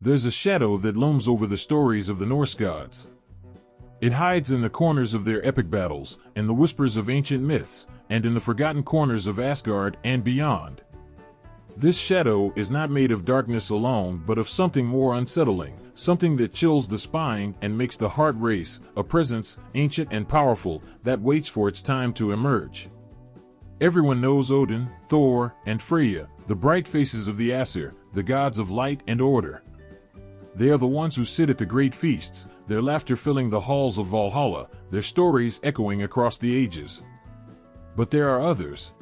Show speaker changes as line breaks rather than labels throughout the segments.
There's a shadow that looms over the stories of the Norse gods. It hides in the corners of their epic battles, in the whispers of ancient myths, and in the forgotten corners of Asgard and beyond. This shadow is not made of darkness alone, but of something more unsettling, something that chills the spine and makes the heart race, a presence, ancient and powerful, that waits for its time to emerge. Everyone knows Odin, Thor, and Freya, the bright faces of the Aesir, the gods of light and order. They are the ones who sit at the great feasts, their laughter filling the halls of Valhalla, their stories echoing across the ages. But there are others.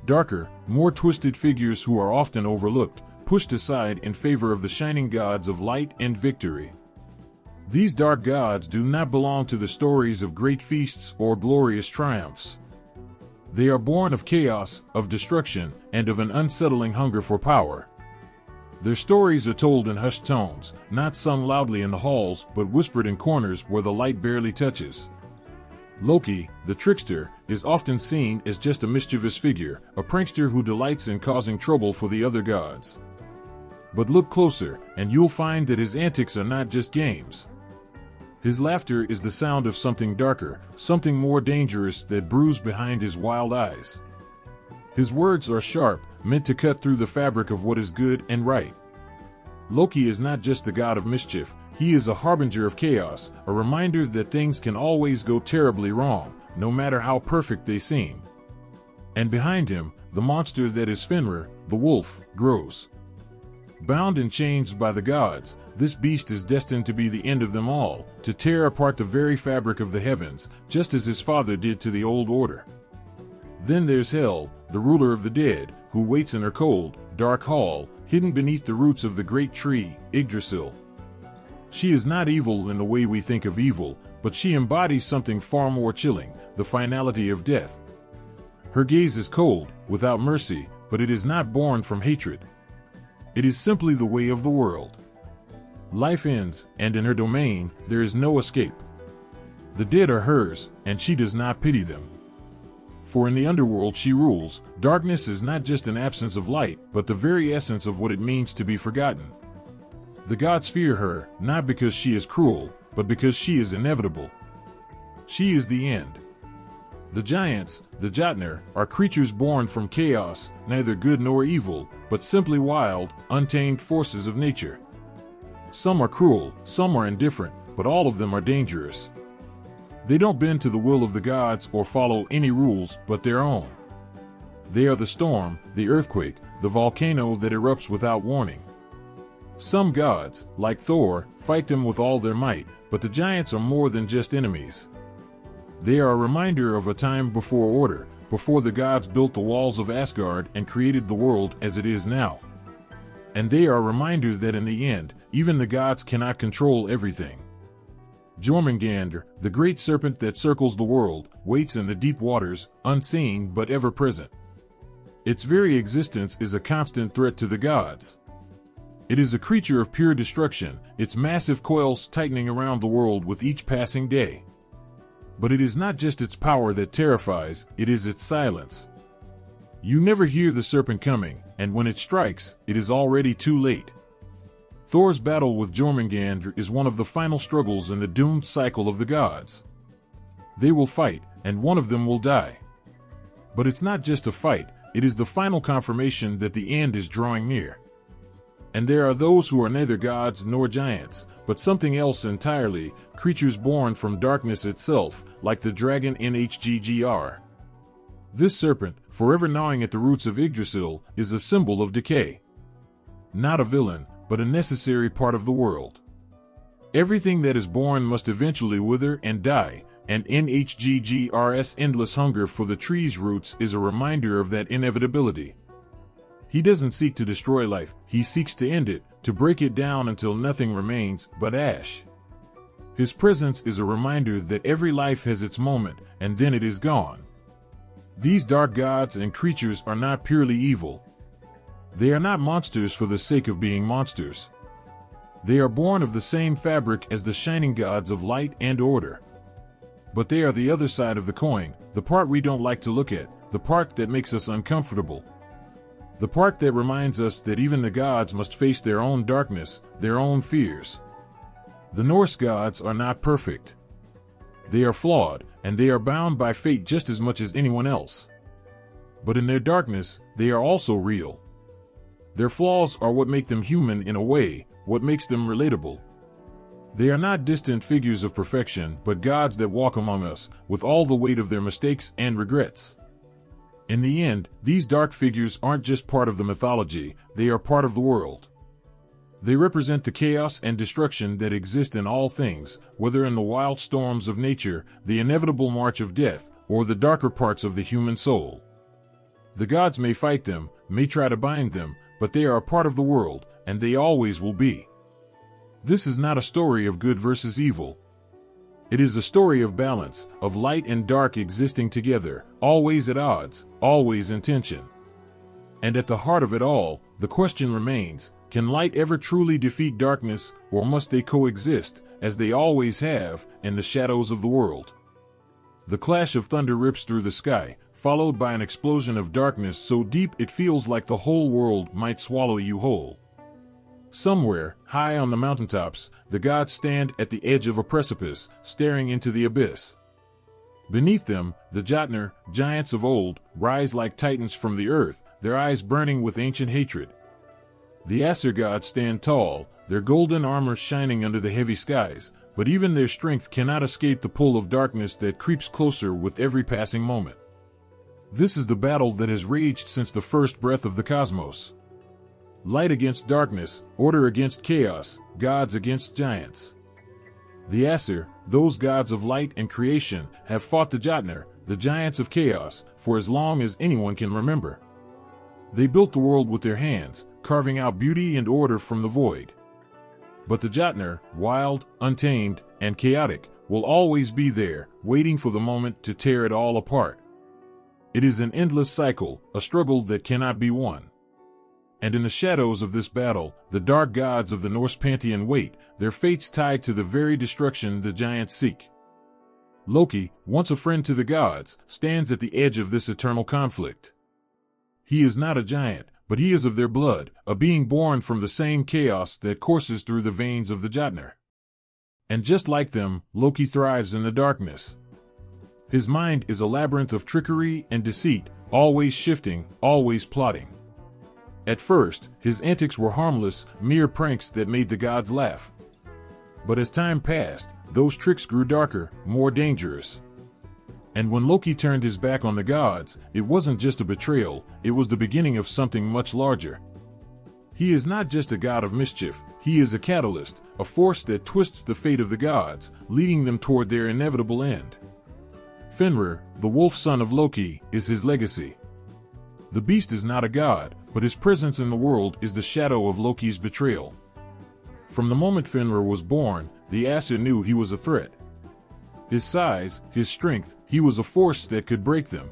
Darker, more twisted figures who are often overlooked, pushed aside in favor of the shining gods of light and victory. These dark gods do not belong to the stories of great feasts or glorious triumphs. They are born of chaos, of destruction, and of an unsettling hunger for power. Their stories are told in hushed tones, not sung loudly in the halls, but whispered in corners where the light barely touches. Loki, the trickster, is often seen as just a mischievous figure, a prankster who delights in causing trouble for the other gods. But look closer, and you'll find that his antics are not just games. His laughter is the sound of something darker, something more dangerous that brews behind his wild eyes. His words are sharp, meant to cut through the fabric of what is good and right. Loki is not just the god of mischief, he is a harbinger of chaos, a reminder that things can always go terribly wrong, no matter how perfect they seem. And behind him, the monster that is Fenrir, the wolf, grows. Bound in chains by the gods, this beast is destined to be the end of them all, to tear apart the very fabric of the heavens, just as his father did to the old order. Then there's Hel, the ruler of the dead, who waits in her cold, dark hall, hidden beneath the roots of the great tree, Yggdrasil. She is not evil in the way we think of evil, but she embodies something far more chilling, the finality of death. Her gaze is cold, without mercy, but it is not born from hatred. It is simply the way of the world. Life ends, and in her domain, there is no escape. The dead are hers, and she does not pity them. For in the underworld she rules, darkness is not just an absence of light, but the very essence of what it means to be forgotten. The gods fear her, not because she is cruel, but because she is inevitable. She is the end. The giants, the Jotnar, are creatures born from chaos, neither good nor evil, but simply wild, untamed forces of nature. Some are cruel, some are indifferent, but all of them are dangerous. They don't bend to the will of the gods or follow any rules but their own. They are the storm, the earthquake, the volcano that erupts without warning. Some gods, like Thor, fight them with all their might, but the giants are more than just enemies. They are a reminder of a time before order, before the gods built the walls of Asgard and created the world as it is now. And they are a reminder that in the end, even the gods cannot control everything. Jormungandr, the great serpent that circles the world, waits in the deep waters, unseen but ever present. Its very existence is a constant threat to the gods. It is a creature of pure destruction, its massive coils tightening around the world with each passing day. But it is not just its power that terrifies, it is its silence. You never hear the serpent coming, and when it strikes, it is already too late. Thor's battle with Jormungandr is one of the final struggles in the doomed cycle of the gods. They will fight, and one of them will die. But it's not just a fight, it is the final confirmation that the end is drawing near. And there are those who are neither gods nor giants, but something else entirely, creatures born from darkness itself, like the dragon Nidhogg. This serpent, forever gnawing at the roots of Yggdrasil, is a symbol of decay. Not a villain, but a necessary part of the world. Everything that is born must eventually wither and die, and Nidhogg's endless hunger for the tree's roots is a reminder of that inevitability. He doesn't seek to destroy life, he seeks to end it, to break it down until nothing remains but ash. His presence is a reminder that every life has its moment, and then it is gone. These dark gods and creatures are not purely evil. They are not monsters for the sake of being monsters. They are born of the same fabric as the shining gods of light and order. But they are the other side of the coin, the part we don't like to look at, the part that makes us uncomfortable. The part that reminds us that even the gods must face their own darkness, their own fears. The Norse gods are not perfect. They are flawed, and they are bound by fate just as much as anyone else. But in their darkness, they are also real. Their flaws are what make them human in a way, what makes them relatable. They are not distant figures of perfection, but gods that walk among us, with all the weight of their mistakes and regrets. In the end, these dark figures aren't just part of the mythology, they are part of the world. They represent the chaos and destruction that exist in all things, whether in the wild storms of nature, the inevitable march of death, or the darker parts of the human soul. The gods may fight them, may try to bind them, but they are a part of the world, and they always will be. This is not a story of good versus evil. It is a story of balance, of light and dark existing together, always at odds, always in tension. And at the heart of it all, the question remains, can light ever truly defeat darkness, or must they coexist, as they always have, in the shadows of the world? The clash of thunder rips through the sky, followed by an explosion of darkness so deep it feels like the whole world might swallow you whole. Somewhere, high on the mountaintops, the gods stand at the edge of a precipice, staring into the abyss. Beneath them, the Jotnar, giants of old, rise like titans from the earth, their eyes burning with ancient hatred. The Aesir gods stand tall, their golden armor shining under the heavy skies, but even their strength cannot escape the pull of darkness that creeps closer with every passing moment. This is the battle that has raged since the first breath of the cosmos. Light against darkness, order against chaos, gods against giants. The Aesir, those gods of light and creation, have fought the Jotnar, the giants of chaos, for as long as anyone can remember. They built the world with their hands, carving out beauty and order from the void. But the Jotnar, wild, untamed, and chaotic, will always be there, waiting for the moment to tear it all apart. It is an endless cycle, a struggle that cannot be won. And in the shadows of this battle, the dark gods of the Norse pantheon wait, their fates tied to the very destruction the giants seek. Loki, once a friend to the gods, stands at the edge of this eternal conflict. He is not a giant, but he is of their blood, a being born from the same chaos that courses through the veins of the Jotnar. And just like them, Loki thrives in the darkness. His mind is a labyrinth of trickery and deceit, always shifting, always plotting. At first, his antics were harmless, mere pranks that made the gods laugh. But as time passed, those tricks grew darker, more dangerous. And when Loki turned his back on the gods, it wasn't just a betrayal, it was the beginning of something much larger. He is not just a god of mischief, he is a catalyst, a force that twists the fate of the gods, leading them toward their inevitable end. Fenrir, the wolf son of Loki, is his legacy. The beast is not a god, but his presence in the world is the shadow of Loki's betrayal. From the moment Fenrir was born, the Aesir knew he was a threat. His size, his strength, he was a force that could break them.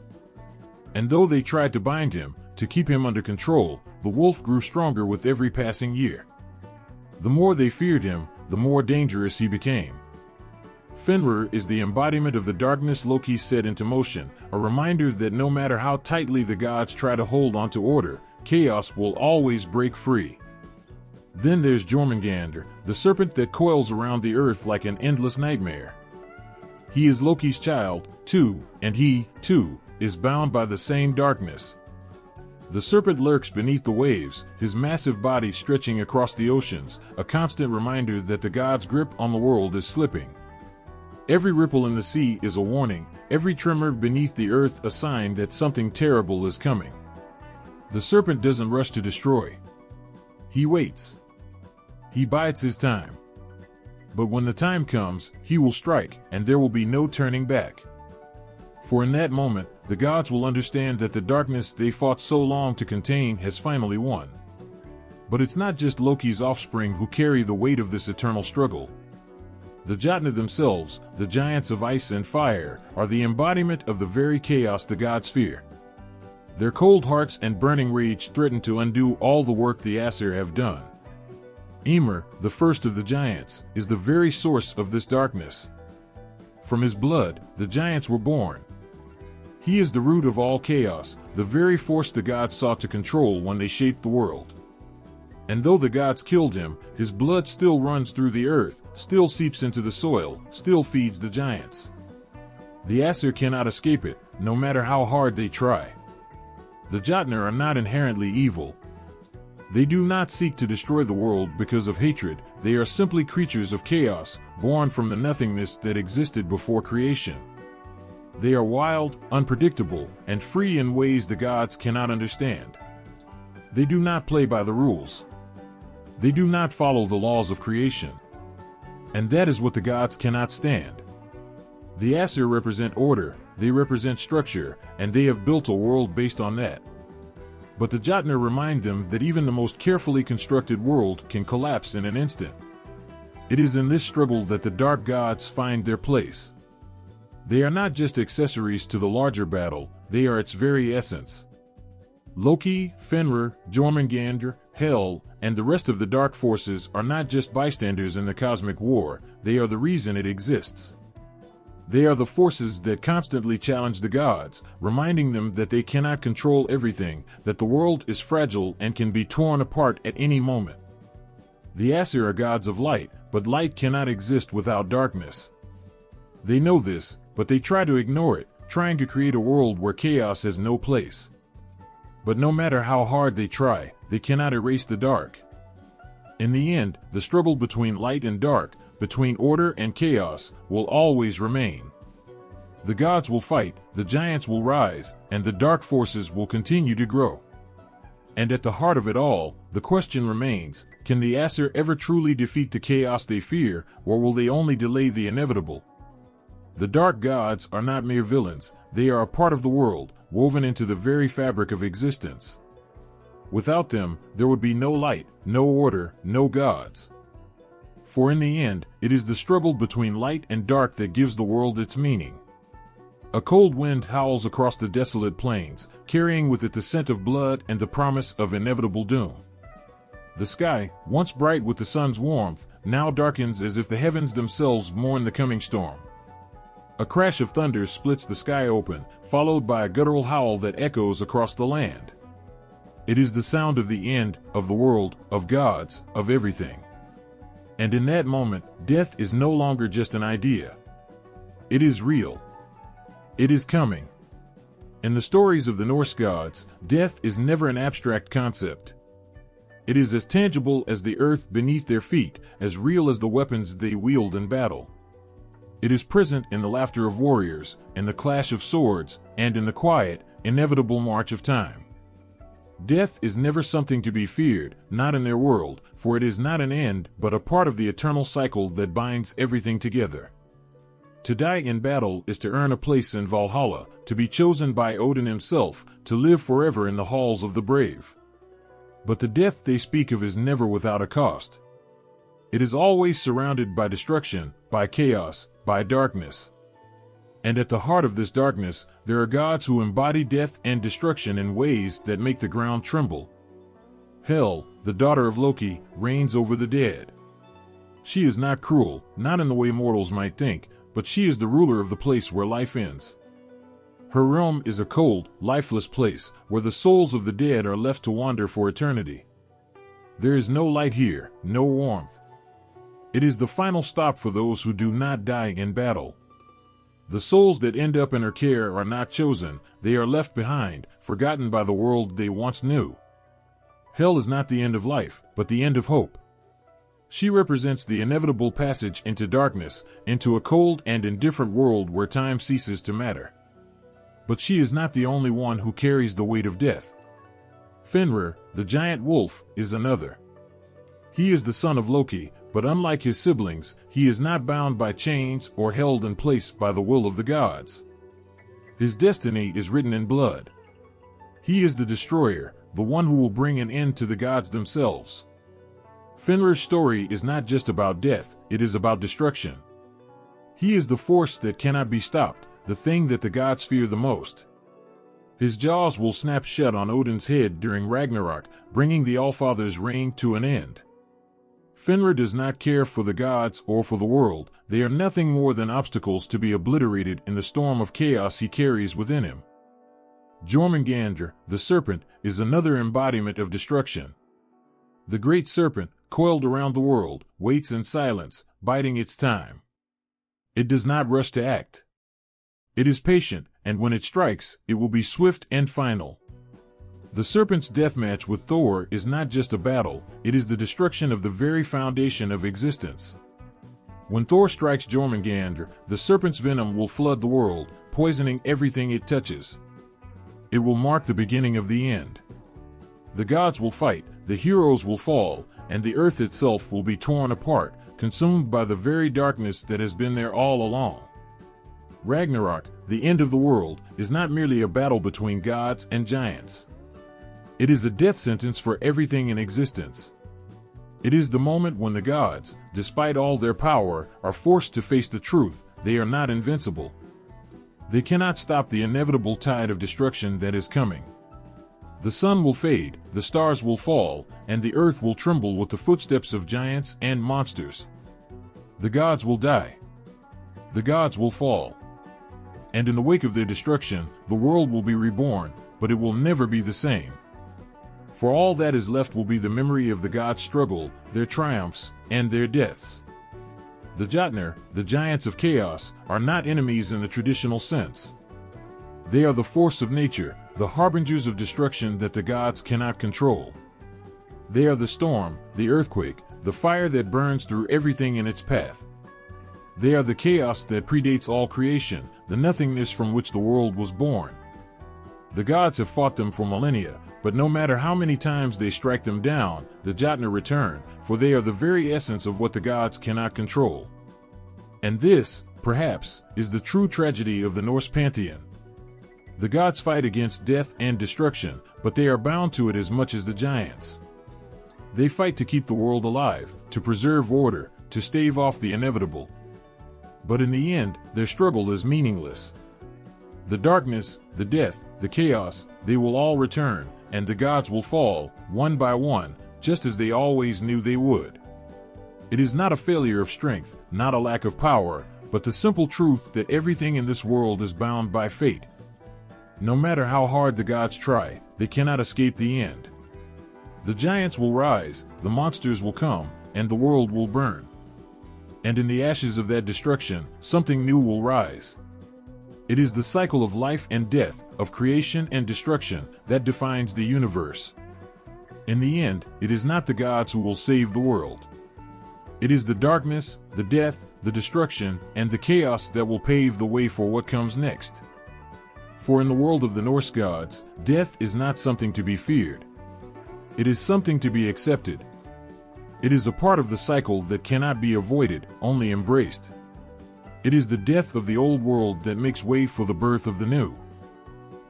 And though they tried to bind him, to keep him under control, the wolf grew stronger with every passing year. The more they feared him, the more dangerous he became. Fenrir is the embodiment of the darkness Loki set into motion, a reminder that no matter how tightly the gods try to hold onto order, chaos will always break free. Then there's Jormungandr, the serpent that coils around the earth like an endless nightmare. He is Loki's child, too, and he, too, is bound by the same darkness. The serpent lurks beneath the waves, his massive body stretching across the oceans, a constant reminder that the gods' grip on the world is slipping. Every ripple in the sea is a warning, every tremor beneath the earth a sign that something terrible is coming. The serpent doesn't rush to destroy. He waits. He bides his time. But when the time comes, he will strike, and there will be no turning back. For in that moment, the gods will understand that the darkness they fought so long to contain has finally won. But it's not just Loki's offspring who carry the weight of this eternal struggle. The Jotnar themselves, the giants of ice and fire, are the embodiment of the very chaos the gods fear. Their cold hearts and burning rage threaten to undo all the work the Aesir have done. Ymir, the first of the giants, is the very source of this darkness. From his blood, the giants were born. He is the root of all chaos, the very force the gods sought to control when they shaped the world. And though the gods killed him, his blood still runs through the earth, still seeps into the soil, still feeds the giants. The Aesir cannot escape it, no matter how hard they try. The Jotnar are not inherently evil. They do not seek to destroy the world because of hatred, they are simply creatures of chaos, born from the nothingness that existed before creation. They are wild, unpredictable, and free in ways the gods cannot understand. They do not play by the rules. They do not follow the laws of creation. And that is what the gods cannot stand. The Aesir represent order, they represent structure, and they have built a world based on that. But the Jotnar remind them that even the most carefully constructed world can collapse in an instant. It is in this struggle that the dark gods find their place. They are not just accessories to the larger battle, they are its very essence. Loki, Fenrir, Jormungandr, Hel, and the rest of the dark forces are not just bystanders in the cosmic war, they are the reason it exists. They are the forces that constantly challenge the gods, reminding them that they cannot control everything, that the world is fragile and can be torn apart at any moment. The Aesir are gods of light, but light cannot exist without darkness. They know this, but they try to ignore it, trying to create a world where chaos has no place. But no matter how hard they try, they cannot erase the dark. In the end, the struggle between light and dark, between order and chaos, will always remain. The gods will fight, the giants will rise, and the dark forces will continue to grow. And at the heart of it all, the question remains, can the Aesir ever truly defeat the chaos they fear, or will they only delay the inevitable? The dark gods are not mere villains, they are a part of the world, woven into the very fabric of existence. Without them, there would be no light, no order, no gods. For in the end, it is the struggle between light and dark that gives the world its meaning. A cold wind howls across the desolate plains, carrying with it the scent of blood and the promise of inevitable doom. The sky, once bright with the sun's warmth, now darkens as if the heavens themselves mourn the coming storm. A crash of thunder splits the sky open, followed by a guttural howl that echoes across the land. It is the sound of the end, of the world, of gods, of everything. And in that moment, death is no longer just an idea. It is real. It is coming. In the stories of the Norse gods, death is never an abstract concept. It is as tangible as the earth beneath their feet, as real as the weapons they wield in battle. It is present in the laughter of warriors, in the clash of swords, and in the quiet, inevitable march of time. Death is never something to be feared, not in their world, for it is not an end, but a part of the eternal cycle that binds everything together. To die in battle is to earn a place in Valhalla, to be chosen by Odin himself, to live forever in the halls of the brave. But the death they speak of is never without a cost. It is always surrounded by destruction, by chaos, by darkness. And at the heart of this darkness, there are gods who embody death and destruction in ways that make the ground tremble. Hel, the daughter of Loki, reigns over the dead. She is not cruel, not in the way mortals might think, but she is the ruler of the place where life ends. Her realm is a cold, lifeless place, where the souls of the dead are left to wander for eternity. There is no light here, no warmth. It is the final stop for those who do not die in battle. The souls that end up in her care are not chosen, they are left behind, forgotten by the world they once knew. Hell is not the end of life, but the end of hope. She represents the inevitable passage into darkness, into a cold and indifferent world where time ceases to matter. But she is not the only one who carries the weight of death. Fenrir, the giant wolf, is another. He is the son of Loki, but unlike his siblings, he is not bound by chains or held in place by the will of the gods. His destiny is written in blood. He is the destroyer, the one who will bring an end to the gods themselves. Fenrir's story is not just about death, it is about destruction. He is the force that cannot be stopped, the thing that the gods fear the most. His jaws will snap shut on Odin's head during Ragnarok, bringing the Allfather's reign to an end. Fenrir does not care for the gods or for the world, they are nothing more than obstacles to be obliterated in the storm of chaos he carries within him. Jormungandr, the serpent, is another embodiment of destruction. The great serpent, coiled around the world, waits in silence, biding its time. It does not rush to act. It is patient, and when it strikes, it will be swift and final. The serpent's deathmatch with Thor is not just a battle, it is the destruction of the very foundation of existence. When Thor strikes Jormungandr, the serpent's venom will flood the world, poisoning everything it touches. It will mark the beginning of the end. The gods will fight, the heroes will fall, and the earth itself will be torn apart, consumed by the very darkness that has been there all along. Ragnarok, the end of the world, is not merely a battle between gods and giants. It is a death sentence for everything in existence. It is the moment when the gods, despite all their power, are forced to face the truth: they are not invincible. They cannot stop the inevitable tide of destruction that is coming. The sun will fade, the stars will fall, and the earth will tremble with the footsteps of giants and monsters. The gods will die. The gods will fall. And in the wake of their destruction, the world will be reborn, but it will never be the same. For all that is left will be the memory of the gods' struggle, their triumphs, and their deaths. The Jotnar, the giants of chaos, are not enemies in the traditional sense. They are the force of nature, the harbingers of destruction that the gods cannot control. They are the storm, the earthquake, the fire that burns through everything in its path. They are the chaos that predates all creation, the nothingness from which the world was born. The gods have fought them for millennia, but no matter how many times they strike them down, the Jotnar return, for they are the very essence of what the gods cannot control. And this, perhaps, is the true tragedy of the Norse pantheon. The gods fight against death and destruction, but they are bound to it as much as the giants. They fight to keep the world alive, to preserve order, to stave off the inevitable. But in the end, their struggle is meaningless. The darkness, the death, the chaos, they will all return, and the gods will fall, one by one, just as they always knew they would. It is not a failure of strength, not a lack of power, but the simple truth that everything in this world is bound by fate. No matter how hard the gods try, they cannot escape the end. The giants will rise, the monsters will come, and the world will burn. And in the ashes of that destruction, something new will rise. It is the cycle of life and death, of creation and destruction, that defines the universe. In the end, it is not the gods who will save the world. It is the darkness, the death, the destruction, and the chaos that will pave the way for what comes next. For in the world of the Norse gods, death is not something to be feared. It is something to be accepted. It is a part of the cycle that cannot be avoided, only embraced. It is the death of the old world that makes way for the birth of the new.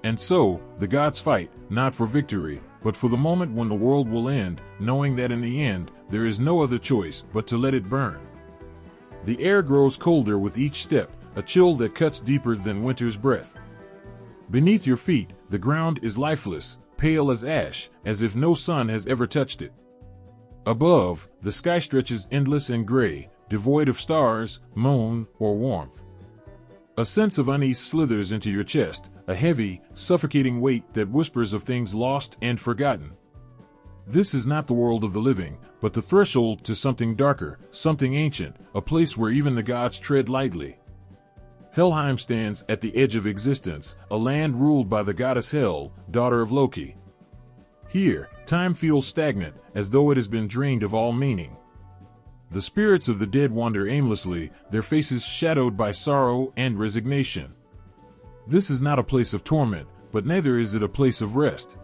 And so, the gods fight, not for victory, but for the moment when the world will end, knowing that in the end, there is no other choice but to let it burn. The air grows colder with each step, a chill that cuts deeper than winter's breath. Beneath your feet, the ground is lifeless, pale as ash, as if no sun has ever touched it. Above, the sky stretches endless and gray, devoid of stars, moon, or warmth. A sense of unease slithers into your chest, a heavy, suffocating weight that whispers of things lost and forgotten. This is not the world of the living, but the threshold to something darker, something ancient, a place where even the gods tread lightly. Helheim stands at the edge of existence, a land ruled by the goddess Hel, daughter of Loki. Here, time feels stagnant, as though it has been drained of all meaning. The spirits of the dead wander aimlessly, their faces shadowed by sorrow and resignation. This is not a place of torment, but neither is it a place of rest.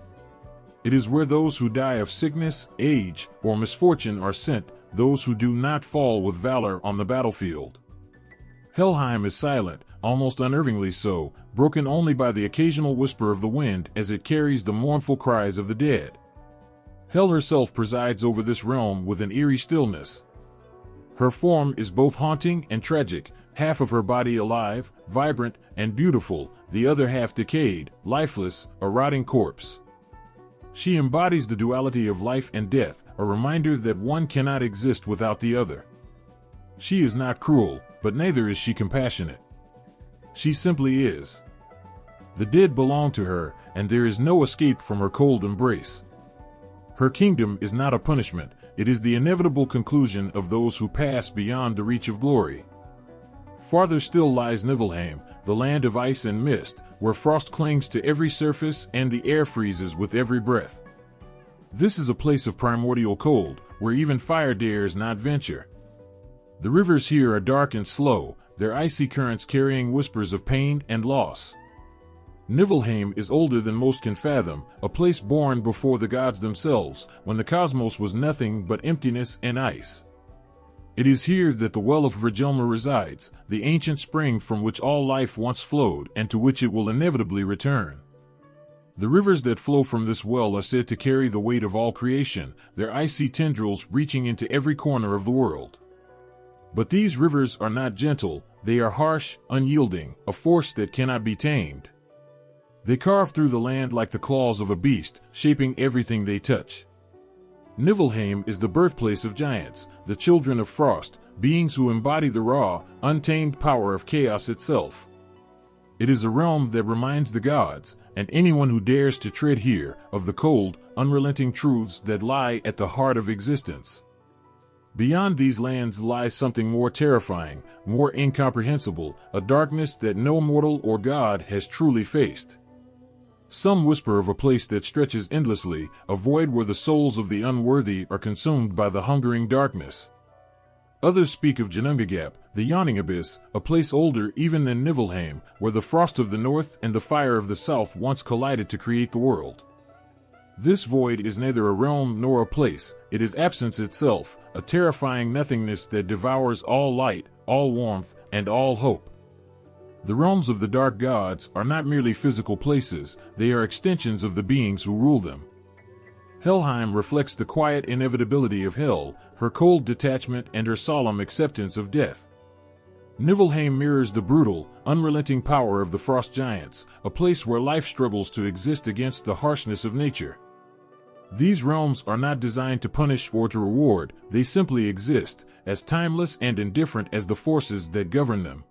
It is where those who die of sickness, age, or misfortune are sent, those who do not fall with valor on the battlefield. Helheim is silent, almost unnervingly so, broken only by the occasional whisper of the wind as it carries the mournful cries of the dead. Hel herself presides over this realm with an eerie stillness. Her form is both haunting and tragic, half of her body alive, vibrant, and beautiful, the other half decayed, lifeless, a rotting corpse. She embodies the duality of life and death, a reminder that one cannot exist without the other. She is not cruel, but neither is she compassionate. She simply is. The dead belong to her, and there is no escape from her cold embrace. Her kingdom is not a punishment, it is the inevitable conclusion of those who pass beyond the reach of glory. Farther still lies Niflheim, the land of ice and mist, where frost clings to every surface and the air freezes with every breath. This is a place of primordial cold, where even fire dares not venture. The rivers here are dark and slow, their icy currents carrying whispers of pain and loss. Niflheim is older than most can fathom, a place born before the gods themselves, when the cosmos was nothing but emptiness and ice. It is here that the well of Virgelma resides, the ancient spring from which all life once flowed and to which it will inevitably return. The rivers that flow from this well are said to carry the weight of all creation, their icy tendrils reaching into every corner of the world. But these rivers are not gentle, they are harsh, unyielding, a force that cannot be tamed. They carve through the land like the claws of a beast, shaping everything they touch. Niflheim is the birthplace of giants, the children of frost, beings who embody the raw, untamed power of chaos itself. It is a realm that reminds the gods, and anyone who dares to tread here, of the cold, unrelenting truths that lie at the heart of existence. Beyond these lands lies something more terrifying, more incomprehensible, a darkness that no mortal or god has truly faced. Some whisper of a place that stretches endlessly, a void where the souls of the unworthy are consumed by the hungering darkness. Others speak of Jormungandr, the yawning abyss, a place older even than Niflheim, where the frost of the north and the fire of the south once collided to create the world. This void is neither a realm nor a place, it is absence itself, a terrifying nothingness that devours all light, all warmth, and all hope. The realms of the dark gods are not merely physical places, they are extensions of the beings who rule them. Helheim reflects the quiet inevitability of hell, her cold detachment and her solemn acceptance of death. Niflheim mirrors the brutal, unrelenting power of the frost giants, a place where life struggles to exist against the harshness of nature. These realms are not designed to punish or to reward, they simply exist, as timeless and indifferent as the forces that govern them.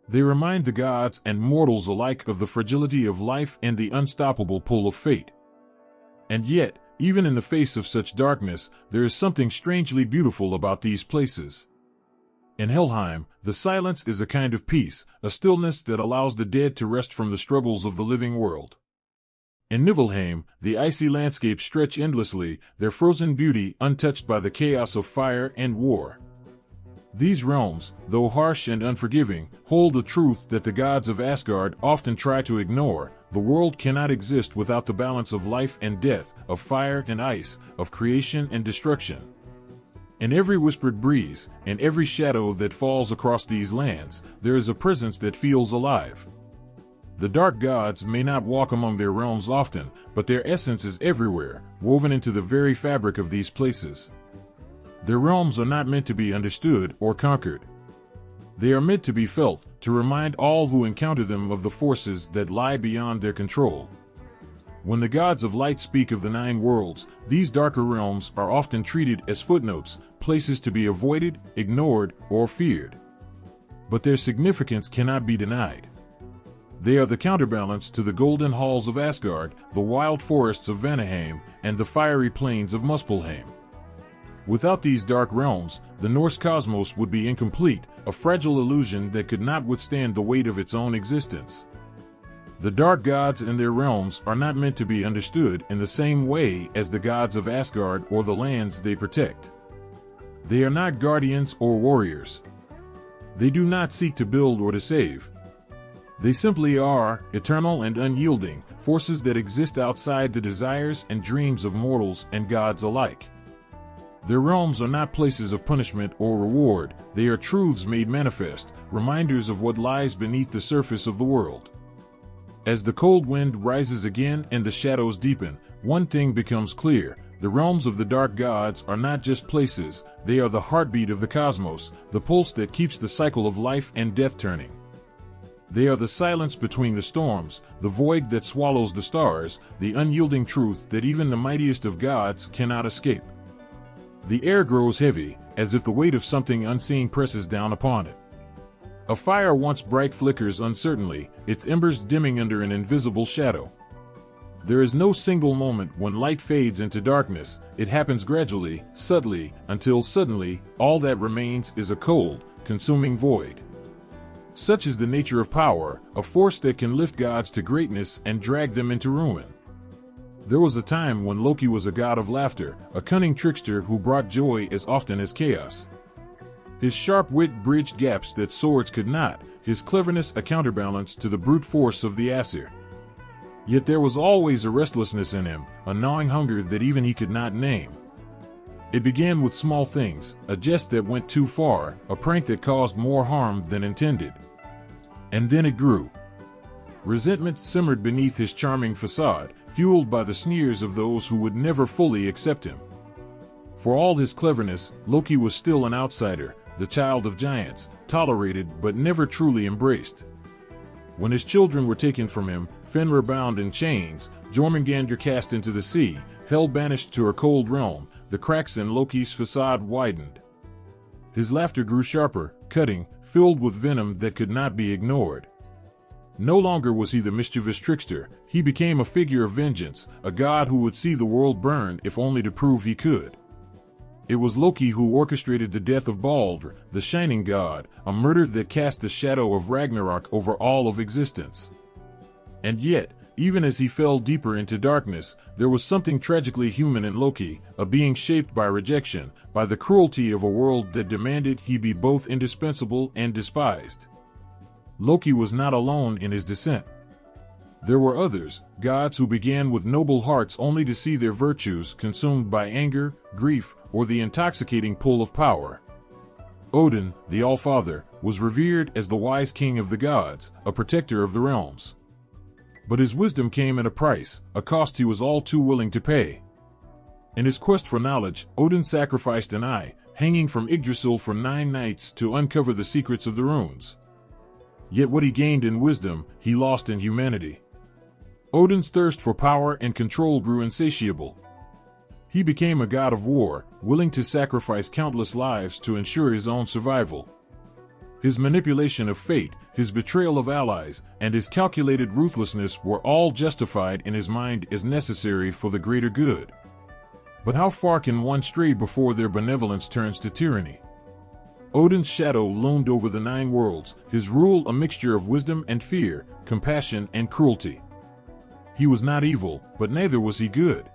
They remind the gods and mortals alike of the fragility of life and the unstoppable pull of fate. And yet, even in the face of such darkness, there is something strangely beautiful about these places. In Helheim, the silence is a kind of peace, a stillness that allows the dead to rest from the struggles of the living world. In Niflheim, the icy landscapes stretch endlessly, their frozen beauty untouched by the chaos of fire and war. These realms, though harsh and unforgiving, hold a truth that the gods of Asgard often try to ignore: the world cannot exist without the balance of life and death, of fire and ice, of creation and destruction. In every whispered breeze, in every shadow that falls across these lands, there is a presence that feels alive. The dark gods may not walk among their realms often, but their essence is everywhere, woven into the very fabric of these places. Their realms are not meant to be understood or conquered. They are meant to be felt, to remind all who encounter them of the forces that lie beyond their control. When the gods of light speak of the nine worlds, these darker realms are often treated as footnotes, places to be avoided, ignored, or feared. But their significance cannot be denied. They are the counterbalance to the golden halls of Asgard, the wild forests of Vanaheim, and the fiery plains of Muspelheim. Without these dark realms, the Norse cosmos would be incomplete, a fragile illusion that could not withstand the weight of its own existence. The dark gods and their realms are not meant to be understood in the same way as the gods of Asgard or the lands they protect. They are not guardians or warriors. They do not seek to build or to save. They simply are, eternal and unyielding, forces that exist outside the desires and dreams of mortals and gods alike. Their realms are not places of punishment or reward, they are truths made manifest, reminders of what lies beneath the surface of the world. As the cold wind rises again and the shadows deepen, one thing becomes clear: the realms of the dark gods are not just places, they are the heartbeat of the cosmos, the pulse that keeps the cycle of life and death turning. They are the silence between the storms, the void that swallows the stars, the unyielding truth that even the mightiest of gods cannot escape. The air grows heavy, as if the weight of something unseen presses down upon it. A fire once bright flickers uncertainly, its embers dimming under an invisible shadow. There is no single moment when light fades into darkness. It happens gradually, subtly, until suddenly, all that remains is a cold, consuming void. Such is the nature of power, a force that can lift gods to greatness and drag them into ruin. There was a time when Loki was a god of laughter, a cunning trickster who brought joy as often as chaos. His sharp wit bridged gaps that swords could not, his cleverness a counterbalance to the brute force of the Aesir. Yet there was always a restlessness in him, a gnawing hunger that even he could not name. It began with small things, a jest that went too far, a prank that caused more harm than intended. And then it grew. Resentment simmered beneath his charming facade, fueled by the sneers of those who would never fully accept him. For all his cleverness, Loki was still an outsider, the child of giants, tolerated but never truly embraced. When his children were taken from him, Fenrir bound in chains, Jormungandr cast into the sea, Hel banished to her cold realm, the cracks in Loki's facade widened. His laughter grew sharper, cutting, filled with venom that could not be ignored. No longer was he the mischievous trickster, he became a figure of vengeance, a god who would see the world burn if only to prove he could. It was Loki who orchestrated the death of Baldr, the shining god, a murder that cast the shadow of Ragnarok over all of existence. And yet, even as he fell deeper into darkness, there was something tragically human in Loki, a being shaped by rejection, by the cruelty of a world that demanded he be both indispensable and despised. Loki was not alone in his descent. There were others, gods who began with noble hearts only to see their virtues consumed by anger, grief, or the intoxicating pull of power. Odin, the All-Father, was revered as the wise king of the gods, a protector of the realms. But his wisdom came at a price, a cost he was all too willing to pay. In his quest for knowledge, Odin sacrificed an eye, hanging from Yggdrasil for 9 nights to uncover the secrets of the runes. Yet what he gained in wisdom, he lost in humanity. Odin's thirst for power and control grew insatiable. He became a god of war, willing to sacrifice countless lives to ensure his own survival. His manipulation of fate, his betrayal of allies, and his calculated ruthlessness were all justified in his mind as necessary for the greater good. But how far can one stray before their benevolence turns to tyranny? Odin's shadow loomed over the 9 worlds, his rule a mixture of wisdom and fear, compassion and cruelty. He was not evil, but neither was he good.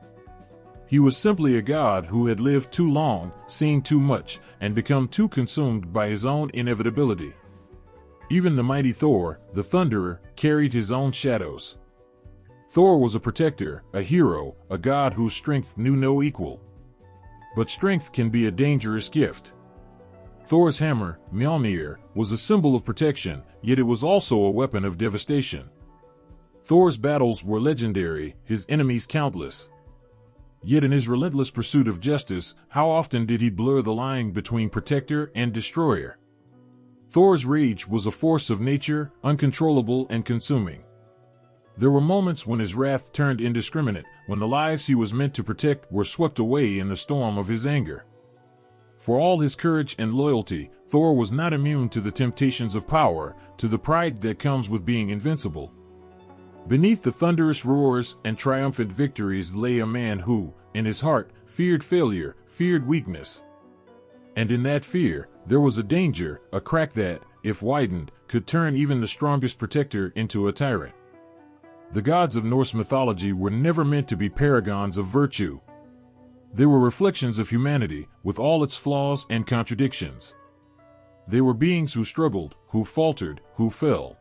He was simply a god who had lived too long, seen too much, and become too consumed by his own inevitability. Even the mighty Thor, the Thunderer, carried his own shadows. Thor was a protector, a hero, a god whose strength knew no equal. But strength can be a dangerous gift. Thor's hammer, Mjolnir, was a symbol of protection, yet it was also a weapon of devastation. Thor's battles were legendary, his enemies countless. Yet in his relentless pursuit of justice, how often did he blur the line between protector and destroyer? Thor's rage was a force of nature, uncontrollable and consuming. There were moments when his wrath turned indiscriminate, when the lives he was meant to protect were swept away in the storm of his anger. For all his courage and loyalty, Thor was not immune to the temptations of power, to the pride that comes with being invincible. Beneath the thunderous roars and triumphant victories lay a man who, in his heart, feared failure, feared weakness. And in that fear, there was a danger, a crack that, if widened, could turn even the strongest protector into a tyrant. The gods of Norse mythology were never meant to be paragons of virtue. They were reflections of humanity, with all its flaws and contradictions. They were beings who struggled, who faltered, who fell.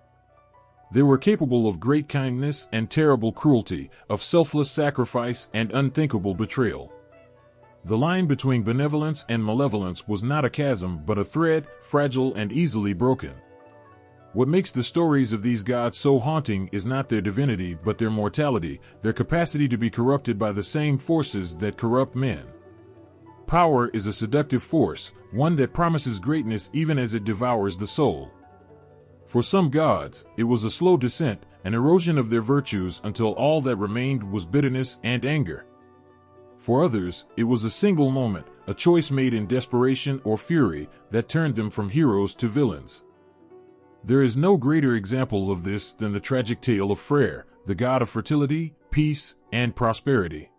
They were capable of great kindness and terrible cruelty, of selfless sacrifice and unthinkable betrayal. The line between benevolence and malevolence was not a chasm but a thread, fragile and easily broken. What makes the stories of these gods so haunting is not their divinity but their mortality, their capacity to be corrupted by the same forces that corrupt men. Power is a seductive force, one that promises greatness even as it devours the soul. For some gods, it was a slow descent, an erosion of their virtues until all that remained was bitterness and anger. For others, it was a single moment, a choice made in desperation or fury, that turned them from heroes to villains. There is no greater example of this than the tragic tale of Freyr, the god of fertility, peace, and prosperity.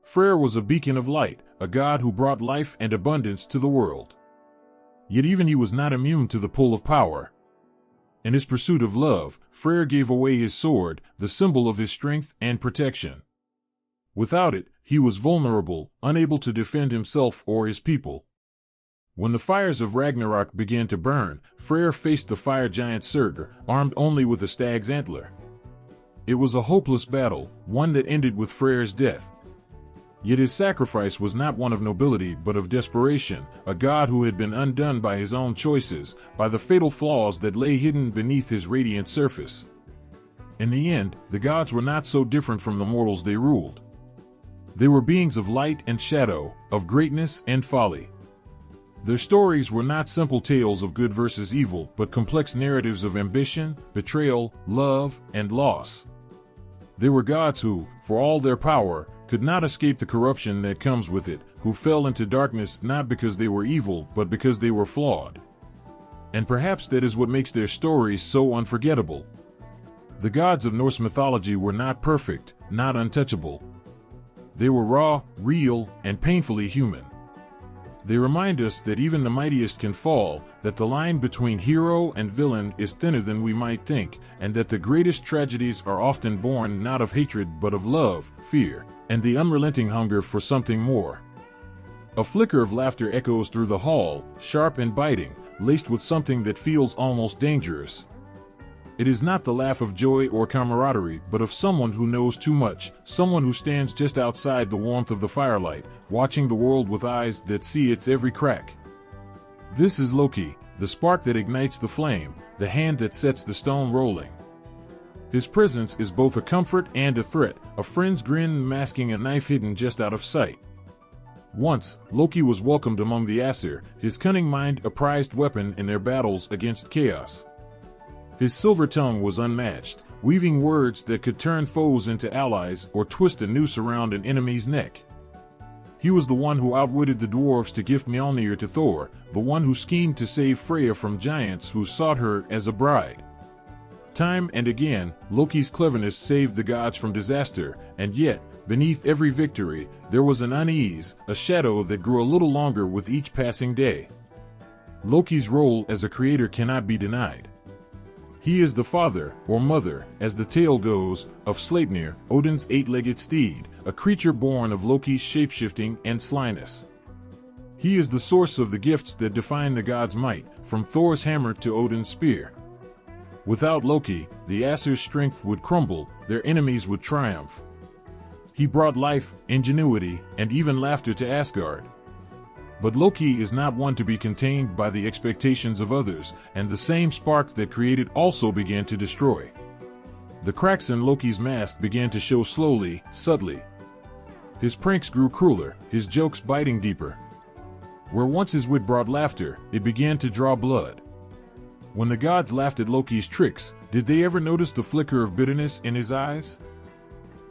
Freyr was a beacon of light, a god who brought life and abundance to the world. Yet even he was not immune to the pull of power. In his pursuit of love, Freyr gave away his sword, the symbol of his strength and protection. Without it, he was vulnerable, unable to defend himself or his people. When the fires of Ragnarok began to burn, Freyr faced the fire giant Surtur, armed only with a stag's antler. It was a hopeless battle, one that ended with Freyr's death. Yet his sacrifice was not one of nobility but of desperation, a god who had been undone by his own choices, by the fatal flaws that lay hidden beneath his radiant surface. In the end, the gods were not so different from the mortals they ruled. They were beings of light and shadow, of greatness and folly. Their stories were not simple tales of good versus evil, but complex narratives of ambition, betrayal, love, and loss. They were gods who, for all their power, could not escape the corruption that comes with it, who fell into darkness not because they were evil, but because they were flawed. And perhaps that is what makes their stories so unforgettable. The gods of Norse mythology were not perfect, not untouchable. They were raw, real, and painfully human. They remind us that even the mightiest can fall, that the line between hero and villain is thinner than we might think, and that the greatest tragedies are often born not of hatred but of love, fear, and the unrelenting hunger for something more. A flicker of laughter echoes through the hall, sharp and biting, laced with something that feels almost dangerous. It is not the laugh of joy or camaraderie, but of someone who knows too much, someone who stands just outside the warmth of the firelight, watching the world with eyes that see its every crack. This is Loki, the spark that ignites the flame, the hand that sets the stone rolling. His presence is both a comfort and a threat, a friend's grin masking a knife hidden just out of sight. Once, Loki was welcomed among the Aesir, his cunning mind a prized weapon in their battles against chaos. His silver tongue was unmatched, weaving words that could turn foes into allies or twist a noose around an enemy's neck. He was the one who outwitted the dwarves to gift Mjolnir to Thor, the one who schemed to save Freya from giants who sought her as a bride. Time and again, Loki's cleverness saved the gods from disaster, and yet, beneath every victory, there was an unease, a shadow that grew a little longer with each passing day. Loki's role as a creator cannot be denied. He is the father, or mother, as the tale goes, of Sleipnir, Odin's eight-legged steed, a creature born of Loki's shapeshifting and slyness. He is the source of the gifts that define the god's might, from Thor's hammer to Odin's spear. Without Loki, the Aesir's strength would crumble, their enemies would triumph. He brought life, ingenuity, and even laughter to Asgard. But Loki is not one to be contained by the expectations of others, and the same spark that created also began to destroy. The cracks in Loki's mask began to show slowly, subtly. His pranks grew crueler, his jokes biting deeper. Where once his wit brought laughter, it began to draw blood. When the gods laughed at Loki's tricks, did they ever notice the flicker of bitterness in his eyes?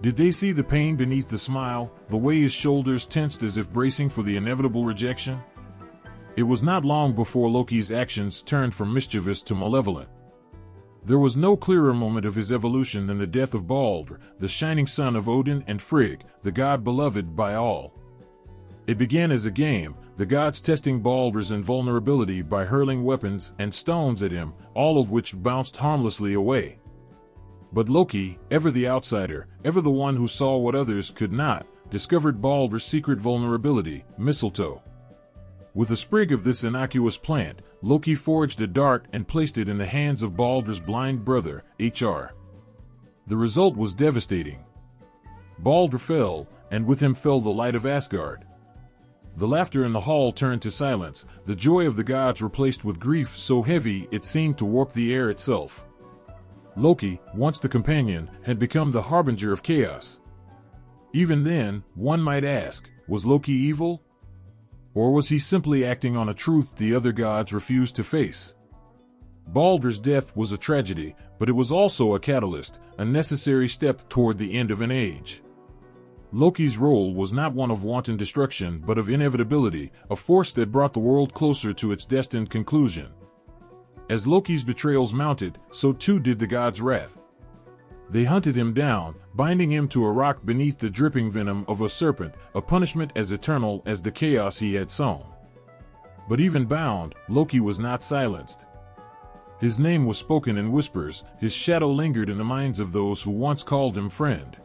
Did they see the pain beneath the smile, the way his shoulders tensed as if bracing for the inevitable rejection? It was not long before Loki's actions turned from mischievous to malevolent. There was no clearer moment of his evolution than the death of Baldur, the shining son of Odin and Frigg, the god beloved by all. It began as a game, the gods testing Baldur's invulnerability by hurling weapons and stones at him, all of which bounced harmlessly away. But Loki, ever the outsider, ever the one who saw what others could not, discovered Baldur's secret vulnerability, mistletoe. With a sprig of this innocuous plant, Loki forged a dart and placed it in the hands of Baldur's blind brother, Hr. The result was devastating. Baldur fell, and with him fell the light of Asgard. The laughter in the hall turned to silence, the joy of the gods replaced with grief so heavy it seemed to warp the air itself. Loki, once the companion, had become the harbinger of chaos. Even then, one might ask, was Loki evil? Or was he simply acting on a truth the other gods refused to face? Baldur's death was a tragedy, but it was also a catalyst, a necessary step toward the end of an age. Loki's role was not one of wanton destruction but of inevitability, a force that brought the world closer to its destined conclusion. As Loki's betrayals mounted, so too did the gods' wrath. They hunted him down, binding him to a rock beneath the dripping venom of a serpent, a punishment as eternal as the chaos he had sown. But even bound, Loki was not silenced. His name was spoken in whispers, his shadow lingered in the minds of those who once called him friend.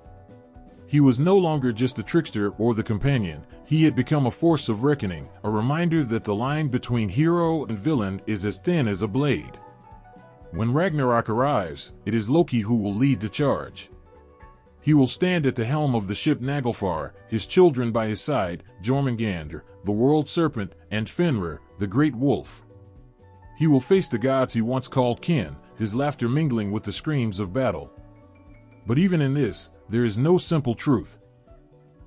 He was no longer just the trickster or the companion, he had become a force of reckoning, a reminder that the line between hero and villain is as thin as a blade. When Ragnarok arrives, it is Loki who will lead the charge. He will stand at the helm of the ship Naglfar, his children by his side, Jormungandr, the world serpent, and Fenrir, the great wolf. He will face the gods he once called kin, his laughter mingling with the screams of battle. But even in this, there is no simple truth.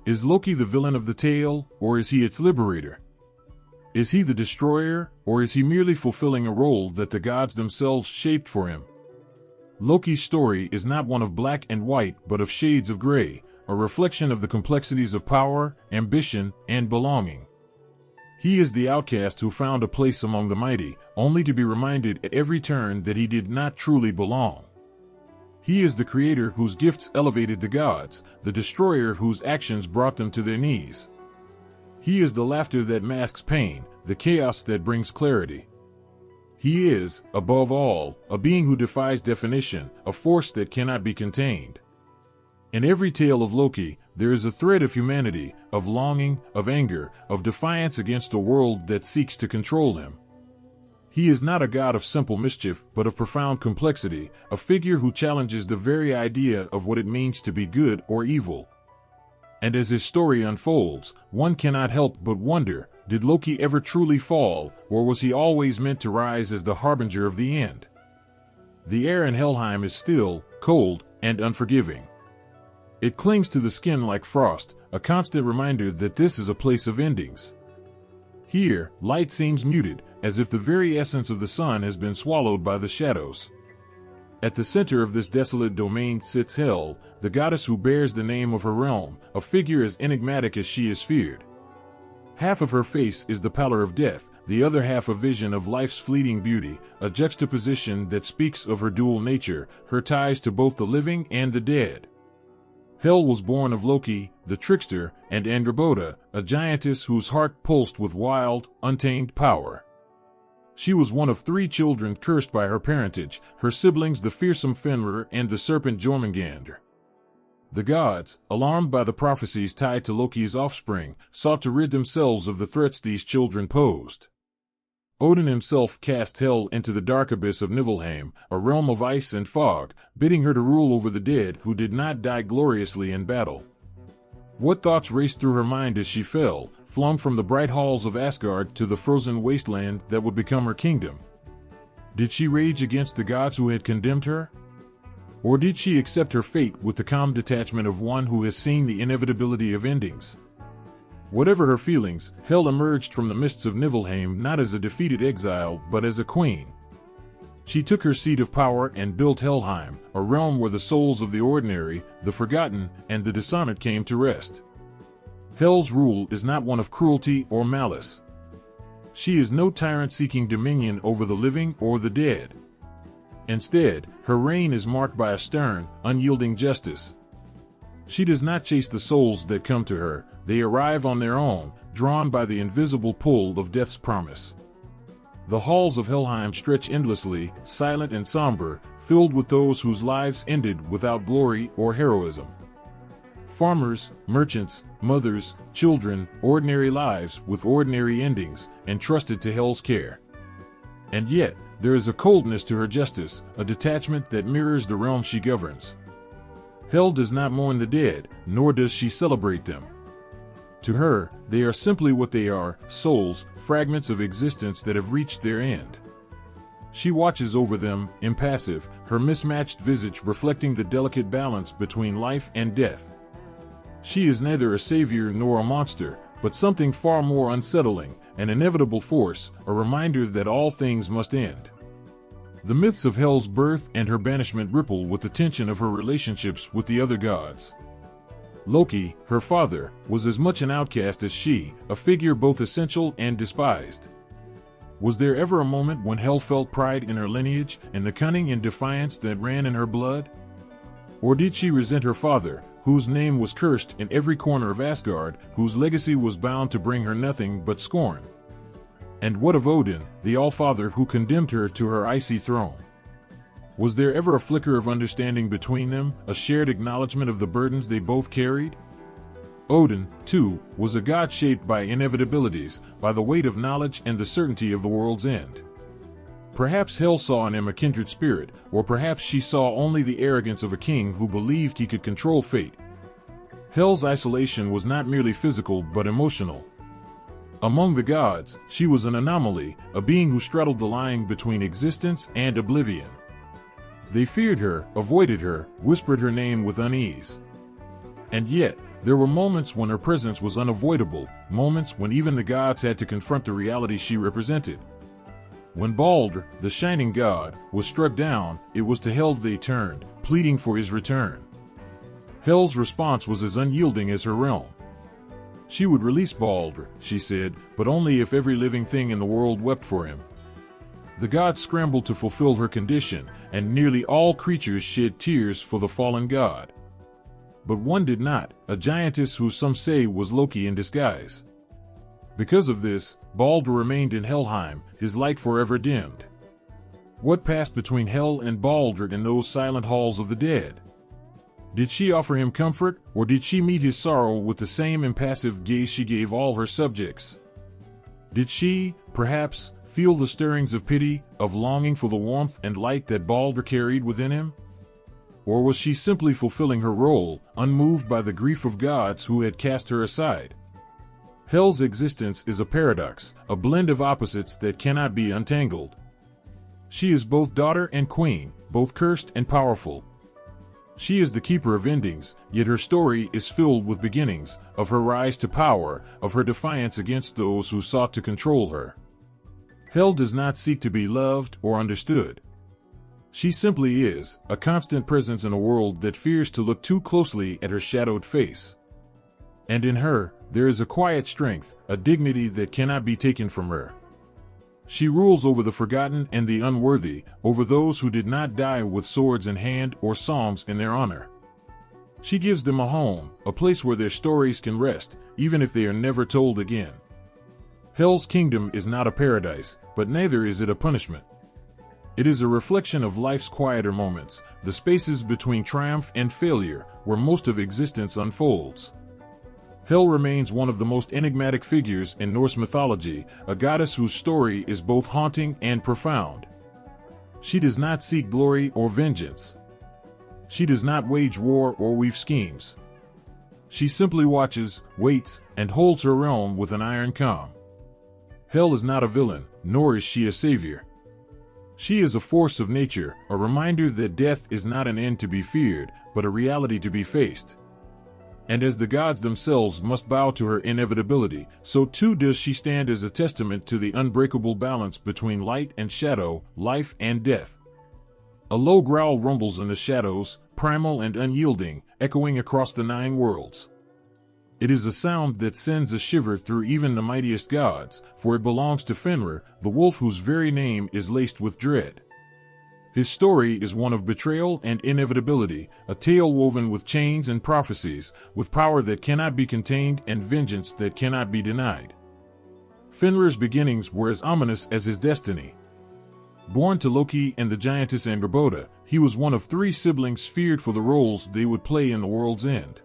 Is Loki the villain of the tale, or is he its liberator? Is he the destroyer, or is he merely fulfilling a role that the gods themselves shaped for him? Loki's story is not one of black and white but of shades of gray, a reflection of the complexities of power, ambition, and belonging. He is the outcast who found a place among the mighty, only to be reminded at every turn that he did not truly belong. He is the creator whose gifts elevated the gods, the destroyer whose actions brought them to their knees. He is the laughter that masks pain, the chaos that brings clarity. He is, above all, a being who defies definition, a force that cannot be contained. In every tale of Loki, there is a thread of humanity, of longing, of anger, of defiance against a world that seeks to control him. He is not a god of simple mischief, but of profound complexity, a figure who challenges the very idea of what it means to be good or evil. And as his story unfolds, one cannot help but wonder, did Loki ever truly fall, or was he always meant to rise as the harbinger of the end? The air in Helheim is still, cold, and unforgiving. It clings to the skin like frost, a constant reminder that this is a place of endings. Here, light seems muted, as if the very essence of the sun has been swallowed by the shadows. At the center of this desolate domain sits Hel, the goddess who bears the name of her realm, a figure as enigmatic as she is feared. Half of her face is the pallor of death, the other half a vision of life's fleeting beauty, a juxtaposition that speaks of her dual nature, her ties to both the living and the dead. Hel was born of Loki, the trickster, and Angrboda, a giantess whose heart pulsed with wild, untamed power. She was one of 3 children cursed by her parentage, her siblings the fearsome Fenrir and the serpent Jormungandr. The gods, alarmed by the prophecies tied to Loki's offspring, sought to rid themselves of the threats these children posed. Odin himself cast Hel into the dark abyss of Niflheim, a realm of ice and fog, bidding her to rule over the dead who did not die gloriously in battle. What thoughts raced through her mind as she fell, flung from the bright halls of Asgard to the frozen wasteland that would become her kingdom? Did she rage against the gods who had condemned her? Or did she accept her fate with the calm detachment of one who has seen the inevitability of endings? Whatever her feelings, Hel emerged from the mists of Niflheim not as a defeated exile but as a queen. She took her seat of power and built Helheim, a realm where the souls of the ordinary, the forgotten, and the dishonored came to rest. Hel's rule is not one of cruelty or malice. She is no tyrant seeking dominion over the living or the dead. Instead, her reign is marked by a stern, unyielding justice. She does not chase the souls that come to her, they arrive on their own, drawn by the invisible pull of death's promise. The halls of Helheim stretch endlessly, silent and somber, filled with those whose lives ended without glory or heroism. Farmers, merchants, mothers, children, ordinary lives with ordinary endings, entrusted to Hel's care. And yet, there is a coldness to her justice, a detachment that mirrors the realm she governs. Hel does not mourn the dead, nor does she celebrate them. To her, they are simply what they are, souls, fragments of existence that have reached their end. She watches over them, impassive, her mismatched visage reflecting the delicate balance between life and death. She is neither a savior nor a monster, but something far more unsettling, an inevitable force, a reminder that all things must end. The myths of Hel's birth and her banishment ripple with the tension of her relationships with the other gods. Loki, her father, was as much an outcast as she, a figure both essential and despised. Was there ever a moment when Hel felt pride in her lineage and the cunning and defiance that ran in her blood? Or did she resent her father, whose name was cursed in every corner of Asgard, whose legacy was bound to bring her nothing but scorn? And what of Odin, the All-Father who condemned her to her icy throne? Was there ever a flicker of understanding between them, a shared acknowledgement of the burdens they both carried? Odin, too, was a god shaped by inevitabilities, by the weight of knowledge and the certainty of the world's end. Perhaps Hel saw in him a kindred spirit, or perhaps she saw only the arrogance of a king who believed he could control fate. Hel's isolation was not merely physical but emotional. Among the gods, she was an anomaly, a being who straddled the line between existence and oblivion. They feared her, avoided her, whispered her name with unease. And yet, there were moments when her presence was unavoidable, moments when even the gods had to confront the reality she represented. When Baldur, the shining god, was struck down, it was to Hel they turned, pleading for his return. Hel's response was as unyielding as her realm. She would release Baldur, she said, but only if every living thing in the world wept for him. The gods scrambled to fulfill her condition, and nearly all creatures shed tears for the fallen god. But one did not, a giantess who some say was Loki in disguise. Because of this, Baldur remained in Helheim, his light forever dimmed. What passed between Hel and Baldur in those silent halls of the dead? Did she offer him comfort, or did she meet his sorrow with the same impassive gaze she gave all her subjects? Did she, perhaps, feel the stirrings of pity, of longing for the warmth and light that Baldur carried within him? Or was she simply fulfilling her role, unmoved by the grief of gods who had cast her aside? Hel's existence is a paradox, a blend of opposites that cannot be untangled. She is both daughter and queen, both cursed and powerful. She is the keeper of endings, yet her story is filled with beginnings, of her rise to power, of her defiance against those who sought to control her. Hel does not seek to be loved or understood. She simply is, a constant presence in a world that fears to look too closely at her shadowed face. And in her, there is a quiet strength, a dignity that cannot be taken from her. She rules over the forgotten and the unworthy, over those who did not die with swords in hand or songs in their honor. She gives them a home, a place where their stories can rest, even if they are never told again. Hel's kingdom is not a paradise, but neither is it a punishment. It is a reflection of life's quieter moments, the spaces between triumph and failure, where most of existence unfolds. Hel remains one of the most enigmatic figures in Norse mythology, a goddess whose story is both haunting and profound. She does not seek glory or vengeance. She does not wage war or weave schemes. She simply watches, waits, and holds her realm with an iron calm. Hel is not a villain, nor is she a savior. She is a force of nature, a reminder that death is not an end to be feared, but a reality to be faced. And as the gods themselves must bow to her inevitability, so too does she stand as a testament to the unbreakable balance between light and shadow, life and death. A low growl rumbles in the shadows, primal and unyielding, echoing across the 9 worlds. It is a sound that sends a shiver through even the mightiest gods, for it belongs to Fenrir, the wolf whose very name is laced with dread. His story is one of betrayal and inevitability, a tale woven with chains and prophecies, with power that cannot be contained and vengeance that cannot be denied. Fenrir's beginnings were as ominous as his destiny. Born to Loki and the giantess Angrboda, he was one of 3 siblings feared for the roles they would play in the world's end.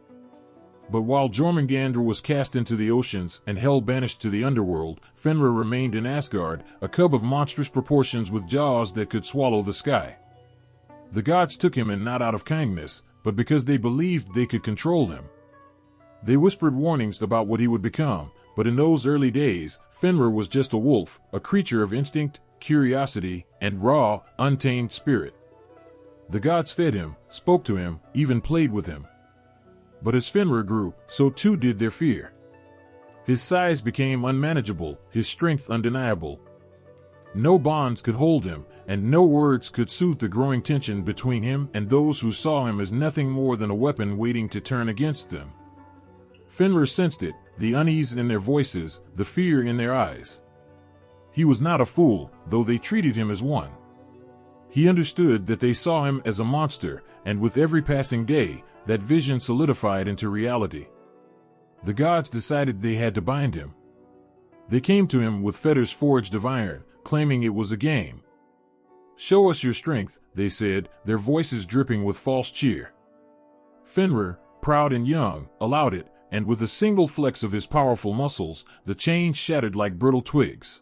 But while Jormungandr was cast into the oceans and Hel banished to the underworld, Fenrir remained in Asgard, a cub of monstrous proportions with jaws that could swallow the sky. The gods took him in not out of kindness, but because they believed they could control him. They whispered warnings about what he would become, but in those early days, Fenrir was just a wolf, a creature of instinct, curiosity, and raw, untamed spirit. The gods fed him, spoke to him, even played with him. But as Fenrir grew, so too did their fear. His size became unmanageable, his strength undeniable. No bonds could hold him, and no words could soothe the growing tension between him and those who saw him as nothing more than a weapon waiting to turn against them. Fenrir sensed it, the unease in their voices, the fear in their eyes. He was not a fool, though they treated him as one. He understood that they saw him as a monster, and with every passing day, that vision solidified into reality. The gods decided they had to bind him. They came to him with fetters forged of iron, claiming it was a game. "Show us your strength," they said, their voices dripping with false cheer. Fenrir, proud and young, allowed it, and with a single flex of his powerful muscles, the chains shattered like brittle twigs.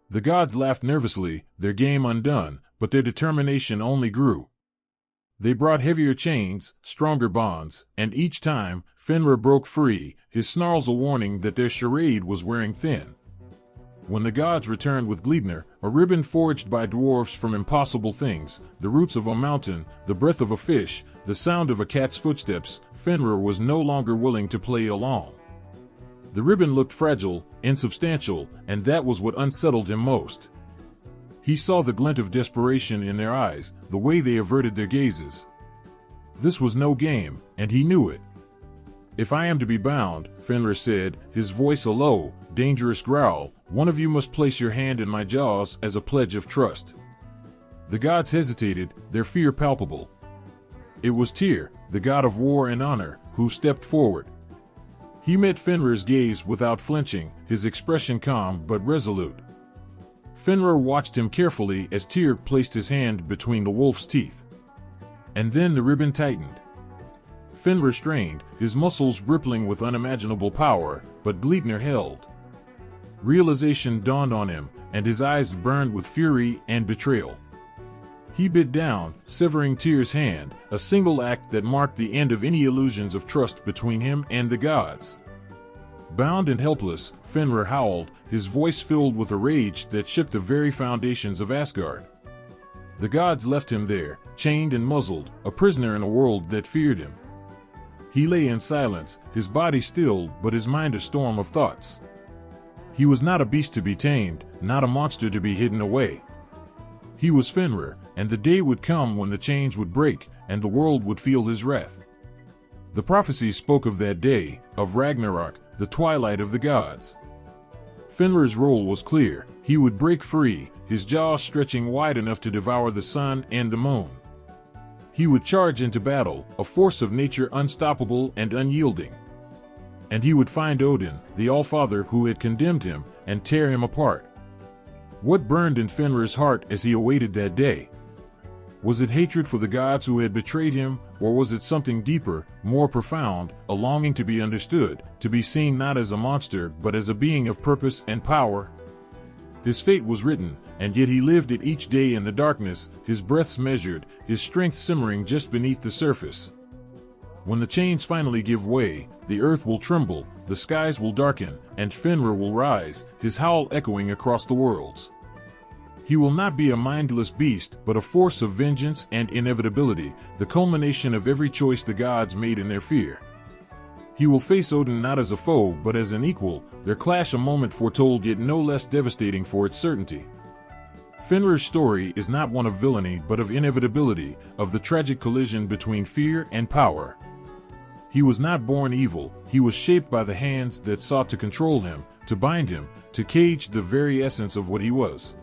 The gods laughed nervously, their game undone, but their determination only grew. They brought heavier chains, stronger bonds, and each time, Fenrir broke free, his snarls a warning that their charade was wearing thin. When the gods returned with Gleipnir, a ribbon forged by dwarves from impossible things, the roots of a mountain, the breath of a fish, the sound of a cat's footsteps, Fenrir was no longer willing to play along. The ribbon looked fragile, insubstantial, and that was what unsettled him most. He saw the glint of desperation in their eyes, the way they averted their gazes. This was no game, and he knew it. "If I am to be bound," Fenrir said, his voice a low, dangerous growl, "one of you must place your hand in my jaws as a pledge of trust." The gods hesitated, their fear palpable. It was Tyr, the god of war and honor, who stepped forward. He met Fenrir's gaze without flinching, his expression calm but resolute. Fenrir watched him carefully as Tyr placed his hand between the wolf's teeth. And then the ribbon tightened. Fenrir strained, his muscles rippling with unimaginable power, but Gleipnir held. Realization dawned on him, and his eyes burned with fury and betrayal. He bit down, severing Tyr's hand, a single act that marked the end of any illusions of trust between him and the gods. Bound and helpless, Fenrir howled, his voice filled with a rage that shook the very foundations of Asgard. The gods left him there, chained and muzzled, a prisoner in a world that feared him. He lay in silence, his body still, but his mind a storm of thoughts. He was not a beast to be tamed, not a monster to be hidden away. He was Fenrir, and the day would come when the chains would break, and the world would feel his wrath. The prophecies spoke of that day, of Ragnarok, the twilight of the gods. Fenrir's role was clear. He would break free, his jaws stretching wide enough to devour the sun and the moon. He would charge into battle, a force of nature unstoppable and unyielding. And he would find Odin, the All-Father who had condemned him, and tear him apart. What burned in Fenrir's heart as he awaited that day? Was it hatred for the gods who had betrayed him, or was it something deeper, more profound, a longing to be understood, to be seen not as a monster but as a being of purpose and power? His fate was written, and yet he lived it each day in the darkness, his breaths measured, his strength simmering just beneath the surface. When the chains finally give way, the earth will tremble, the skies will darken, and Fenrir will rise, his howl echoing across the worlds. He will not be a mindless beast, but a force of vengeance and inevitability, the culmination of every choice the gods made in their fear. He will face Odin not as a foe, but as an equal, their clash a moment foretold yet no less devastating for its certainty. Fenrir's story is not one of villainy but of inevitability, of the tragic collision between fear and power. He was not born evil, he was shaped by the hands that sought to control him, to bind him, to cage the very essence of what he was.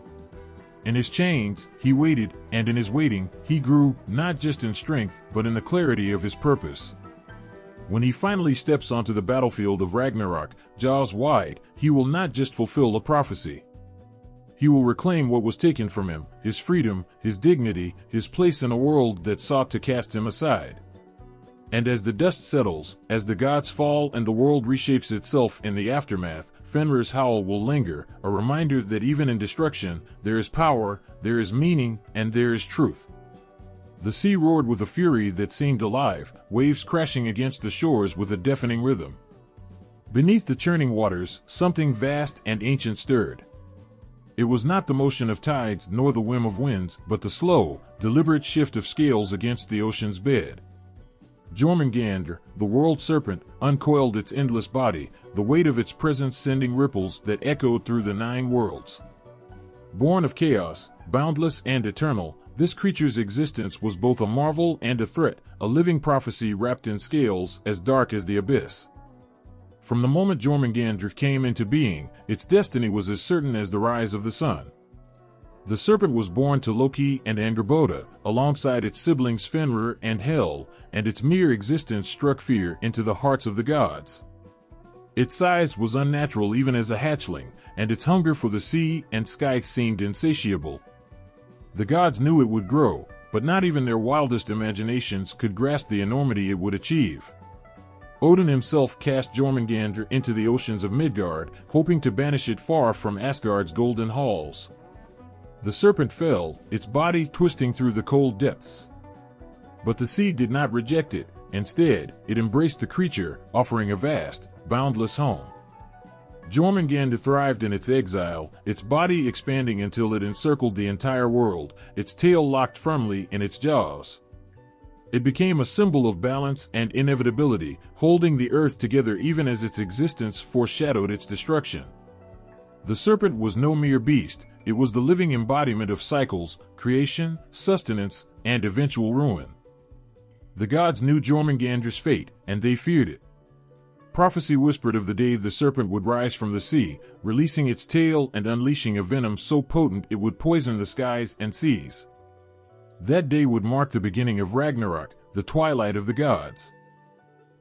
In his chains, he waited, and in his waiting, he grew, not just in strength, but in the clarity of his purpose. When he finally steps onto the battlefield of Ragnarok, jaws wide, he will not just fulfill a prophecy. He will reclaim what was taken from him, his freedom, his dignity, his place in a world that sought to cast him aside. And as the dust settles, as the gods fall and the world reshapes itself in the aftermath, Fenrir's howl will linger, a reminder that even in destruction, there is power, there is meaning, and there is truth. The sea roared with a fury that seemed alive, waves crashing against the shores with a deafening rhythm. Beneath the churning waters, something vast and ancient stirred. It was not the motion of tides nor the whim of winds, but the slow, deliberate shift of scales against the ocean's bed. Jormungandr, the world serpent, uncoiled its endless body, the weight of its presence sending ripples that echoed through the 9 worlds. Born of chaos, boundless and eternal, this creature's existence was both a marvel and a threat, a living prophecy wrapped in scales as dark as the abyss. From the moment Jormungandr came into being, its destiny was as certain as the rise of the sun. The serpent was born to Loki and Angrboda, alongside its siblings Fenrir and Hel, and its mere existence struck fear into the hearts of the gods. Its size was unnatural even as a hatchling, and its hunger for the sea and sky seemed insatiable. The gods knew it would grow, but not even their wildest imaginations could grasp the enormity it would achieve. Odin himself cast Jormungandr into the oceans of Midgard, hoping to banish it far from Asgard's golden halls. The serpent fell, its body twisting through the cold depths. But the sea did not reject it. Instead, it embraced the creature, offering a vast, boundless home. Jormungandr thrived in its exile, its body expanding until it encircled the entire world, its tail locked firmly in its jaws. It became a symbol of balance and inevitability, holding the earth together even as its existence foreshadowed its destruction. The serpent was no mere beast, it was the living embodiment of cycles, creation, sustenance, and eventual ruin. The gods knew Jormungandr's fate, and they feared it. Prophecy whispered of the day the serpent would rise from the sea, releasing its tail and unleashing a venom so potent it would poison the skies and seas. That day would mark the beginning of Ragnarok, the twilight of the gods.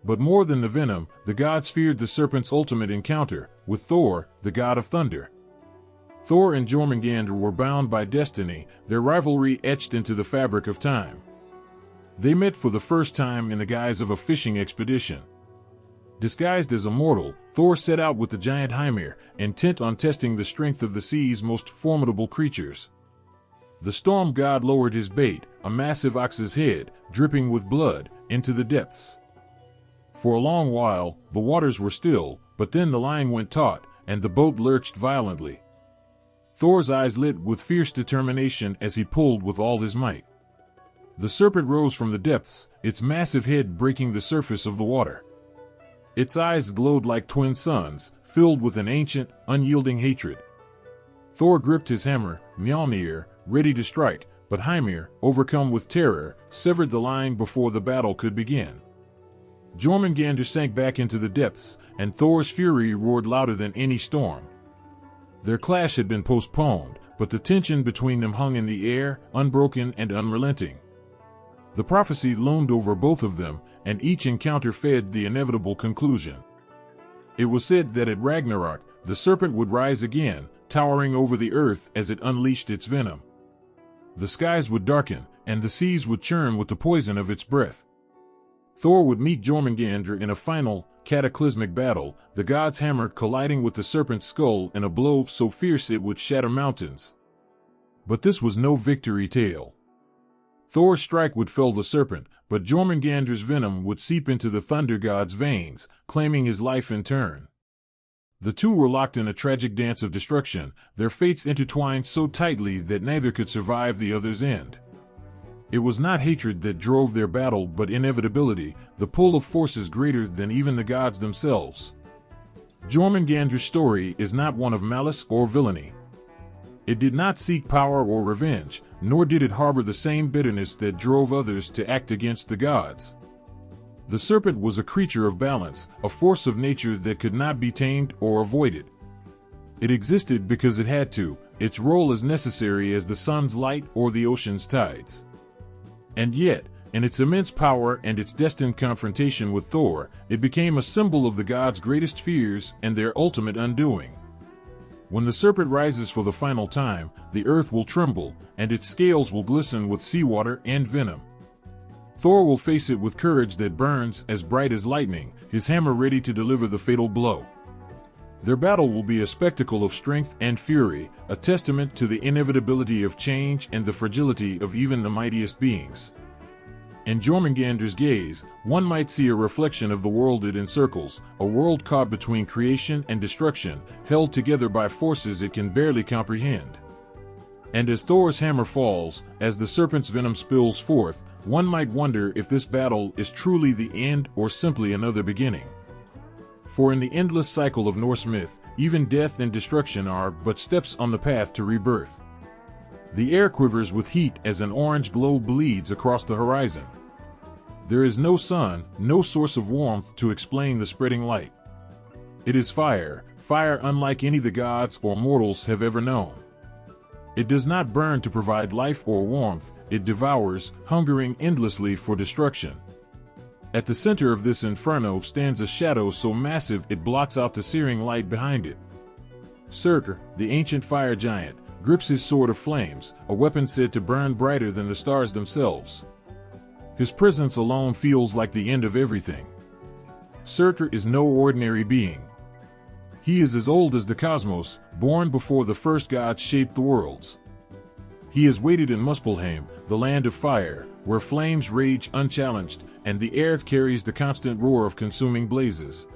But more than the venom, the gods feared the serpent's ultimate encounter, with Thor, the god of thunder. Thor and Jormungandr were bound by destiny, their rivalry etched into the fabric of time. They met for the first time in the guise of a fishing expedition. Disguised as a mortal, Thor set out with the giant Ymir, intent on testing the strength of the sea's most formidable creatures. The storm god lowered his bait, a massive ox's head, dripping with blood, into the depths. For a long while, the waters were still, but then the line went taut, and the boat lurched violently. Thor's eyes lit with fierce determination as he pulled with all his might. The serpent rose from the depths, its massive head breaking the surface of the water. Its eyes glowed like twin suns, filled with an ancient, unyielding hatred. Thor gripped his hammer, Mjolnir, ready to strike, but Ymir, overcome with terror, severed the line before the battle could begin. Jormungandr sank back into the depths, and Thor's fury roared louder than any storm. Their clash had been postponed, but the tension between them hung in the air, unbroken and unrelenting. The prophecy loomed over both of them, and each encounter fed the inevitable conclusion. It was said that at Ragnarok, the serpent would rise again, towering over the earth as it unleashed its venom. The skies would darken, and the seas would churn with the poison of its breath. Thor would meet Jormungandr in a final, cataclysmic battle, the god's hammer colliding with the serpent's skull in a blow so fierce it would shatter mountains. But this was no victory tale. Thor's strike would fell the serpent, but Jormungandr's venom would seep into the thunder god's veins, claiming his life in turn. The two were locked in a tragic dance of destruction, their fates intertwined so tightly that neither could survive the other's end. It was not hatred that drove their battle but inevitability, the pull of forces greater than even the gods themselves. Jormungandr's story is not one of malice or villainy. It did not seek power or revenge, nor did it harbor the same bitterness that drove others to act against the gods. The serpent was a creature of balance, a force of nature that could not be tamed or avoided. It existed because it had to, its role as necessary as the sun's light or the ocean's tides. And yet, in its immense power and its destined confrontation with Thor, it became a symbol of the gods' greatest fears and their ultimate undoing. When the serpent rises for the final time, the earth will tremble, and its scales will glisten with seawater and venom. Thor will face it with courage that burns as bright as lightning, his hammer ready to deliver the fatal blow. Their battle will be a spectacle of strength and fury, a testament to the inevitability of change and the fragility of even the mightiest beings. In Jormungandr's gaze, one might see a reflection of the world it encircles, a world caught between creation and destruction, held together by forces it can barely comprehend. And as Thor's hammer falls, as the serpent's venom spills forth, one might wonder if this battle is truly the end or simply another beginning. For in the endless cycle of Norse myth, even death and destruction are but steps on the path to rebirth. The air quivers with heat as an orange glow bleeds across the horizon. There is no sun, no source of warmth to explain the spreading light. It is fire, fire unlike any the gods or mortals have ever known. It does not burn to provide life or warmth, it devours, hungering endlessly for destruction. At the center of this inferno stands a shadow so massive it blots out the searing light behind it. Surtur, the ancient fire giant, grips his sword of flames, a weapon said to burn brighter than the stars themselves. His presence alone feels like the end of everything. Surtur is no ordinary being. He is as old as the cosmos, born before the first gods shaped the worlds. He has waited in Muspelheim, the land of fire, where flames rage unchallenged, and the air carries the constant roar of consuming blazes.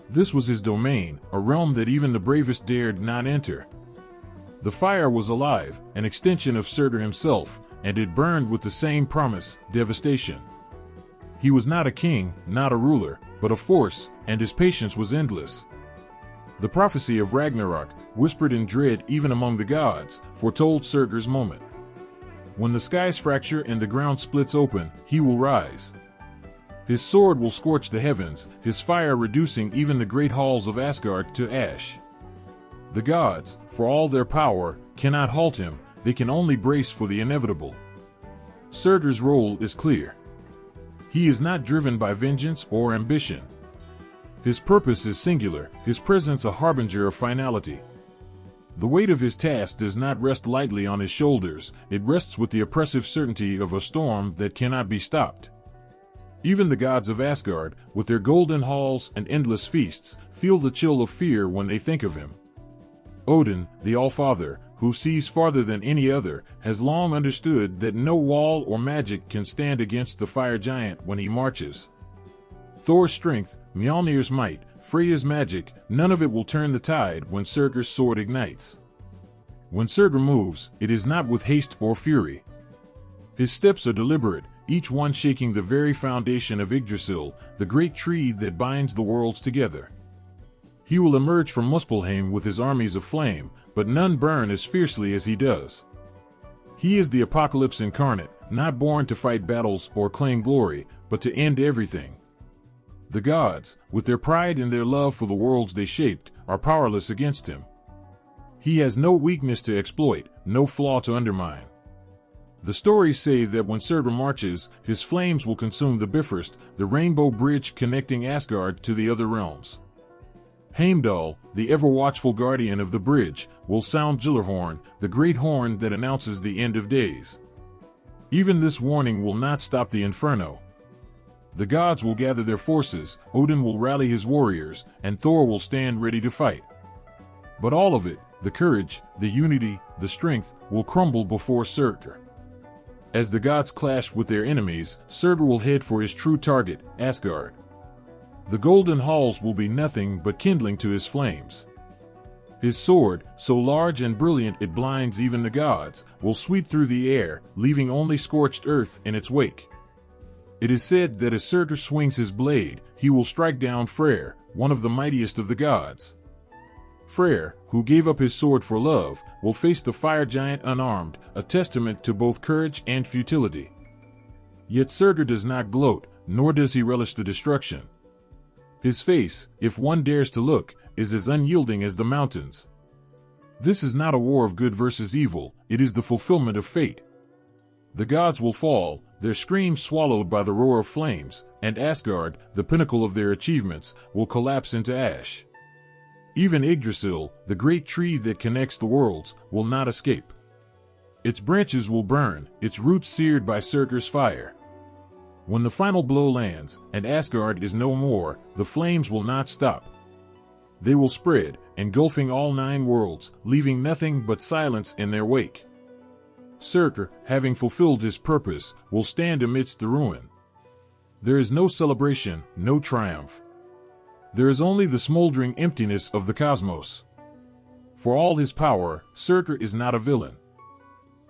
This was his domain, a realm that even the bravest dared not enter. The fire was alive, an extension of Surtur himself, and it burned with the same promise, devastation. He was not a king, not a ruler, but a force, and his patience was endless. The prophecy of Ragnarok, whispered in dread even among the gods, foretold Surtur's moment. When the skies fracture and the ground splits open, he will rise. His sword will scorch the heavens, his fire reducing even the great halls of Asgard to ash. The gods, for all their power, cannot halt him, they can only brace for the inevitable. Surtur's role is clear. He is not driven by vengeance or ambition. His purpose is singular, his presence a harbinger of finality. The weight of his task does not rest lightly on his shoulders, it rests with the oppressive certainty of a storm that cannot be stopped. Even the gods of Asgard, with their golden halls and endless feasts, feel the chill of fear when they think of him. Odin, the All-Father, who sees farther than any other, has long understood that no wall or magic can stand against the fire giant when he marches. Thor's strength, Mjolnir's might, Freya's magic, none of it will turn the tide when Surtur's sword ignites. When Surtur moves, it is not with haste or fury. His steps are deliberate, each one shaking the very foundation of Yggdrasil, the great tree that binds the worlds together. He will emerge from Muspelheim with his armies of flame, but none burn as fiercely as he does. He is the apocalypse incarnate, not born to fight battles or claim glory, but to end everything. The gods, with their pride and their love for the worlds they shaped, are powerless against him. He has no weakness to exploit, no flaw to undermine. The stories say that when Surtur marches, his flames will consume the Bifrost, the rainbow bridge connecting Asgard to the other realms. Heimdall, the ever-watchful guardian of the bridge, will sound Gjallarhorn, the great horn that announces the end of days. Even this warning will not stop the inferno. The gods will gather their forces, Odin will rally his warriors, and Thor will stand ready to fight. But all of it, the courage, the unity, the strength, will crumble before Surtur. As the gods clash with their enemies, Surtur will head for his true target, Asgard. The golden halls will be nothing but kindling to his flames. His sword, so large and brilliant it blinds even the gods, will sweep through the air, leaving only scorched earth in its wake. It is said that as Surtur swings his blade, he will strike down Freyr, one of the mightiest of the gods. Freyr, who gave up his sword for love, will face the fire giant unarmed, a testament to both courage and futility. Yet Surtur does not gloat, nor does he relish the destruction. His face, if one dares to look, is as unyielding as the mountains. This is not a war of good versus evil, it is the fulfillment of fate. The gods will fall, their screams swallowed by the roar of flames, and Asgard, the pinnacle of their achievements, will collapse into ash. Even Yggdrasil, the great tree that connects the worlds, will not escape. Its branches will burn, its roots seared by Surtur's fire. When the final blow lands, and Asgard is no more, the flames will not stop. They will spread, engulfing all 9 worlds, leaving nothing but silence in their wake. Surtur, having fulfilled his purpose, will stand amidst the ruin. There is no celebration, no triumph. There is only the smoldering emptiness of the cosmos. For all his power, Surtur is not a villain.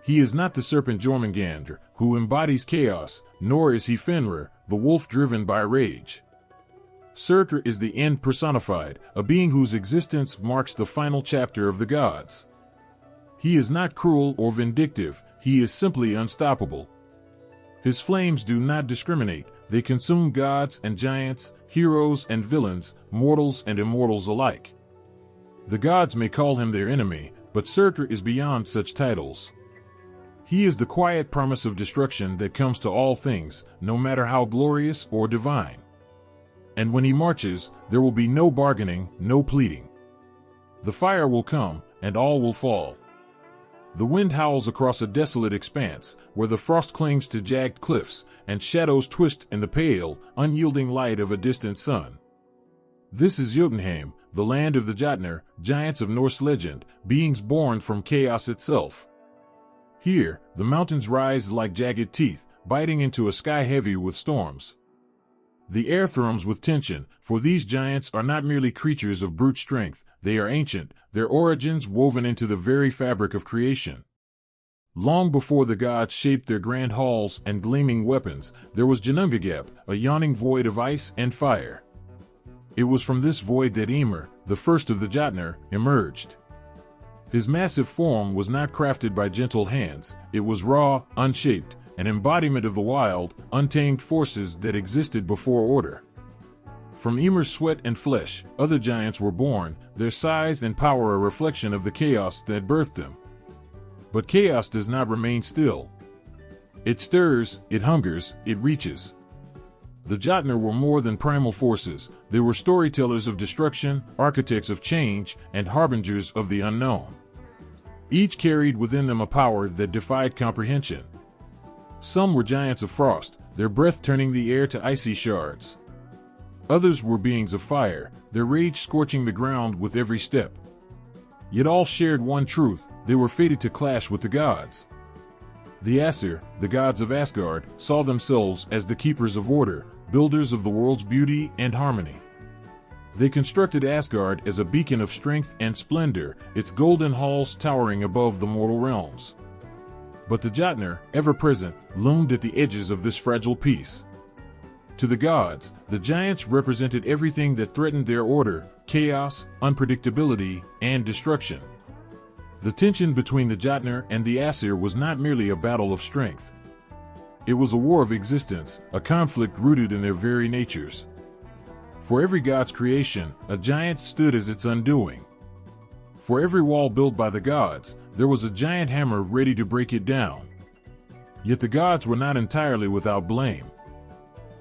He is not the serpent Jormungandr, who embodies chaos, nor is he Fenrir, the wolf driven by rage. Surtur is the end personified, a being whose existence marks the final chapter of the gods. He is not cruel or vindictive, he is simply unstoppable. His flames do not discriminate, They consume gods and giants, heroes and villains, mortals and immortals alike. The gods may call him their enemy, but Surtur is beyond such titles. He is the quiet promise of destruction that comes to all things, no matter how glorious or divine. And when he marches, there will be no bargaining, no pleading. The fire will come, and all will fall. The wind howls across a desolate expanse, where the frost clings to jagged cliffs, and shadows twist in the pale, unyielding light of a distant sun. This is Jotunheim, the land of the Jotnar, giants of Norse legend, beings born from chaos itself. Here, the mountains rise like jagged teeth, biting into a sky heavy with storms. The air thrums with tension, for these giants are not merely creatures of brute strength, they are ancient, their origins woven into the very fabric of creation. Long before the gods shaped their grand halls and gleaming weapons, there was Jormungandr, a yawning void of ice and fire. It was from this void that Ymir, the first of the Jotnar, emerged. His massive form was not crafted by gentle hands, it was raw, unshaped, an embodiment of the wild, untamed forces that existed before order. From Ymir's sweat and flesh, other giants were born, their size and power a reflection of the chaos that birthed them. But chaos does not remain still. It stirs, it hungers, it reaches. The Jotnar were more than primal forces, they were storytellers of destruction, architects of change, and harbingers of the unknown. Each carried within them a power that defied comprehension. Some were giants of frost, their breath turning the air to icy shards. Others were beings of fire, their rage scorching the ground with every step. Yet all shared one truth, they were fated to clash with the gods. The Aesir, the gods of Asgard, saw themselves as the keepers of order, builders of the world's beauty and harmony. They constructed Asgard as a beacon of strength and splendor, its golden halls towering above the mortal realms. But the Jotnar, ever present, loomed at the edges of this fragile peace. To the gods, the giants represented everything that threatened their order: chaos, unpredictability, and destruction. The tension between the Jotnar and the Aesir was not merely a battle of strength. It was a war of existence, a conflict rooted in their very natures. For every god's creation, a giant stood as its undoing. For every wall built by the gods, there was a giant hammer ready to break it down. Yet the gods were not entirely without blame.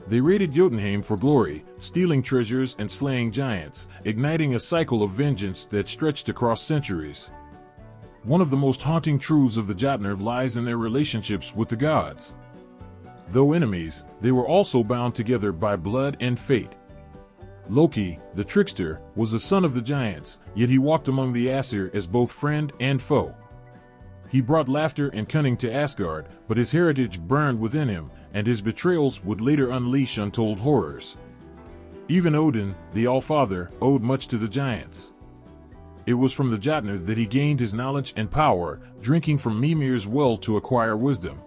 They raided Jotunheim for glory, stealing treasures and slaying giants, igniting a cycle of vengeance that stretched across centuries. One of the most haunting truths of the Jotnar lies in their relationships with the gods. Though enemies, they were also bound together by blood and fate. Loki, the trickster, was the son of the giants, yet he walked among the Aesir as both friend and foe. He brought laughter and cunning to Asgard, but his heritage burned within him, and his betrayals would later unleash untold horrors. Even Odin, the All-Father, owed much to the giants. It was from the Jotnar that he gained his knowledge and power, drinking from Mimir's well to acquire wisdom.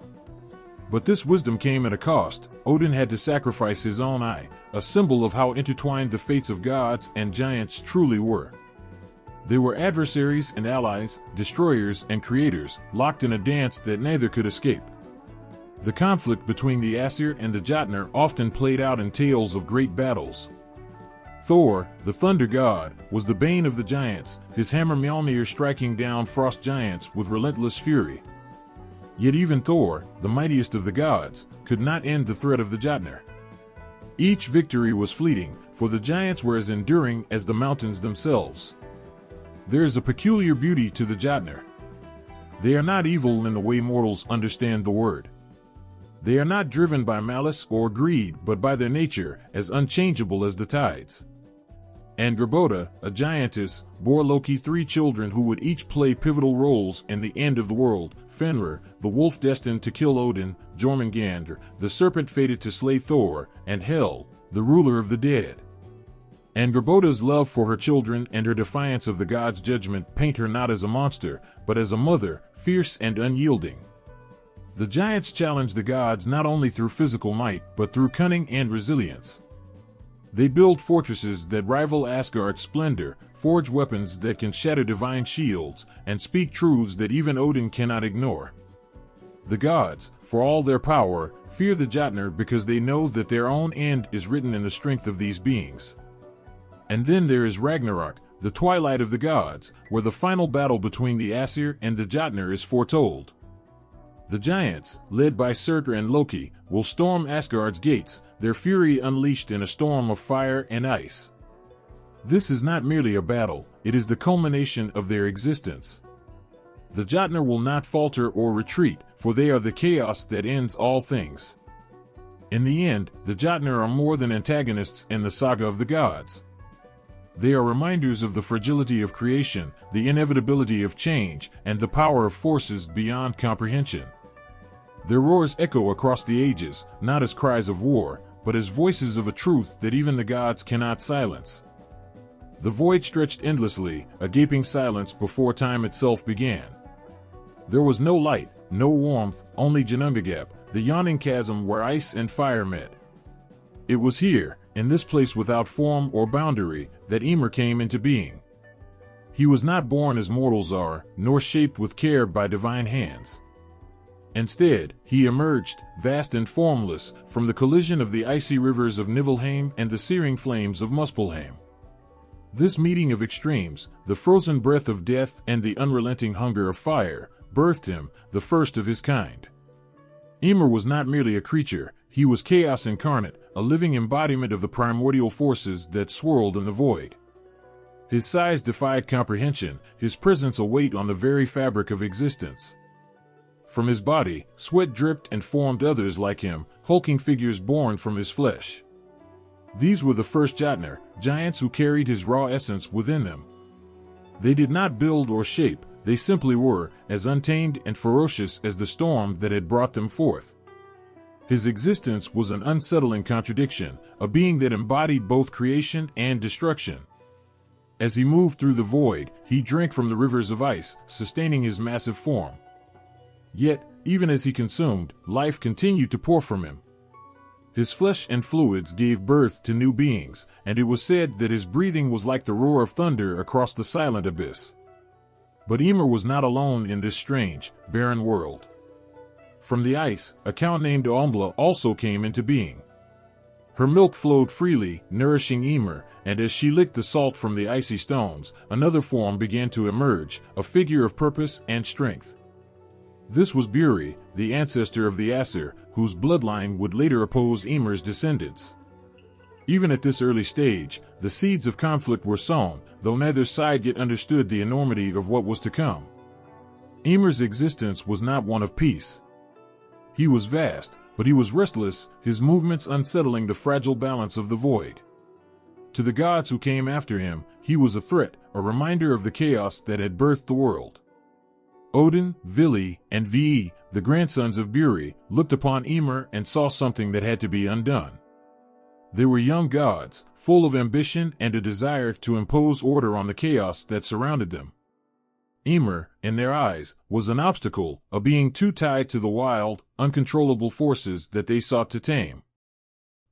But this wisdom came at a cost. Odin had to sacrifice his own eye, a symbol of how intertwined the fates of gods and giants truly were. They were adversaries and allies, destroyers and creators, locked in a dance that neither could escape. The conflict between the Aesir and the Jotnar often played out in tales of great battles. Thor, the thunder god, was the bane of the giants, his hammer Mjolnir striking down frost giants with relentless fury. Yet even Thor, the mightiest of the gods, could not end the threat of the Jotnar. Each victory was fleeting, for the giants were as enduring as the mountains themselves. There is a peculiar beauty to the Jotnar. They are not evil in the way mortals understand the word. They are not driven by malice or greed, but by their nature, as unchangeable as the tides. Angrboda, a giantess, bore Loki 3 children who would each play pivotal roles in the end of the world: Fenrir, the wolf destined to kill Odin; Jormungandr, the serpent fated to slay Thor; and Hel, the ruler of the dead. Angrboda's love for her children and her defiance of the gods' judgment paint her not as a monster, but as a mother, fierce and unyielding. The giants challenge the gods not only through physical might, but through cunning and resilience. They build fortresses that rival Asgard's splendor, forge weapons that can shatter divine shields, and speak truths that even Odin cannot ignore. The gods, for all their power, fear the Jotnar because they know that their own end is written in the strength of these beings. And then there is Ragnarok, the twilight of the gods, where the final battle between the Aesir and the Jotnar is foretold. The giants, led by Surtur and Loki, will storm Asgard's gates, their fury unleashed in a storm of fire and ice. This is not merely a battle, it is the culmination of their existence. The Jotnar will not falter or retreat, for they are the chaos that ends all things. In the end, the Jotnar are more than antagonists in the saga of the gods. They are reminders of the fragility of creation, the inevitability of change, and the power of forces beyond comprehension. Their roars echo across the ages, not as cries of war, but as voices of a truth that even the gods cannot silence. The void stretched endlessly, a gaping silence before time itself began. There was no light, no warmth, only Ginnungagap, the yawning chasm where ice and fire met. It was here, in this place without form or boundary, that Ymir came into being. He was not born as mortals are, nor shaped with care by divine hands. Instead, he emerged, vast and formless, from the collision of the icy rivers of Niflheim and the searing flames of Muspelheim. This meeting of extremes, the frozen breath of death and the unrelenting hunger of fire, birthed him, the first of his kind. Ymir was not merely a creature, he was chaos incarnate, a living embodiment of the primordial forces that swirled in the void. His size defied comprehension, his presence a weight on the very fabric of existence. From his body, sweat dripped and formed others like him, hulking figures born from his flesh. These were the first Jotnar, giants who carried his raw essence within them. They did not build or shape, they simply were, as untamed and ferocious as the storm that had brought them forth. His existence was an unsettling contradiction, a being that embodied both creation and destruction. As he moved through the void, he drank from the rivers of ice, sustaining his massive form. Yet, even as he consumed, life continued to pour from him. His flesh and fluids gave birth to new beings, and it was said that his breathing was like the roar of thunder across the silent abyss. But Ymir was not alone in this strange, barren world. From the ice, a cow named Ombla also came into being. Her milk flowed freely, nourishing Ymir, and as she licked the salt from the icy stones, another form began to emerge, a figure of purpose and strength. This was Buri, the ancestor of the Aesir, whose bloodline would later oppose Ymir's descendants. Even at this early stage, the seeds of conflict were sown, though neither side yet understood the enormity of what was to come. Ymir's existence was not one of peace. He was vast, but he was restless, his movements unsettling the fragile balance of the void. To the gods who came after him, he was a threat, a reminder of the chaos that had birthed the world. Odin, Vili, and Ve, the grandsons of Buri, looked upon Ymir and saw something that had to be undone. They were young gods, full of ambition and a desire to impose order on the chaos that surrounded them. Ymir, in their eyes, was an obstacle, a being too tied to the wild, uncontrollable forces that they sought to tame.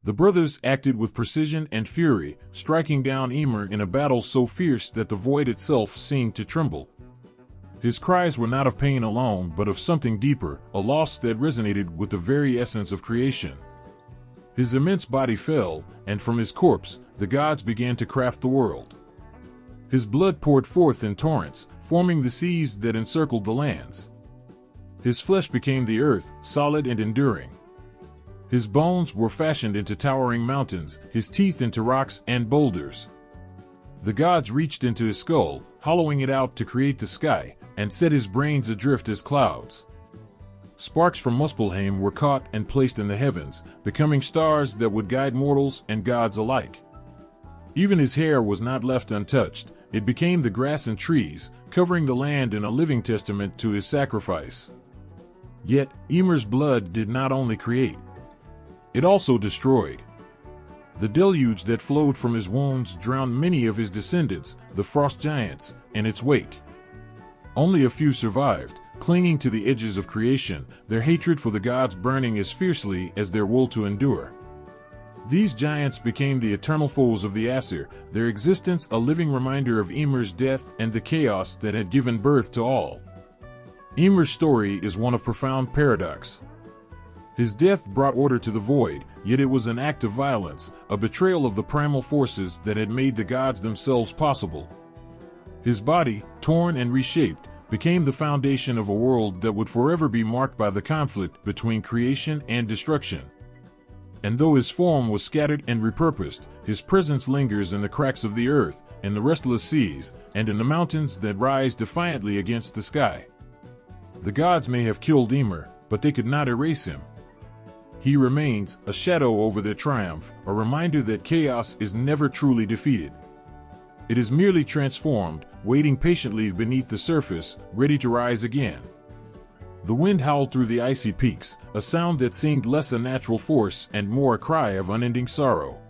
The brothers acted with precision and fury, striking down Ymir in a battle so fierce that the void itself seemed to tremble. His cries were not of pain alone, but of something deeper, a loss that resonated with the very essence of creation. His immense body fell, and from his corpse, the gods began to craft the world. His blood poured forth in torrents, forming the seas that encircled the lands. His flesh became the earth, solid and enduring. His bones were fashioned into towering mountains, his teeth into rocks and boulders. The gods reached into his skull, hollowing it out to create the sky, and set his brains adrift as clouds. Sparks from Muspelheim were caught and placed in the heavens, becoming stars that would guide mortals and gods alike. Even his hair was not left untouched, it became the grass and trees, covering the land in a living testament to his sacrifice. Yet, Ymir's blood did not only create, it also destroyed. The deluge that flowed from his wounds drowned many of his descendants, the frost giants, in its wake. Only a few survived, clinging to the edges of creation, their hatred for the gods burning as fiercely as their will to endure. These giants became the eternal foes of the Aesir, their existence a living reminder of Ymir's death and the chaos that had given birth to all. Ymir's story is one of profound paradox. His death brought order to the void, yet it was an act of violence, a betrayal of the primal forces that had made the gods themselves possible. His body, torn and reshaped, became the foundation of a world that would forever be marked by the conflict between creation and destruction. And though his form was scattered and repurposed, his presence lingers in the cracks of the earth, in the restless seas, and in the mountains that rise defiantly against the sky. The gods may have killed Ymir, but they could not erase him. He remains, a shadow over their triumph, a reminder that chaos is never truly defeated. It is merely transformed, waiting patiently beneath the surface, ready to rise again. The wind howled through the icy peaks, a sound that seemed less a natural force and more a cry of unending sorrow.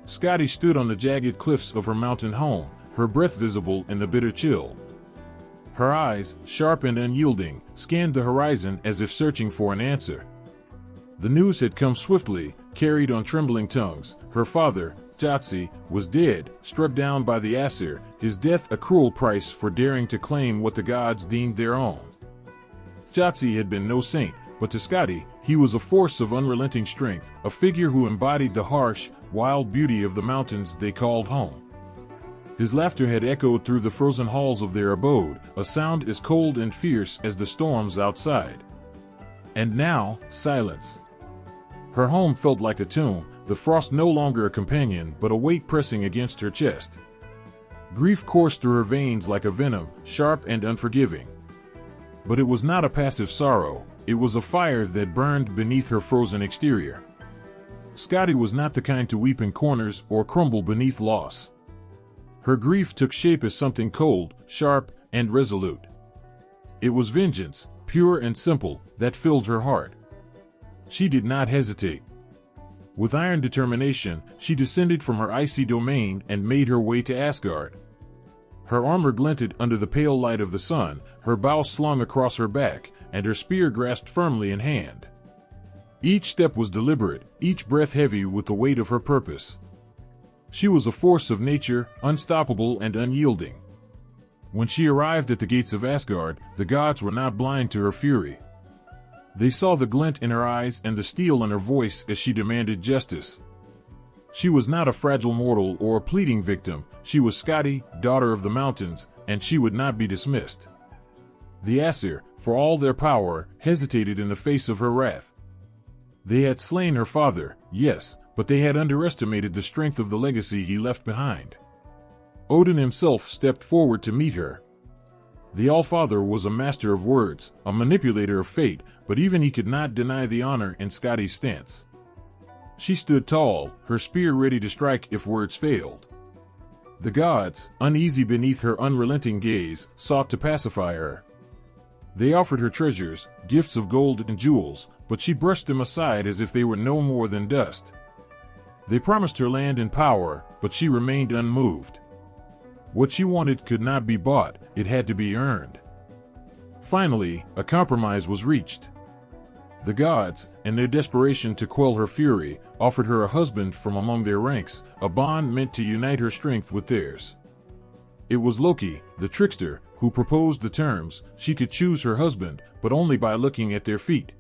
Skadi stood on the jagged cliffs of her mountain home, her breath visible in the bitter chill. Her eyes, sharp and unyielding, scanned the horizon as if searching for an answer. The news had come swiftly, carried on trembling tongues. Her father, Thjazi, was dead, struck down by the Aesir, his death a cruel price for daring to claim what the gods deemed their own. Thjazi had been no saint, but to Skadi, he was a force of unrelenting strength, a figure who embodied the harsh, wild beauty of the mountains they called home. His laughter had echoed through the frozen halls of their abode, a sound as cold and fierce as the storms outside. And now, silence. Her home felt like a tomb, the frost no longer a companion but a weight pressing against her chest. Grief coursed through her veins like a venom, sharp and unforgiving. But it was not a passive sorrow, it was a fire that burned beneath her frozen exterior. Skadi was not the kind to weep in corners or crumble beneath loss. Her grief took shape as something cold, sharp, and resolute. It was vengeance, pure and simple, that filled her heart. She did not hesitate. With iron determination, she descended from her icy domain and made her way to Asgard. Her armor glinted under the pale light of the sun, her bow slung across her back, and her spear grasped firmly in hand. Each step was deliberate, each breath heavy with the weight of her purpose. She was a force of nature, unstoppable and unyielding. When she arrived at the gates of Asgard, the gods were not blind to her fury. They saw the glint in her eyes and the steel in her voice as she demanded justice. She was not a fragile mortal or a pleading victim, she was Skadi, daughter of the mountains, and she would not be dismissed. The Aesir, for all their power, hesitated in the face of her wrath. They had slain her father, yes, but they had underestimated the strength of the legacy he left behind. Odin himself stepped forward to meet her. The Allfather was a master of words, a manipulator of fate, but even he could not deny the honor in Skadi's stance. She stood tall, her spear ready to strike if words failed. The gods, uneasy beneath her unrelenting gaze, sought to pacify her. They offered her treasures, gifts of gold and jewels, but she brushed them aside as if they were no more than dust. They promised her land and power, but she remained unmoved. What she wanted could not be bought, it had to be earned. Finally, a compromise was reached. The gods, in their desperation to quell her fury, offered her a husband from among their ranks, a bond meant to unite her strength with theirs. It was Loki, the trickster, who proposed the terms. She could choose her husband, but only by looking at their feet.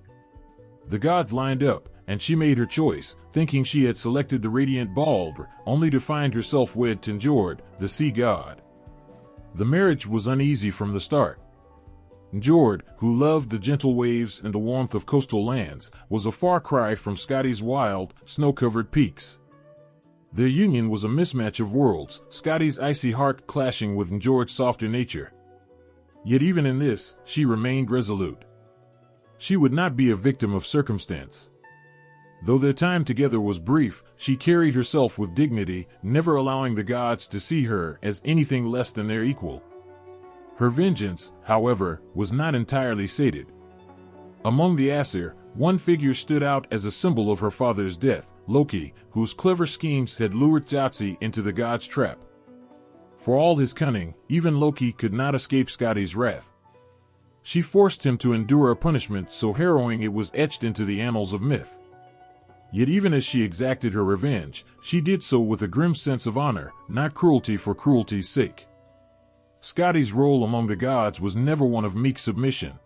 The gods lined up, and she made her choice, thinking she had selected the radiant Balder, only to find herself wed to Njord, the sea god. The marriage was uneasy from the start. Njord, who loved the gentle waves and the warmth of coastal lands, was a far cry from Skadi's wild, snow-covered peaks. Their union was a mismatch of worlds, Skadi's icy heart clashing with Njord's softer nature. Yet even in this, she remained resolute. She would not be a victim of circumstance. Though their time together was brief, she carried herself with dignity, never allowing the gods to see her as anything less than their equal. Her vengeance, however, was not entirely sated. Among the Aesir, one figure stood out as a symbol of her father's death, Loki, whose clever schemes had lured Thjazi into the gods' trap. For all his cunning, even Loki could not escape Skadi's wrath. She forced him to endure a punishment so harrowing it was etched into the annals of myth. Yet even as she exacted her revenge, she did so with a grim sense of honor, not cruelty for cruelty's sake. Skadi's role among the gods was never one of meek submission.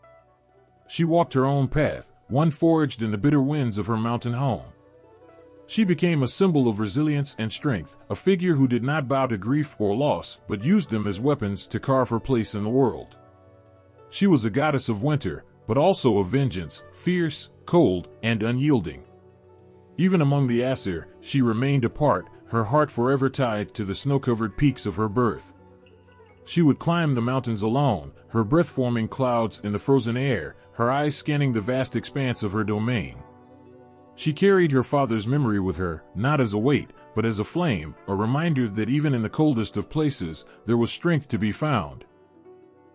She walked her own path, one forged in the bitter winds of her mountain home. She became a symbol of resilience and strength, a figure who did not bow to grief or loss, but used them as weapons to carve her place in the world. She was a goddess of winter, but also of vengeance, fierce, cold, and unyielding. Even among the Aesir, she remained apart, her heart forever tied to the snow-covered peaks of her birth. She would climb the mountains alone, her breath forming clouds in the frozen air, her eyes scanning the vast expanse of her domain. She carried her father's memory with her, not as a weight, but as a flame, a reminder that even in the coldest of places, there was strength to be found.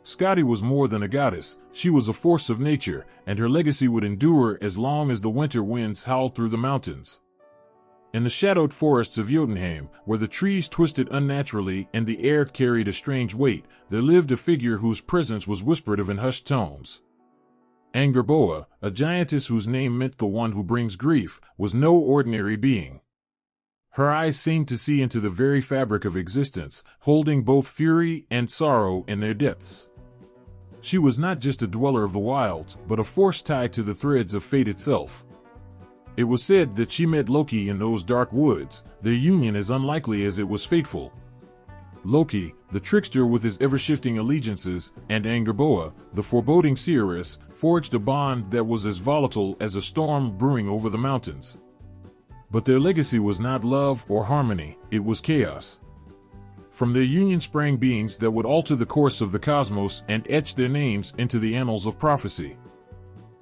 Skadi was more than a goddess, she was a force of nature, and her legacy would endure as long as the winter winds howled through the mountains. In the shadowed forests of Jotunheim, where the trees twisted unnaturally and the air carried a strange weight, there lived a figure whose presence was whispered of in hushed tones. Angrboda, a giantess whose name meant the one who brings grief, was no ordinary being. Her eyes seemed to see into the very fabric of existence, holding both fury and sorrow in their depths. She was not just a dweller of the wilds, but a force tied to the threads of fate itself. It was said that she met Loki in those dark woods, their union as unlikely as it was fateful. Loki, the trickster with his ever-shifting allegiances, and Angrboda, the foreboding seeress, forged a bond that was as volatile as a storm brewing over the mountains. But their legacy was not love or harmony, it was chaos. From their union sprang beings that would alter the course of the cosmos and etch their names into the annals of prophecy.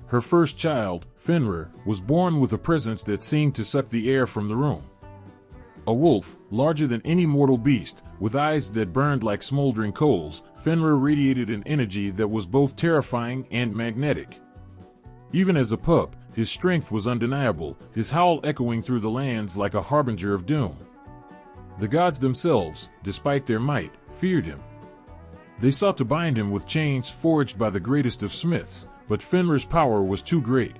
Her first child, Fenrir, was born with a presence that seemed to suck the air from the room. A wolf, larger than any mortal beast, with eyes that burned like smoldering coals, Fenrir radiated an energy that was both terrifying and magnetic. Even as a pup, his strength was undeniable, his howl echoing through the lands like a harbinger of doom. The gods themselves, despite their might, feared him. They sought to bind him with chains forged by the greatest of smiths, but Fenrir's power was too great.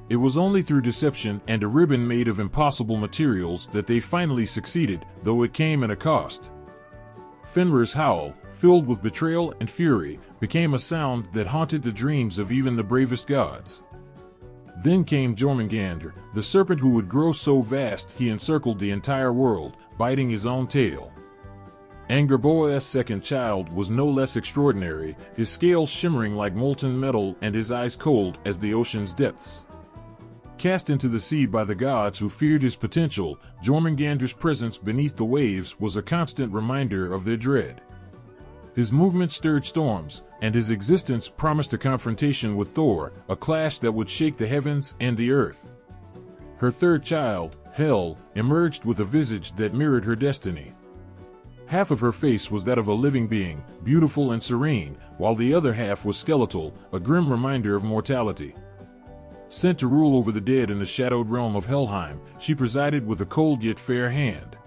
It was only through deception and a ribbon made of impossible materials that they finally succeeded, though it came at a cost. Fenrir's howl, filled with betrayal and fury, became a sound that haunted the dreams of even the bravest gods. Then came Jormungandr, the serpent who would grow so vast he encircled the entire world, biting his own tail. Angrboda's second child was no less extraordinary, his scales shimmering like molten metal and his eyes cold as the ocean's depths. Cast into the sea by the gods who feared his potential, Jormungandr's presence beneath the waves was a constant reminder of their dread. His movement stirred storms, and his existence promised a confrontation with Thor, a clash that would shake the heavens and the earth. Her third child, Hel, emerged with a visage that mirrored her destiny. Half of her face was that of a living being, beautiful and serene, while the other half was skeletal, a grim reminder of mortality. Sent to rule over the dead in the shadowed realm of Helheim, she presided with a cold yet fair hand.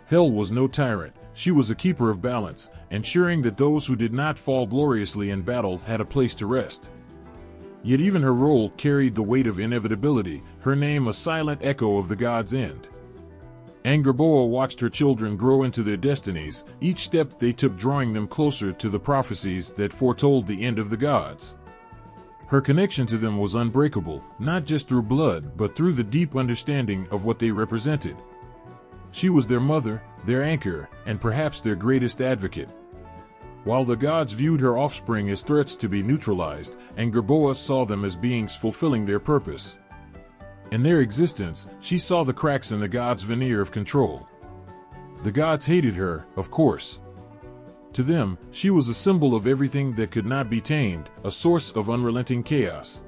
Hel was no tyrant, she was a keeper of balance, ensuring that those who did not fall gloriously in battle had a place to rest. Yet even her role carried the weight of inevitability, her name a silent echo of the gods' end. Angrboda watched her children grow into their destinies, each step they took drawing them closer to the prophecies that foretold the end of the gods. Her connection to them was unbreakable, not just through blood but through the deep understanding of what they represented. She was their mother, their anchor, and perhaps their greatest advocate. While the gods viewed her offspring as threats to be neutralized, Angrboda saw them as beings fulfilling their purpose. In their existence, she saw the cracks in the gods' veneer of control. The gods hated her, of course. To them, she was a symbol of everything that could not be tamed, a source of unrelenting chaos.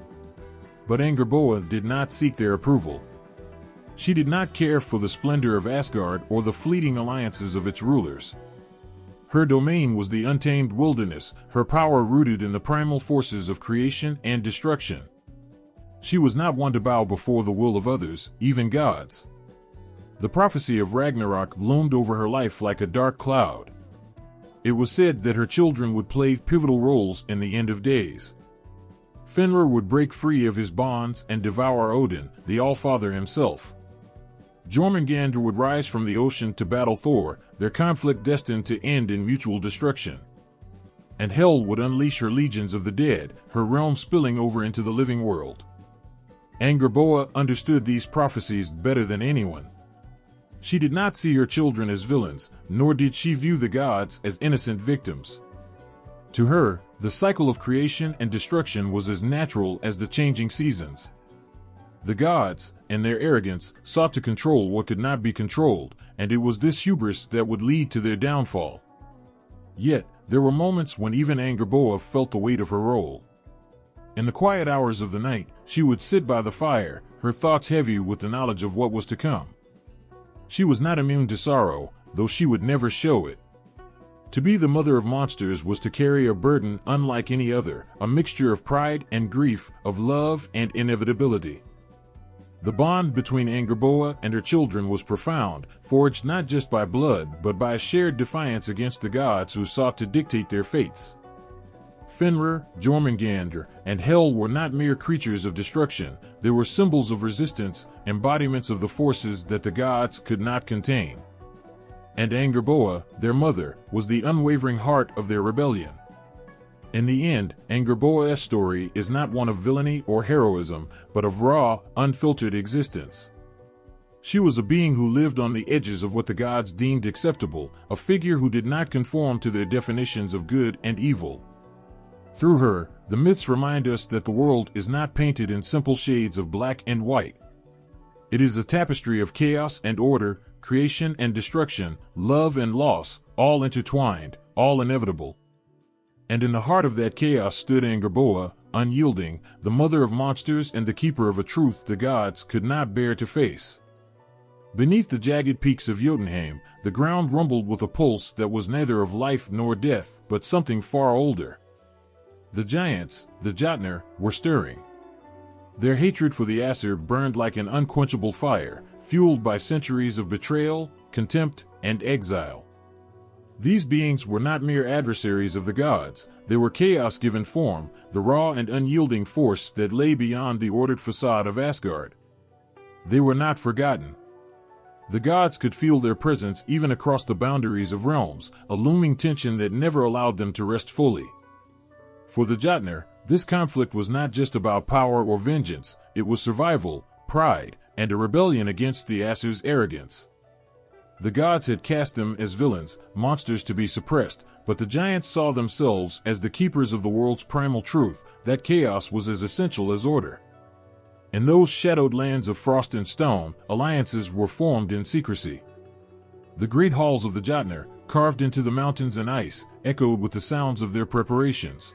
But Angrboda did not seek their approval. She did not care for the splendor of Asgard or the fleeting alliances of its rulers. Her domain was the untamed wilderness, her power rooted in the primal forces of creation and destruction. She was not one to bow before the will of others, even gods. The prophecy of Ragnarok loomed over her life like a dark cloud. It was said that her children would play pivotal roles in the end of days. Fenrir would break free of his bonds and devour Odin, the Allfather himself. Jormungandr would rise from the ocean to battle Thor, their conflict destined to end in mutual destruction. And Hel would unleash her legions of the dead, her realm spilling over into the living world. Angrboda understood these prophecies better than anyone. She did not see her children as villains, nor did she view the gods as innocent victims. To her, the cycle of creation and destruction was as natural as the changing seasons. The gods, in their arrogance, sought to control what could not be controlled, and it was this hubris that would lead to their downfall. Yet, there were moments when even Angrboda felt the weight of her role. In the quiet hours of the night, she would sit by the fire, her thoughts heavy with the knowledge of what was to come. She was not immune to sorrow, though she would never show it. To be the mother of monsters was to carry a burden unlike any other, a mixture of pride and grief, of love and inevitability. The bond between Angrboda and her children was profound, forged not just by blood but by a shared defiance against the gods who sought to dictate their fates. Fenrir, Jormungandr, and Hel were not mere creatures of destruction, they were symbols of resistance, embodiments of the forces that the gods could not contain. And Angrboda, their mother, was the unwavering heart of their rebellion. In the end, Angrboda's story is not one of villainy or heroism, but of raw, unfiltered existence. She was a being who lived on the edges of what the gods deemed acceptable, a figure who did not conform to their definitions of good and evil. Through her, the myths remind us that the world is not painted in simple shades of black and white. It is a tapestry of chaos and order, creation and destruction, love and loss, all intertwined, all inevitable. And in the heart of that chaos stood Angrboda, unyielding, the mother of monsters and the keeper of a truth the gods could not bear to face. Beneath the jagged peaks of Jotunheim, the ground rumbled with a pulse that was neither of life nor death, but something far older. The giants, the Jotnar, were stirring. Their hatred for the Aesir burned like an unquenchable fire, fueled by centuries of betrayal, contempt, and exile. These beings were not mere adversaries of the gods, they were chaos given form, the raw and unyielding force that lay beyond the ordered facade of Asgard. They were not forgotten. The gods could feel their presence even across the boundaries of realms, a looming tension that never allowed them to rest fully. For the Jotnar, this conflict was not just about power or vengeance, it was survival, pride, and a rebellion against the Aesir's arrogance. The gods had cast them as villains, monsters to be suppressed, but the giants saw themselves as the keepers of the world's primal truth, that chaos was as essential as order. In those shadowed lands of frost and stone, alliances were formed in secrecy. The great halls of the Jotnar, carved into the mountains and ice, echoed with the sounds of their preparations.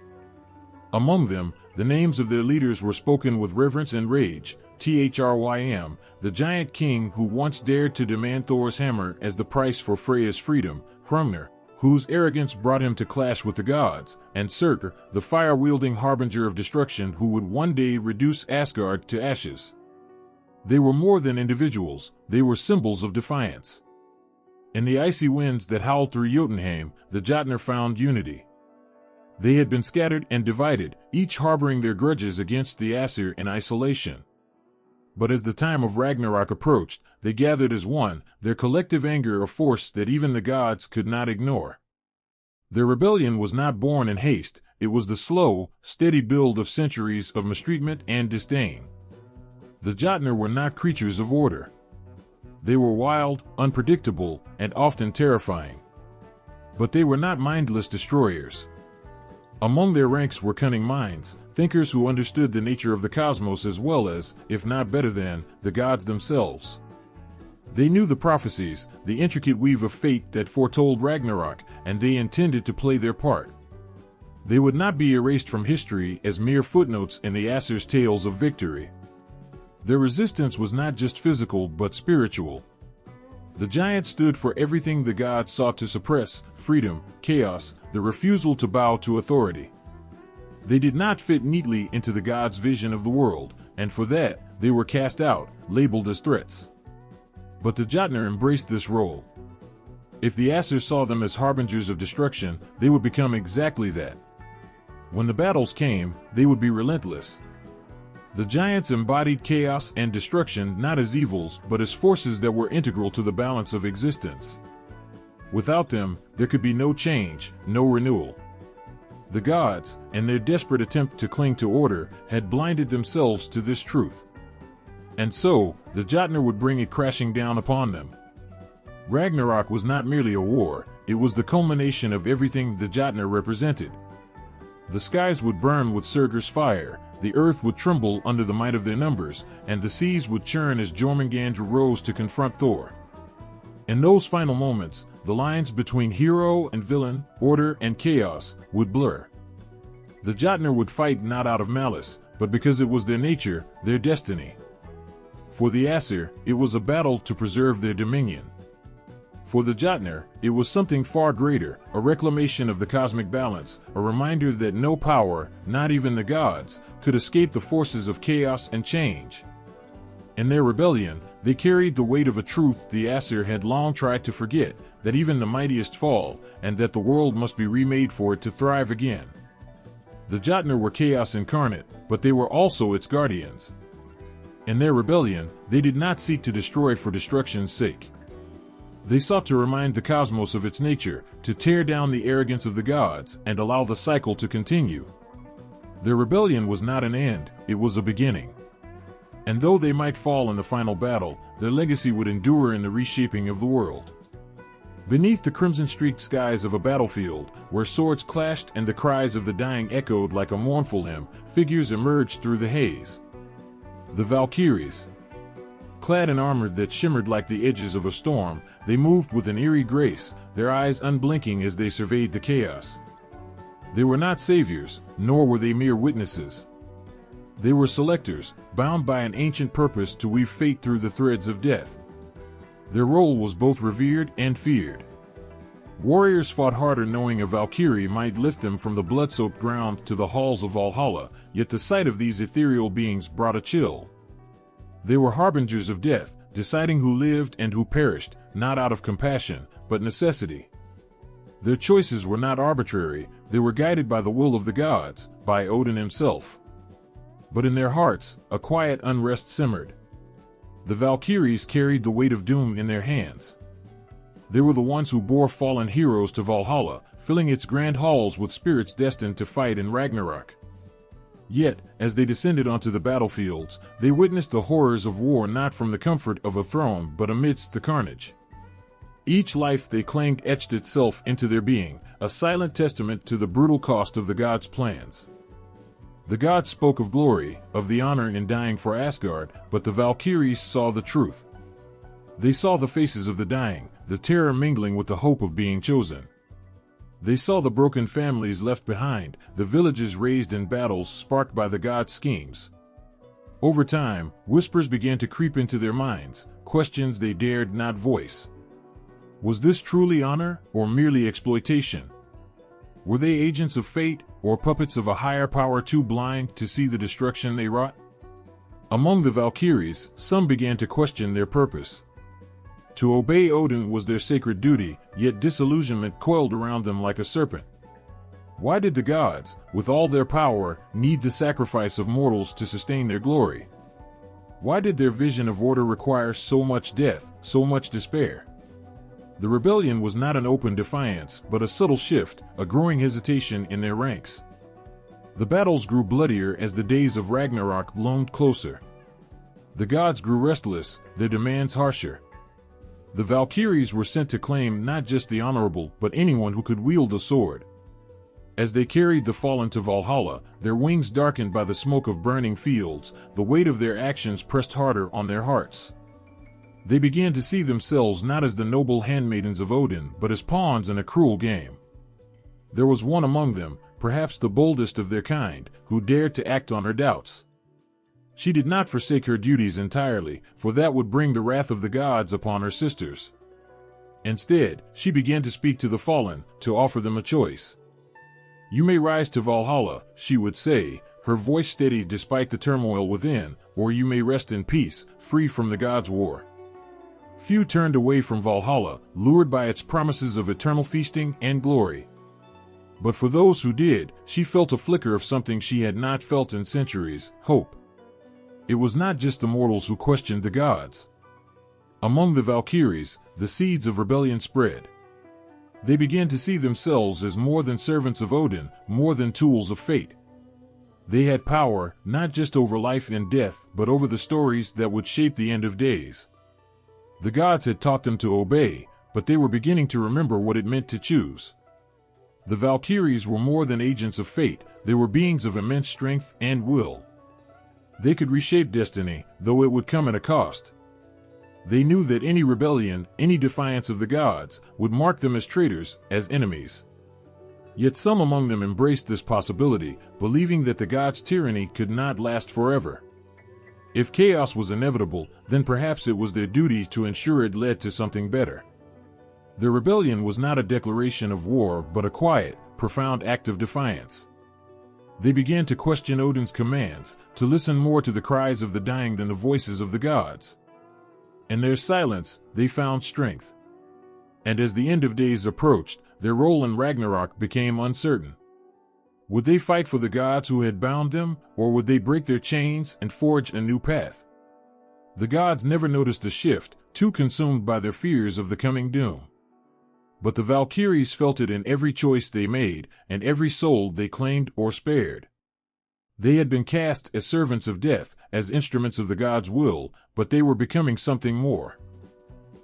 Among them, the names of their leaders were spoken with reverence and rage. Thrym, the giant king who once dared to demand Thor's hammer as the price for Freya's freedom, Hrungnir, whose arrogance brought him to clash with the gods, and Surtur, the fire-wielding harbinger of destruction who would one day reduce Asgard to ashes. They were more than individuals, they were symbols of defiance. In the icy winds that howled through Jotunheim, the Jotnar found unity. They had been scattered and divided, each harboring their grudges against the Aesir in isolation. But as the time of Ragnarok approached, they gathered as one, their collective anger a force that even the gods could not ignore. Their rebellion was not born in haste, it was the slow, steady build of centuries of mistreatment and disdain. The Jotnar were not creatures of order. They were wild, unpredictable, and often terrifying. But they were not mindless destroyers. Among their ranks were cunning minds, thinkers who understood the nature of the cosmos as well as, if not better than, the gods themselves. They knew the prophecies, the intricate weave of fate that foretold Ragnarok, and they intended to play their part. They would not be erased from history as mere footnotes in the Aesir's tales of victory. Their resistance was not just physical but spiritual. The giants stood for everything the gods sought to suppress: freedom, chaos, the refusal to bow to authority. They did not fit neatly into the gods' vision of the world, and for that, they were cast out, labeled as threats. But the Jotnar embraced this role. If the Aesir saw them as harbingers of destruction, they would become exactly that. When the battles came, they would be relentless. The giants embodied chaos and destruction not as evils but as forces that were integral to the balance of existence. Without them, there could be no change, no renewal. The gods, in their desperate attempt to cling to order, had blinded themselves to this truth. And so, the Jotnar would bring it crashing down upon them. Ragnarok was not merely a war, it was the culmination of everything the Jotnar represented. The skies would burn with Surtur's fire, the earth would tremble under the might of their numbers, and the seas would churn as Jormungandr rose to confront Thor. In those final moments, the lines between hero and villain, order and chaos, would blur. The Jotnar would fight not out of malice, but because it was their nature, their destiny. For the Aesir, it was a battle to preserve their dominion. For the Jotnar, it was something far greater, a reclamation of the cosmic balance, a reminder that no power, not even the gods, could escape the forces of chaos and change. In their rebellion, they carried the weight of a truth the Aesir had long tried to forget, that even the mightiest fall, and that the world must be remade for it to thrive again. The Jotnar were chaos incarnate, but they were also its guardians. In their rebellion, they did not seek to destroy for destruction's sake. They sought to remind the cosmos of its nature, to tear down the arrogance of the gods, and allow the cycle to continue. Their rebellion was not an end, it was a beginning. And though they might fall in the final battle, their legacy would endure in the reshaping of the world. Beneath the crimson-streaked skies of a battlefield, where swords clashed and the cries of the dying echoed like a mournful hymn, figures emerged through the haze. The Valkyries. Clad in armor that shimmered like the edges of a storm, they moved with an eerie grace, their eyes unblinking as they surveyed the chaos. They were not saviors, nor were they mere witnesses. They were selectors, bound by an ancient purpose to weave fate through the threads of death. Their role was both revered and feared. Warriors fought harder knowing a Valkyrie might lift them from the blood-soaked ground to the halls of Valhalla, yet the sight of these ethereal beings brought a chill. They were harbingers of death, deciding who lived and who perished, not out of compassion, but necessity. Their choices were not arbitrary, they were guided by the will of the gods, by Odin himself. But in their hearts, a quiet unrest simmered. The Valkyries carried the weight of doom in their hands. They were the ones who bore fallen heroes to Valhalla, filling its grand halls with spirits destined to fight in Ragnarok. Yet, as they descended onto the battlefields, they witnessed the horrors of war not from the comfort of a throne but amidst the carnage. Each life they claimed etched itself into their being, a silent testament to the brutal cost of the gods' plans. The gods spoke of glory, of the honor in dying for Asgard, but the Valkyries saw the truth. They saw the faces of the dying, the terror mingling with the hope of being chosen. They saw the broken families left behind, the villages razed in battles sparked by the gods' schemes. Over time, whispers began to creep into their minds, questions they dared not voice. Was this truly honor, or merely exploitation? Were they agents of fate, or puppets of a higher power too blind to see the destruction they wrought? Among the Valkyries, some began to question their purpose. To obey Odin was their sacred duty, yet disillusionment coiled around them like a serpent. Why did the gods, with all their power, need the sacrifice of mortals to sustain their glory? Why did their vision of order require so much death, so much despair? The rebellion was not an open defiance, but a subtle shift, a growing hesitation in their ranks. The battles grew bloodier as the days of Ragnarok loomed closer. The gods grew restless, their demands harsher. The Valkyries were sent to claim not just the honorable, but anyone who could wield a sword. As they carried the fallen to Valhalla, their wings darkened by the smoke of burning fields, the weight of their actions pressed harder on their hearts. They began to see themselves not as the noble handmaidens of Odin, but as pawns in a cruel game. There was one among them, perhaps the boldest of their kind, who dared to act on her doubts. She did not forsake her duties entirely, for that would bring the wrath of the gods upon her sisters. Instead, she began to speak to the fallen, to offer them a choice. "You may rise to Valhalla," she would say, her voice steady despite the turmoil within, "or you may rest in peace, free from the gods' war." Few turned away from Valhalla, lured by its promises of eternal feasting and glory. But for those who did, she felt a flicker of something she had not felt in centuries: hope. It was not just the mortals who questioned the gods. Among the Valkyries, the seeds of rebellion spread. They began to see themselves as more than servants of Odin, more than tools of fate. They had power, not just over life and death, but over the stories that would shape the end of days. The gods had taught them to obey, but they were beginning to remember what it meant to choose. The Valkyries were more than agents of fate, they were beings of immense strength and will. They could reshape destiny, though it would come at a cost. They knew that any rebellion, any defiance of the gods, would mark them as traitors, as enemies. Yet some among them embraced this possibility, believing that the gods' tyranny could not last forever. If chaos was inevitable, then perhaps it was their duty to ensure it led to something better. Their rebellion was not a declaration of war, but a quiet, profound act of defiance. They began to question Odin's commands, to listen more to the cries of the dying than the voices of the gods. In their silence, they found strength. And as the end of days approached, their role in Ragnarok became uncertain. Would they fight for the gods who had bound them, or would they break their chains and forge a new path? The gods never noticed the shift, too consumed by their fears of the coming doom. But the Valkyries felt it in every choice they made, and every soul they claimed or spared. They had been cast as servants of death, as instruments of the gods' will, but they were becoming something more.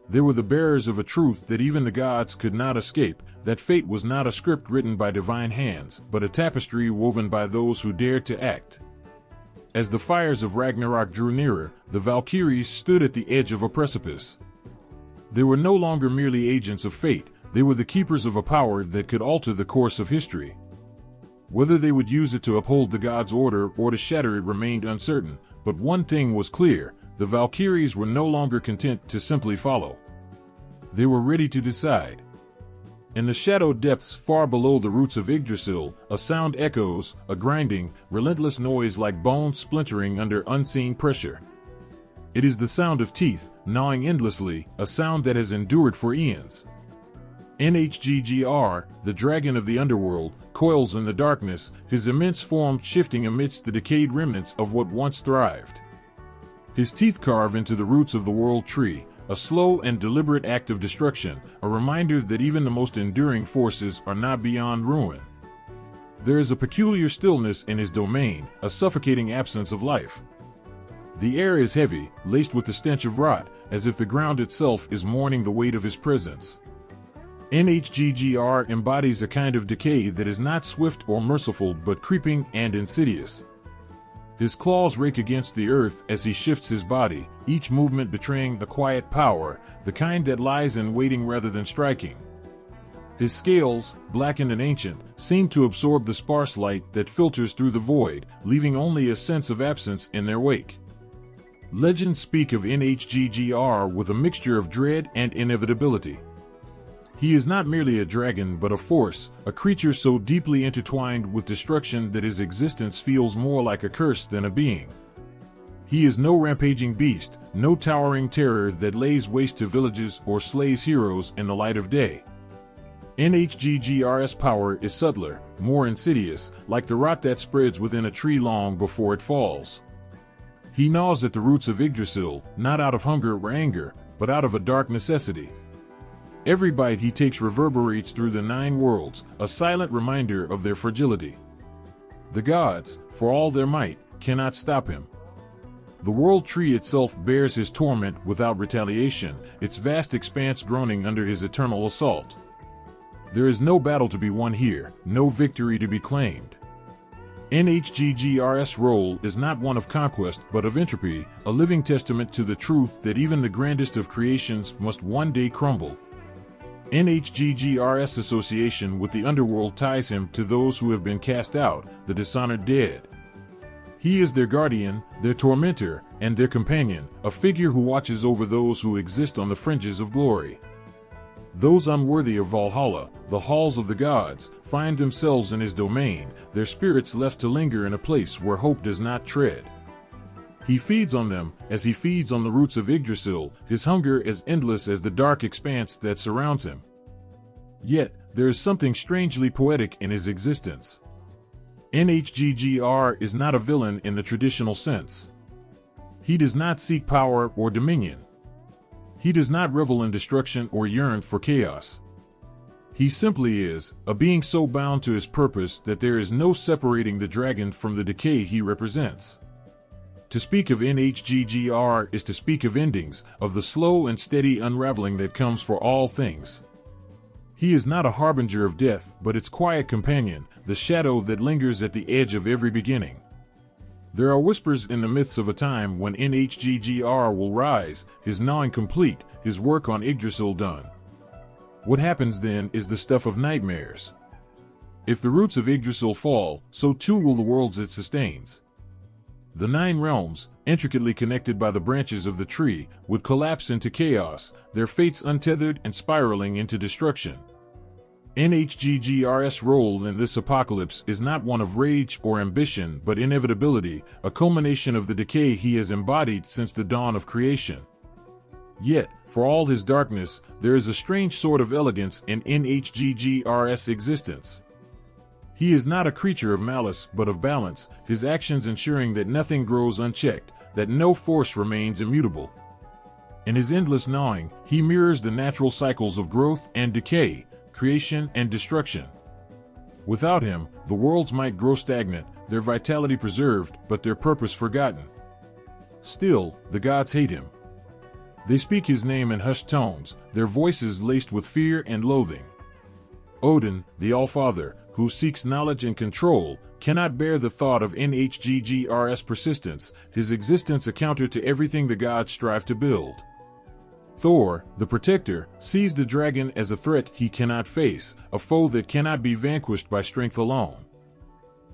They were the bearers of a truth that even the gods could not escape, that fate was not a script written by divine hands, but a tapestry woven by those who dared to act. As the fires of Ragnarok drew nearer, the Valkyries stood at the edge of a precipice. They were no longer merely agents of fate, they were the keepers of a power that could alter the course of history. Whether they would use it to uphold the gods' order or to shatter it remained uncertain, but one thing was clear: the Valkyries were no longer content to simply follow. They were ready to decide. In the shadowed depths far below the roots of Yggdrasil, a sound echoes, a grinding, relentless noise like bones splintering under unseen pressure. It is the sound of teeth, gnawing endlessly, a sound that has endured for eons. Nidhogg, the dragon of the underworld, coils in the darkness, his immense form shifting amidst the decayed remnants of what once thrived. His teeth carve into the roots of the world tree, a slow and deliberate act of destruction, a reminder that even the most enduring forces are not beyond ruin. There is a peculiar stillness in his domain, a suffocating absence of life. The air is heavy, laced with the stench of rot, as if the ground itself is mourning the weight of his presence. Nidhogg embodies a kind of decay that is not swift or merciful but creeping and insidious. His claws rake against the earth as he shifts his body, each movement betraying a quiet power, the kind that lies in waiting rather than striking. His scales, blackened and ancient, seem to absorb the sparse light that filters through the void, leaving only a sense of absence in their wake. Legends speak of Nidhogg with a mixture of dread and inevitability. He is not merely a dragon but a force, a creature so deeply intertwined with destruction that his existence feels more like a curse than a being. He is no rampaging beast, no towering terror that lays waste to villages or slays heroes in the light of day. Nidhogg's power is subtler, more insidious, like the rot that spreads within a tree long before it falls. He gnaws at the roots of Yggdrasil, not out of hunger or anger, but out of a dark necessity. Every bite he takes reverberates through the 9 worlds, a silent reminder of their fragility. The gods, for all their might, cannot stop him. The world tree itself bears his torment without retaliation, its vast expanse groaning under his eternal assault. There is no battle to be won here, no victory to be claimed. Nidhogg's role is not one of conquest but of entropy, a living testament to the truth that even the grandest of creations must one day crumble. Nidhogg's association with the underworld ties him to those who have been cast out, the dishonored dead. He is their guardian, their tormentor, and their companion, a figure who watches over those who exist on the fringes of glory. Those unworthy of Valhalla, the halls of the gods, find themselves in his domain, their spirits left to linger in a place where hope does not tread. He feeds on them, as he feeds on the roots of Yggdrasil, his hunger as endless as the dark expanse that surrounds him. Yet, there is something strangely poetic in his existence. Nidhogg is not a villain in the traditional sense. He does not seek power or dominion. He does not revel in destruction or yearn for chaos. He simply is, a being so bound to his purpose that there is no separating the dragon from the decay he represents. To speak of Nhggr is to speak of endings, of the slow and steady unraveling that comes for all things. He is not a harbinger of death, but its quiet companion, the shadow that lingers at the edge of every beginning. There are whispers in the myths of a time when Nhggr will rise, his gnawing complete, his work on Yggdrasil done. What happens then is the stuff of nightmares. If the roots of Yggdrasil fall, so too will the worlds it sustains. The 9 realms, intricately connected by the branches of the tree, would collapse into chaos, their fates untethered and spiraling into destruction. Nhggr's role in this apocalypse is not one of rage or ambition but inevitability, a culmination of the decay he has embodied since the dawn of creation. Yet, for all his darkness, there is a strange sort of elegance in Nhggr's existence. He is not a creature of malice but of balance, his actions ensuring that nothing grows unchecked, that no force remains immutable. In his endless gnawing, he mirrors the natural cycles of growth and decay, creation and destruction. Without him, the worlds might grow stagnant, their vitality preserved, but their purpose forgotten. Still, the gods hate him. They speak his name in hushed tones, their voices laced with fear and loathing. Odin, the All-Father, who seeks knowledge and control, cannot bear the thought of Nhggr's persistence, his existence a counter to everything the gods strive to build. Thor, the Protector, sees the dragon as a threat he cannot face, a foe that cannot be vanquished by strength alone.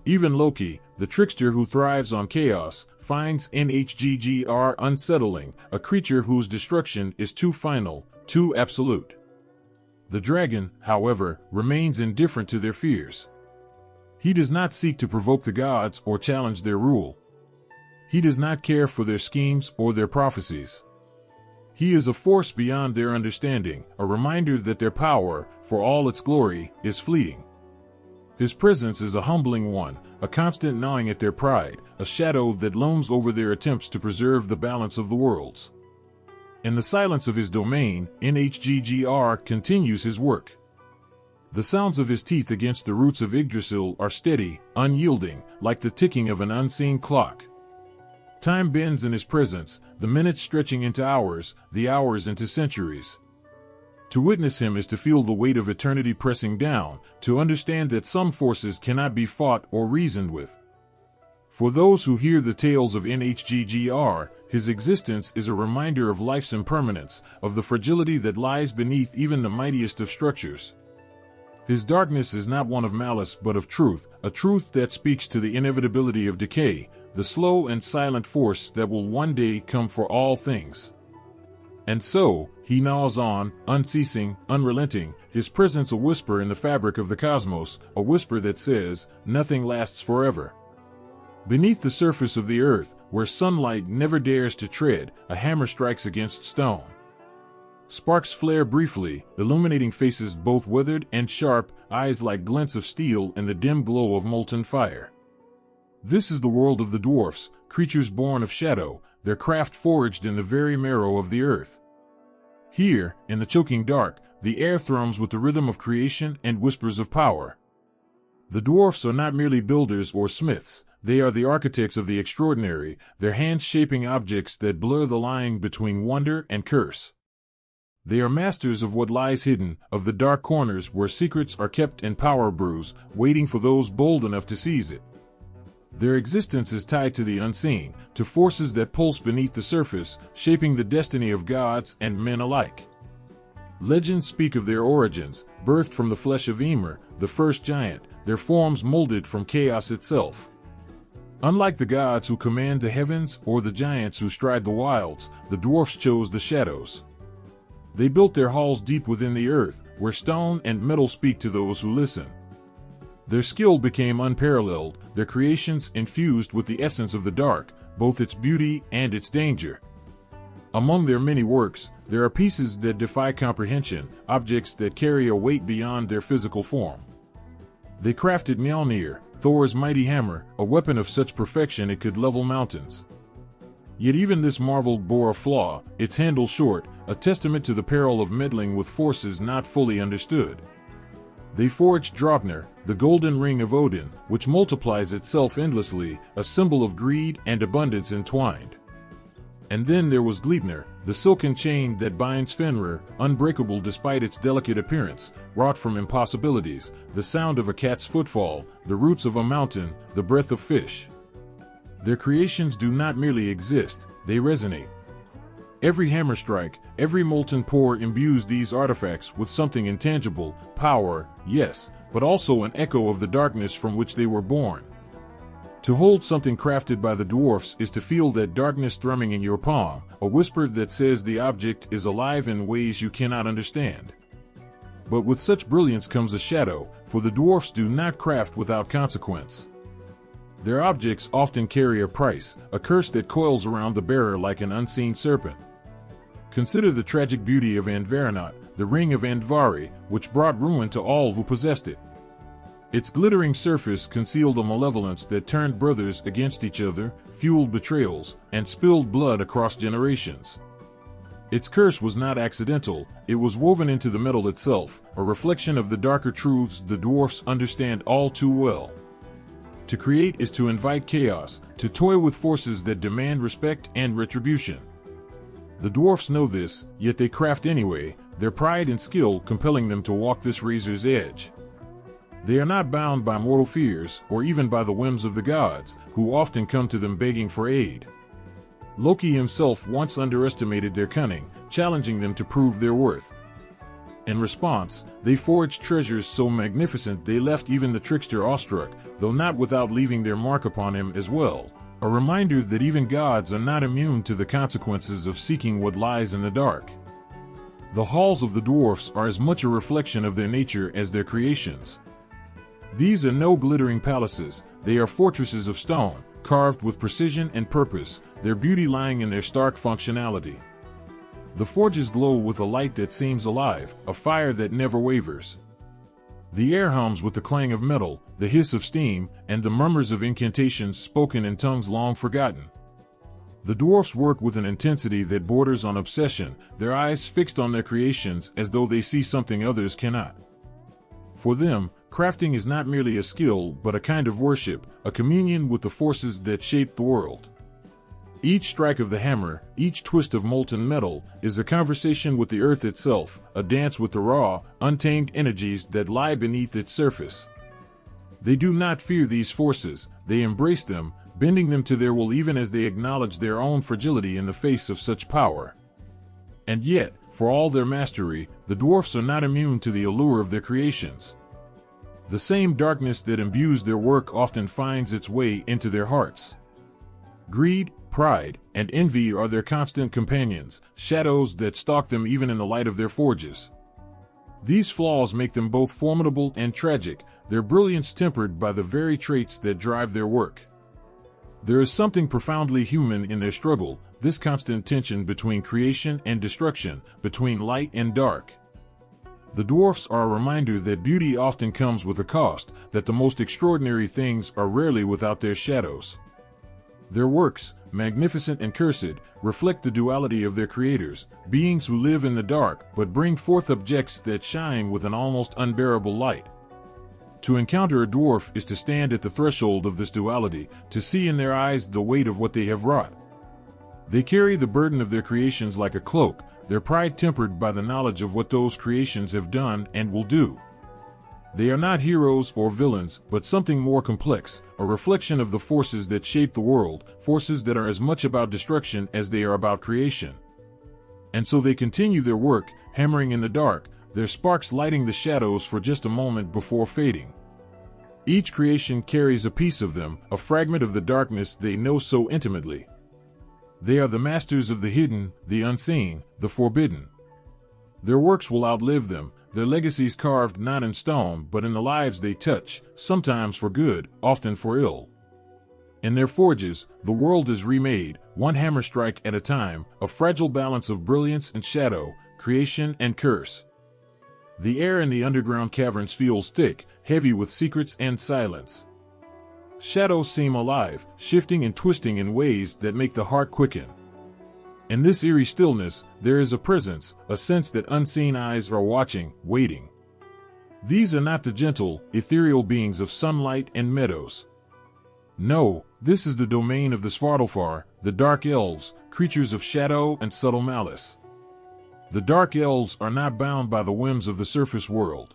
Even Loki, the trickster who thrives on chaos, finds Nhggr unsettling, a creature whose destruction is too final, too absolute. The dragon, however, remains indifferent to their fears. He does not seek to provoke the gods or challenge their rule. He does not care for their schemes or their prophecies. He is a force beyond their understanding, a reminder that their power, for all its glory, is fleeting. His presence is a humbling one, a constant gnawing at their pride, a shadow that looms over their attempts to preserve the balance of the worlds. In the silence of his domain, Nhggr continues his work. The sounds of his teeth against the roots of Yggdrasil are steady, unyielding, like the ticking of an unseen clock. Time bends in his presence, the minutes stretching into hours, the hours into centuries. To witness him is to feel the weight of eternity pressing down, to understand that some forces cannot be fought or reasoned with. For those who hear the tales of Nhggr, his existence is a reminder of life's impermanence, of the fragility that lies beneath even the mightiest of structures. His darkness is not one of malice but of truth, a truth that speaks to the inevitability of decay, the slow and silent force that will one day come for all things. And so, he gnaws on, unceasing, unrelenting, his presence a whisper in the fabric of the cosmos, a whisper that says, nothing lasts forever. Beneath the surface of the earth, where sunlight never dares to tread, a hammer strikes against stone. Sparks flare briefly, illuminating faces both withered and sharp, eyes like glints of steel in the dim glow of molten fire. This is the world of the dwarfs, creatures born of shadow, their craft forged in the very marrow of the earth. Here, in the choking dark, the air thrums with the rhythm of creation and whispers of power. The dwarfs are not merely builders or smiths, they are the architects of the extraordinary, their hands shaping objects that blur the line between wonder and curse. They are masters of what lies hidden, of the dark corners where secrets are kept and power brews, waiting for those bold enough to seize it. Their existence is tied to the unseen, to forces that pulse beneath the surface, shaping the destiny of gods and men alike. Legends speak of their origins, birthed from the flesh of Ymir, the first giant, their forms molded from chaos itself. Unlike the gods who command the heavens or the giants who stride the wilds, the dwarfs chose the shadows. They built their halls deep within the earth, where stone and metal speak to those who listen. Their skill became unparalleled, their creations infused with the essence of the dark, both its beauty and its danger. Among their many works, there are pieces that defy comprehension, objects that carry a weight beyond their physical form. They crafted Mjolnir, Thor's mighty hammer, a weapon of such perfection it could level mountains. Yet even this marvel bore a flaw, its handle short, a testament to the peril of meddling with forces not fully understood. They forged Draupnir, the golden ring of Odin, which multiplies itself endlessly, a symbol of greed and abundance entwined. And then there was Gleipnir, the silken chain that binds Fenrir, unbreakable despite its delicate appearance, wrought from impossibilities, the sound of a cat's footfall, the roots of a mountain, the breath of fish. Their creations do not merely exist, they resonate. Every hammer strike, every molten pour imbues these artifacts with something intangible, power, yes, but also an echo of the darkness from which they were born. To hold something crafted by the dwarfs is to feel that darkness thrumming in your palm, a whisper that says the object is alive in ways you cannot understand. But with such brilliance comes a shadow, for the dwarfs do not craft without consequence. Their objects often carry a price, a curse that coils around the bearer like an unseen serpent. Consider the tragic beauty of Andvaranot, the ring of Andvari, which brought ruin to all who possessed it. Its glittering surface concealed a malevolence that turned brothers against each other, fueled betrayals, and spilled blood across generations. Its curse was not accidental, it was woven into the metal itself, a reflection of the darker truths the dwarfs understand all too well. To create is to invite chaos, to toy with forces that demand respect and retribution. The dwarfs know this, yet they craft anyway, their pride and skill compelling them to walk this razor's edge. They are not bound by mortal fears, or even by the whims of the gods, who often come to them begging for aid. Loki himself once underestimated their cunning, challenging them to prove their worth. In response, they forged treasures so magnificent they left even the trickster awestruck, though not without leaving their mark upon him as well, a reminder that even gods are not immune to the consequences of seeking what lies in the dark. The halls of the dwarfs are as much a reflection of their nature as their creations. These are no glittering palaces, they are fortresses of stone, carved with precision and purpose, their beauty lying in their stark functionality. The forges glow with a light that seems alive, a fire that never wavers. The air hums with the clang of metal, the hiss of steam, and the murmurs of incantations spoken in tongues long forgotten. The dwarfs work with an intensity that borders on obsession, their eyes fixed on their creations as though they see something others cannot. For them, crafting is not merely a skill but a kind of worship, a communion with the forces that shape the world. Each strike of the hammer, each twist of molten metal, is a conversation with the earth itself, a dance with the raw, untamed energies that lie beneath its surface. They do not fear these forces, they embrace them, bending them to their will even as they acknowledge their own fragility in the face of such power. And yet, for all their mastery, the dwarfs are not immune to the allure of their creations. The same darkness that imbues their work often finds its way into their hearts. Greed, pride, and envy are their constant companions, shadows that stalk them even in the light of their forges. These flaws make them both formidable and tragic, their brilliance tempered by the very traits that drive their work. There is something profoundly human in their struggle, this constant tension between creation and destruction, between light and dark. The dwarfs are a reminder that beauty often comes with a cost, that the most extraordinary things are rarely without their shadows. Their works, magnificent and cursed, reflect the duality of their creators, beings who live in the dark but bring forth objects that shine with an almost unbearable light. To encounter a dwarf is to stand at the threshold of this duality, to see in their eyes the weight of what they have wrought. They carry the burden of their creations like a cloak, their pride tempered by the knowledge of what those creations have done and will do. They are not heroes or villains, but something more complex, a reflection of the forces that shape the world, forces that are as much about destruction as they are about creation. And so they continue their work, hammering in the dark, their sparks lighting the shadows for just a moment before fading. Each creation carries a piece of them, a fragment of the darkness they know so intimately. They are the masters of the hidden, the unseen, the forbidden. Their works will outlive them, their legacies carved not in stone but in the lives they touch, sometimes for good, often for ill. In their forges, the world is remade, one hammer strike at a time, a fragile balance of brilliance and shadow, creation and curse. The air in the underground caverns feels thick, heavy with secrets and silence. Shadows seem alive, shifting and twisting in ways that make the heart quicken. In this eerie stillness, there is a presence, a sense that unseen eyes are watching, waiting. These are not the gentle, ethereal beings of sunlight and meadows. No, this is the domain of the Svartalfar, the dark elves, creatures of shadow and subtle malice. The dark elves are not bound by the whims of the surface world.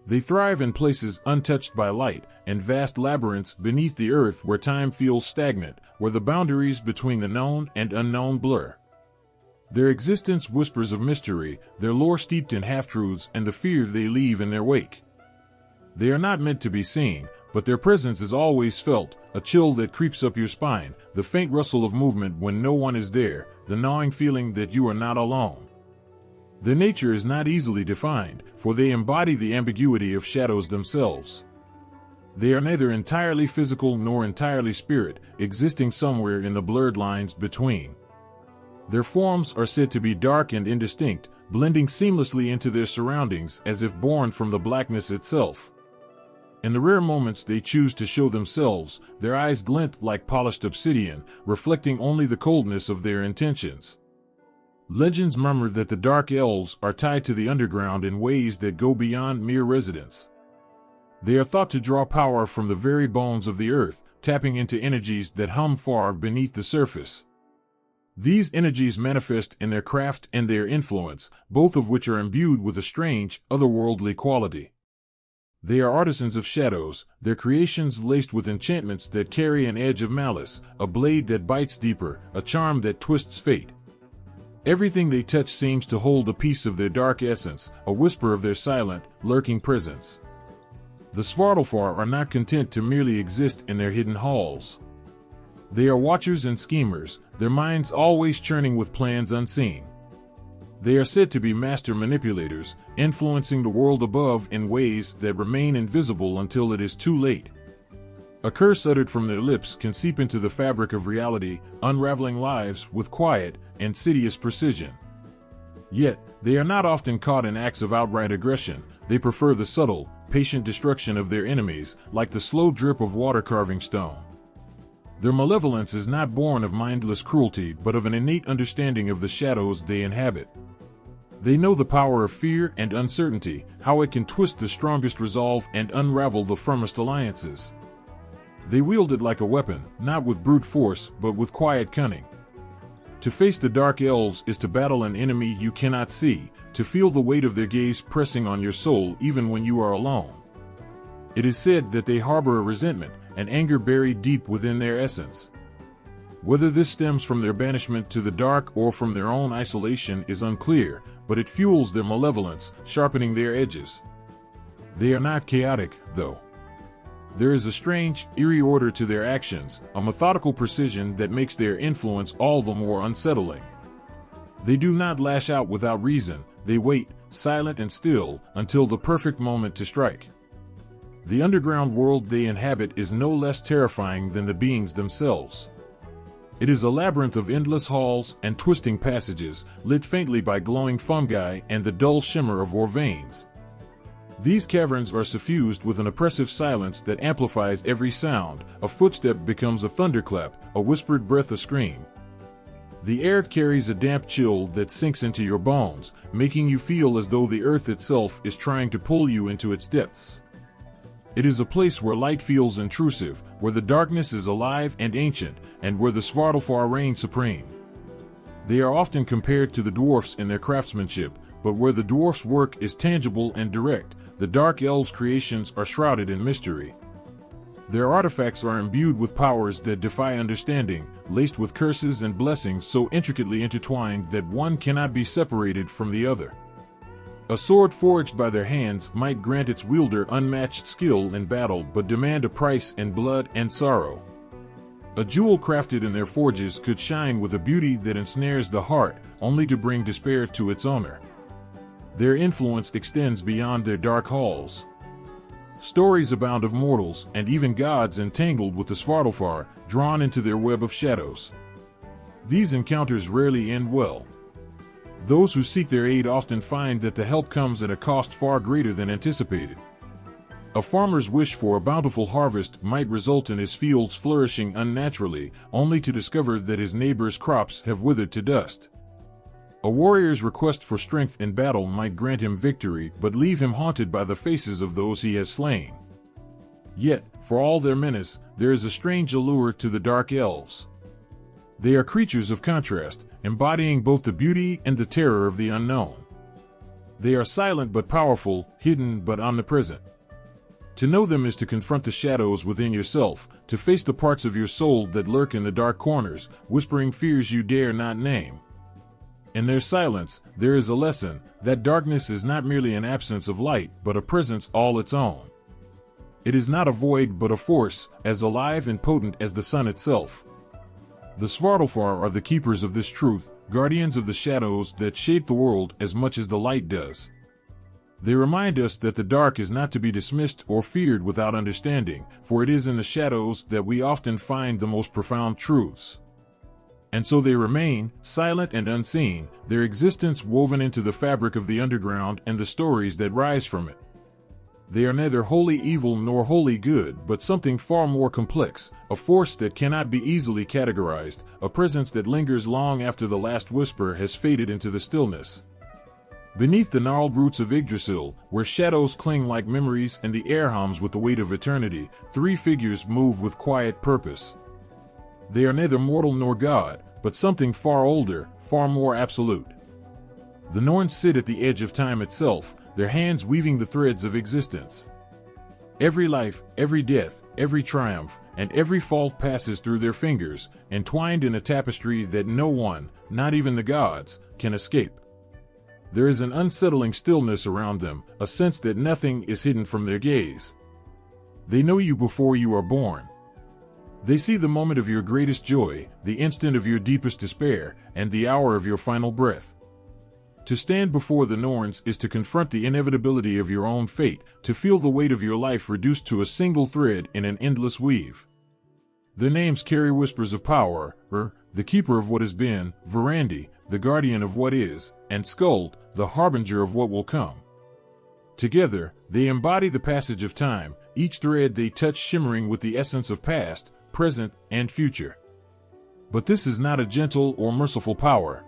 They thrive in places untouched by light, and vast labyrinths beneath the earth where time feels stagnant, where the boundaries between the known and unknown blur. Their existence whispers of mystery, their lore steeped in half-truths and the fear they leave in their wake. They are not meant to be seen, but their presence is always felt, a chill that creeps up your spine, the faint rustle of movement when no one is there, the gnawing feeling that you are not alone. Their nature is not easily defined, for they embody the ambiguity of shadows themselves. They are neither entirely physical nor entirely spirit, existing somewhere in the blurred lines between. Their forms are said to be dark and indistinct, blending seamlessly into their surroundings as if born from the blackness itself. In the rare moments they choose to show themselves, their eyes glint like polished obsidian, reflecting only the coldness of their intentions. Legends murmur that the dark elves are tied to the underground in ways that go beyond mere residence. They are thought to draw power from the very bones of the earth, tapping into energies that hum far beneath the surface. These energies manifest in their craft and their influence, both of which are imbued with a strange, otherworldly quality. They are artisans of shadows, their creations laced with enchantments that carry an edge of malice, a blade that bites deeper, a charm that twists fate. Everything they touch seems to hold a piece of their dark essence, a whisper of their silent, lurking presence. The Svartalfar are not content to merely exist in their hidden halls. They are watchers and schemers, their minds always churning with plans unseen. They are said to be master manipulators, influencing the world above in ways that remain invisible until it is too late. A curse uttered from their lips can seep into the fabric of reality, unraveling lives with quiet, insidious precision. Yet, they are not often caught in acts of outright aggression. They prefer the subtle, patient destruction of their enemies, like the slow drip of water carving stone. Their malevolence is not born of mindless cruelty but of an innate understanding of the shadows they inhabit. They know the power of fear and uncertainty, how it can twist the strongest resolve and unravel the firmest alliances. They wield it like a weapon, not with brute force, but with quiet cunning. To face the dark elves is to battle an enemy you cannot see, to feel the weight of their gaze pressing on your soul even when you are alone. It is said that they harbor a resentment, an anger buried deep within their essence. Whether this stems from their banishment to the dark or from their own isolation is unclear, but it fuels their malevolence, sharpening their edges. They are not chaotic, though. There is a strange, eerie order to their actions, a methodical precision that makes their influence all the more unsettling. They do not lash out without reason, they wait, silent and still, until the perfect moment to strike. The underground world they inhabit is no less terrifying than the beings themselves. It is a labyrinth of endless halls and twisting passages, lit faintly by glowing fungi and the dull shimmer of ore veins. These caverns are suffused with an oppressive silence that amplifies every sound. A footstep becomes a thunderclap, a whispered breath a scream. The air carries a damp chill that sinks into your bones, making you feel as though the earth itself is trying to pull you into its depths. It is a place where light feels intrusive, where the darkness is alive and ancient, and where the Svartalfar reign supreme. They are often compared to the dwarfs in their craftsmanship, but where the dwarfs' work is tangible and direct, the dark elves' creations are shrouded in mystery. Their artifacts are imbued with powers that defy understanding, laced with curses and blessings so intricately intertwined that one cannot be separated from the other. A sword forged by their hands might grant its wielder unmatched skill in battle but demand a price in blood and sorrow. A jewel crafted in their forges could shine with a beauty that ensnares the heart, only to bring despair to its owner. Their influence extends beyond their dark halls. Stories abound of mortals and even gods entangled with the Svartalfar, drawn into their web of shadows. These encounters rarely end well. Those who seek their aid often find that the help comes at a cost far greater than anticipated. A farmer's wish for a bountiful harvest might result in his fields flourishing unnaturally, only to discover that his neighbor's crops have withered to dust. A warrior's request for strength in battle might grant him victory, but leave him haunted by the faces of those he has slain. Yet, for all their menace, there is a strange allure to the dark elves. They are creatures of contrast, embodying both the beauty and the terror of the unknown. They are silent but powerful, hidden but omnipresent. To know them is to confront the shadows within yourself, to face the parts of your soul that lurk in the dark corners, whispering fears you dare not name. In their silence, there is a lesson that darkness is not merely an absence of light, but a presence all its own. It is not a void but a force, as alive and potent as the sun itself. The Svartalfar are the keepers of this truth, guardians of the shadows that shape the world as much as the light does. They remind us that the dark is not to be dismissed or feared without understanding, for it is in the shadows that we often find the most profound truths. And so they remain, silent and unseen, their existence woven into the fabric of the underground and the stories that rise from it. They are neither wholly evil nor wholly good, but something far more complex, a force that cannot be easily categorized, a presence that lingers long after the last whisper has faded into the stillness. Beneath the gnarled roots of Yggdrasil, where shadows cling like memories and the air hums with the weight of eternity, three figures move with quiet purpose. They are neither mortal nor god, but something far older, far more absolute. The Norns sit at the edge of time itself, their hands weaving the threads of existence. Every life, every death, every triumph, and every fault passes through their fingers, entwined in a tapestry that no one, not even the gods, can escape. There is an unsettling stillness around them, a sense that nothing is hidden from their gaze. They know you before you are born. They see the moment of your greatest joy, the instant of your deepest despair, and the hour of your final breath. To stand before the Norns is to confront the inevitability of your own fate, to feel the weight of your life reduced to a single thread in an endless weave. Their names carry whispers of power, the keeper of what has been, Verandi, the guardian of what is, and Skuld, the harbinger of what will come. Together, they embody the passage of time, each thread they touch shimmering with the essence of past, present, and future. But this is not a gentle or merciful power.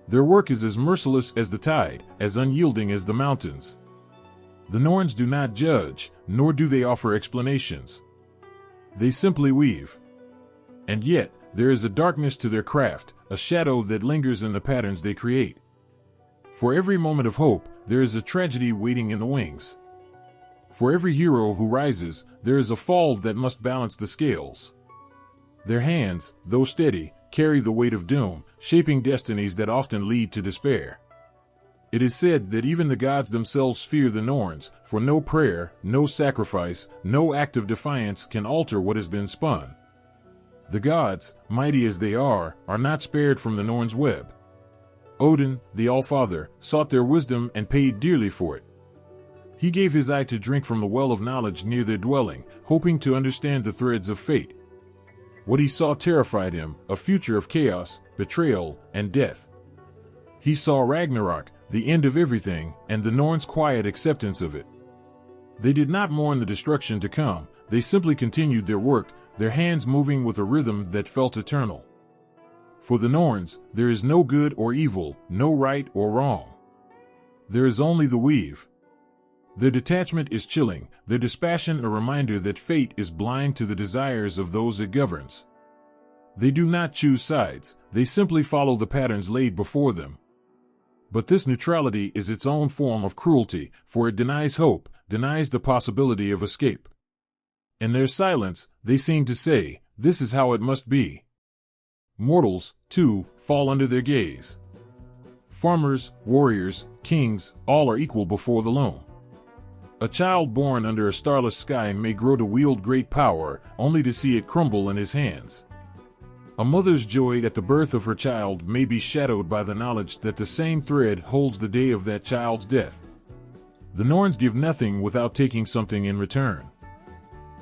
Their work is as merciless as the tide, as unyielding as the mountains. The Norns do not judge, nor do they offer explanations. They simply weave. And yet, there is a darkness to their craft, a shadow that lingers in the patterns they create. For every moment of hope, there is a tragedy waiting in the wings. For every hero who rises, there is a fall that must balance the scales. Their hands, though steady, carry the weight of doom, shaping destinies that often lead to despair. It is said that even the gods themselves fear the Norns, for no prayer, no sacrifice, no act of defiance can alter what has been spun. The gods, mighty as they are not spared from the Norns' web. Odin, the All-Father, sought their wisdom and paid dearly for it. He gave his eye to drink from the well of knowledge near their dwelling, hoping to understand the threads of fate. What he saw terrified him, a future of chaos, betrayal, and death. He saw Ragnarok, the end of everything, and the Norns' quiet acceptance of it. They did not mourn the destruction to come, they simply continued their work, their hands moving with a rhythm that felt eternal. For the Norns, there is no good or evil, no right or wrong. There is only the weave. Their detachment is chilling, their dispassion a reminder that fate is blind to the desires of those it governs. They do not choose sides, they simply follow the patterns laid before them. But this neutrality is its own form of cruelty, for it denies hope, denies the possibility of escape. In their silence, they seem to say, this is how it must be. Mortals, too, fall under their gaze. Farmers, warriors, kings, all are equal before the loom. A child born under a starless sky may grow to wield great power, only to see it crumble in his hands. A mother's joy at the birth of her child may be shadowed by the knowledge that the same thread holds the day of that child's death. The Norns give nothing without taking something in return.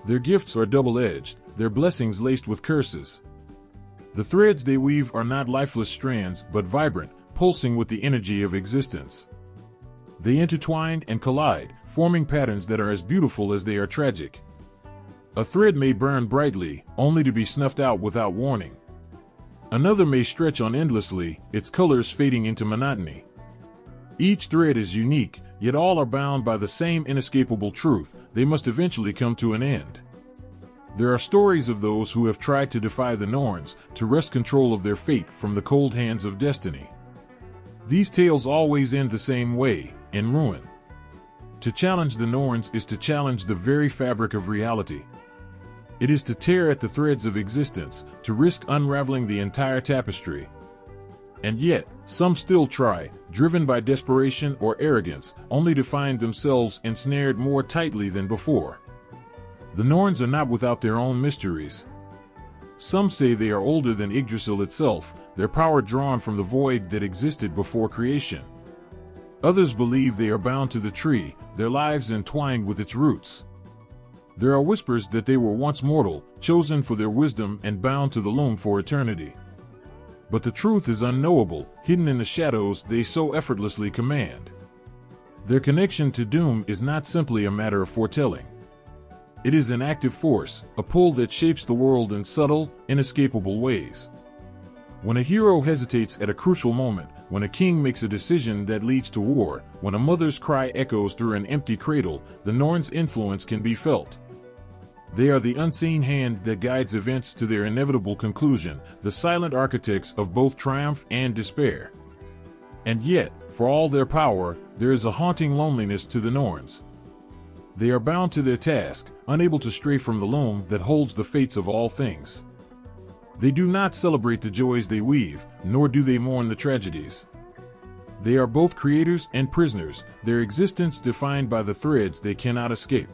Their gifts are double-edged, their blessings laced with curses. The threads they weave are not lifeless strands, but vibrant, pulsing with the energy of existence. They intertwine and collide, forming patterns that are as beautiful as they are tragic. A thread may burn brightly, only to be snuffed out without warning. Another may stretch on endlessly, its colors fading into monotony. Each thread is unique, yet all are bound by the same inescapable truth: they must eventually come to an end. There are stories of those who have tried to defy the Norns, to wrest control of their fate from the cold hands of destiny. These tales always end the same way, in ruin. To challenge the Norns is to challenge the very fabric of reality. It is to tear at the threads of existence, to risk unraveling the entire tapestry. And yet, some still try, driven by desperation or arrogance, only to find themselves ensnared more tightly than before. The Norns are not without their own mysteries. Some say they are older than Yggdrasil itself, their power drawn from the void that existed before creation. Others believe they are bound to the tree, their lives entwined with its roots. There are whispers that they were once mortal, chosen for their wisdom and bound to the loom for eternity. But the truth is unknowable, hidden in the shadows they so effortlessly command. Their connection to doom is not simply a matter of foretelling. It is an active force, a pull that shapes the world in subtle, inescapable ways. When a hero hesitates at a crucial moment, when a king makes a decision that leads to war, when a mother's cry echoes through an empty cradle, the Norns' influence can be felt. They are the unseen hand that guides events to their inevitable conclusion, the silent architects of both triumph and despair. And yet, for all their power, there is a haunting loneliness to the Norns. They are bound to their task, unable to stray from the loom that holds the fates of all things. They do not celebrate the joys they weave, nor do they mourn the tragedies. They are both creators and prisoners, their existence defined by the threads they cannot escape.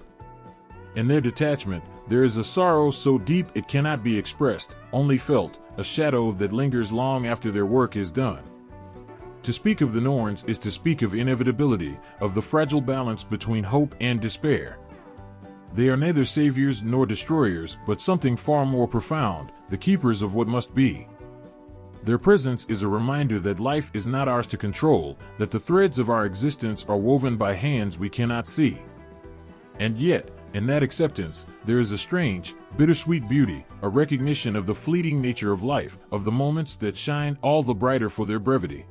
In their detachment, there is a sorrow so deep it cannot be expressed, only felt, a shadow that lingers long after their work is done. To speak of the Norns is to speak of inevitability, of the fragile balance between hope and despair. They are neither saviors nor destroyers, but something far more profound, the keepers of what must be. Their presence is a reminder that life is not ours to control, that the threads of our existence are woven by hands we cannot see. And yet, in that acceptance, there is a strange, bittersweet beauty, a recognition of the fleeting nature of life, of the moments that shine all the brighter for their brevity.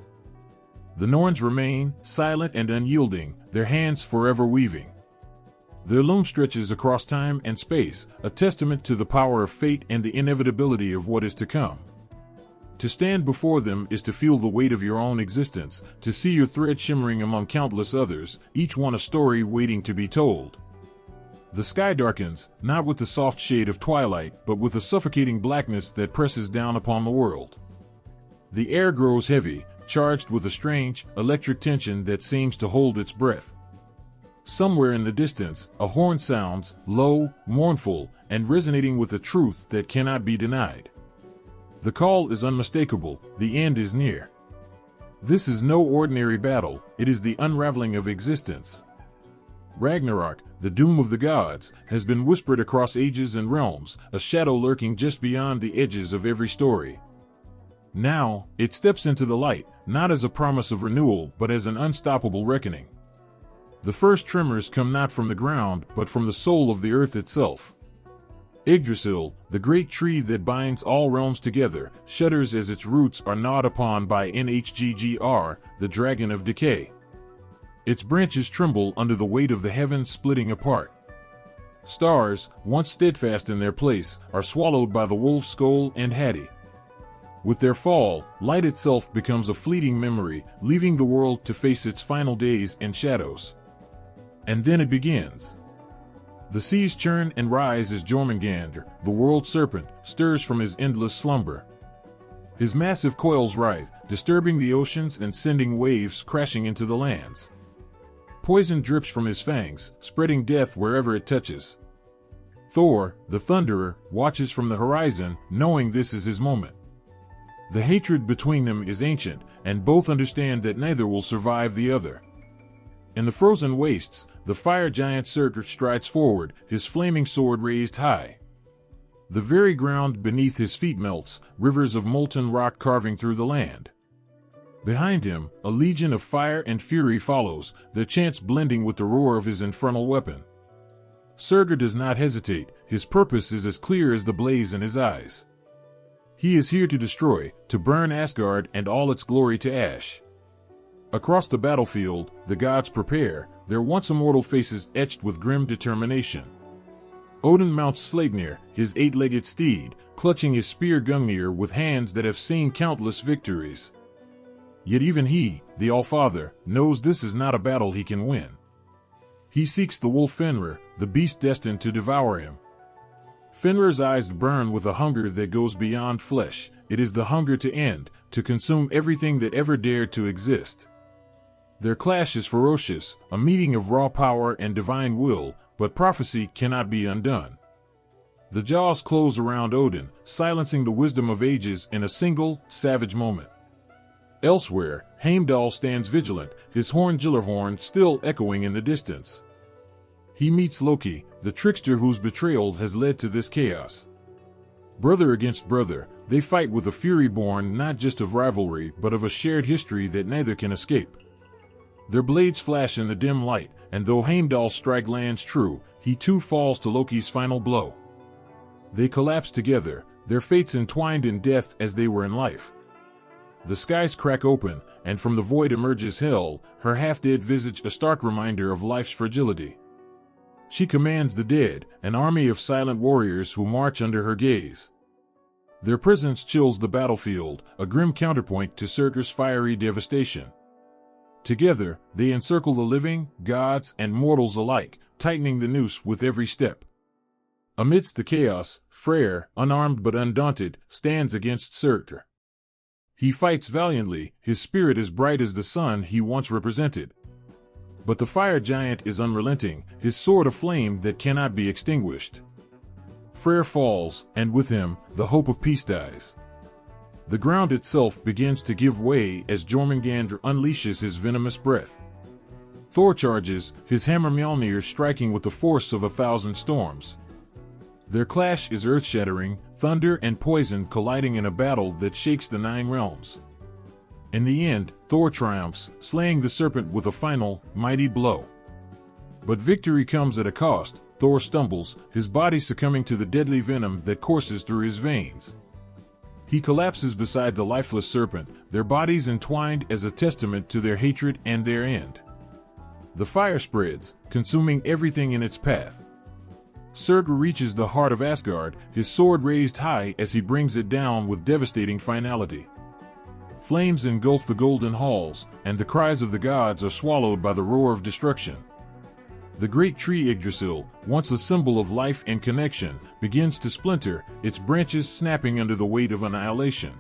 The Norns remain, silent and unyielding, their hands forever weaving. Their loom stretches across time and space, a testament to the power of fate and the inevitability of what is to come. To stand before them is to feel the weight of your own existence, to see your thread shimmering among countless others, each one a story waiting to be told. The sky darkens, not with the soft shade of twilight, but with a suffocating blackness that presses down upon the world. The air grows heavy, charged with a strange, electric tension that seems to hold its breath. Somewhere in the distance, a horn sounds, low, mournful, and resonating with a truth that cannot be denied. The call is unmistakable, the end is near. This is no ordinary battle, it is the unraveling of existence. Ragnarok, the doom of the gods, has been whispered across ages and realms, a shadow lurking just beyond the edges of every story. Now, it steps into the light, not as a promise of renewal, but as an unstoppable reckoning. The first tremors come not from the ground, but from the soul of the earth itself. Yggdrasil, the great tree that binds all realms together, shudders as its roots are gnawed upon by Nidhogg, the dragon of decay. Its branches tremble under the weight of the heavens splitting apart. Stars, once steadfast in their place, are swallowed by the wolf's skull and Hati. With their fall, light itself becomes a fleeting memory, leaving the world to face its final days in shadows. And then it begins. The seas churn and rise as Jormungandr, the world serpent, stirs from his endless slumber. His massive coils writhe, disturbing the oceans and sending waves crashing into the lands. Poison drips from his fangs, spreading death wherever it touches. Thor, the Thunderer, watches from the horizon, knowing this is his moment. The hatred between them is ancient, and both understand that neither will survive the other. In the frozen wastes, the fire giant Surtur strides forward, his flaming sword raised high. The very ground beneath his feet melts, rivers of molten rock carving through the land. Behind him, a legion of fire and fury follows, their chants blending with the roar of his infernal weapon. Surtur does not hesitate, his purpose is as clear as the blaze in his eyes. He is here to destroy, to burn Asgard and all its glory to ash. Across the battlefield, the gods prepare, their once immortal faces etched with grim determination. Odin mounts Sleipnir, his eight-legged steed, clutching his spear Gungnir with hands that have seen countless victories. Yet even he, the All-Father, knows this is not a battle he can win. He seeks the wolf Fenrir, the beast destined to devour him. Fenrir's eyes burn with a hunger that goes beyond flesh. It is the hunger to end, to consume everything that ever dared to exist. Their clash is ferocious, a meeting of raw power and divine will, but prophecy cannot be undone. The jaws close around Odin, silencing the wisdom of ages in a single, savage moment. Elsewhere, Heimdall stands vigilant, his horn Gyllerhorn still echoing in the distance. He meets Loki, the trickster whose betrayal has led to this chaos. Brother against brother, they fight with a fury born not just of rivalry but of a shared history that neither can escape. Their blades flash in the dim light, and though Heimdall's strike lands true, he too falls to Loki's final blow. They collapse together, their fates entwined in death as they were in life. The skies crack open, and from the void emerges Hel, her half-dead visage a stark reminder of life's fragility. She commands the dead, an army of silent warriors who march under her gaze. Their presence chills the battlefield, a grim counterpoint to Surtur's fiery devastation. Together, they encircle the living, gods, and mortals alike, tightening the noose with every step. Amidst the chaos, Freyr, unarmed but undaunted, stands against Surtur. He fights valiantly, his spirit as bright as the sun he once represented. But the fire giant is unrelenting, his sword a flame that cannot be extinguished. Freyr falls, and with him, the hope of peace dies. The ground itself begins to give way as Jormungandr unleashes his venomous breath. Thor charges, his hammer Mjolnir striking with the force of 1,000 storms. Their clash is earth-shattering, thunder and poison colliding in a battle that shakes the 9 realms. In the end, Thor triumphs, slaying the serpent with a final, mighty blow. But victory comes at a cost. Thor stumbles, his body succumbing to the deadly venom that courses through his veins. He collapses beside the lifeless serpent, their bodies entwined as a testament to their hatred and their end. The fire spreads, consuming everything in its path. Surtur reaches the heart of Asgard, his sword raised high as he brings it down with devastating finality. Flames engulf the golden halls, and the cries of the gods are swallowed by the roar of destruction. The great tree Yggdrasil, once a symbol of life and connection, begins to splinter, its branches snapping under the weight of annihilation.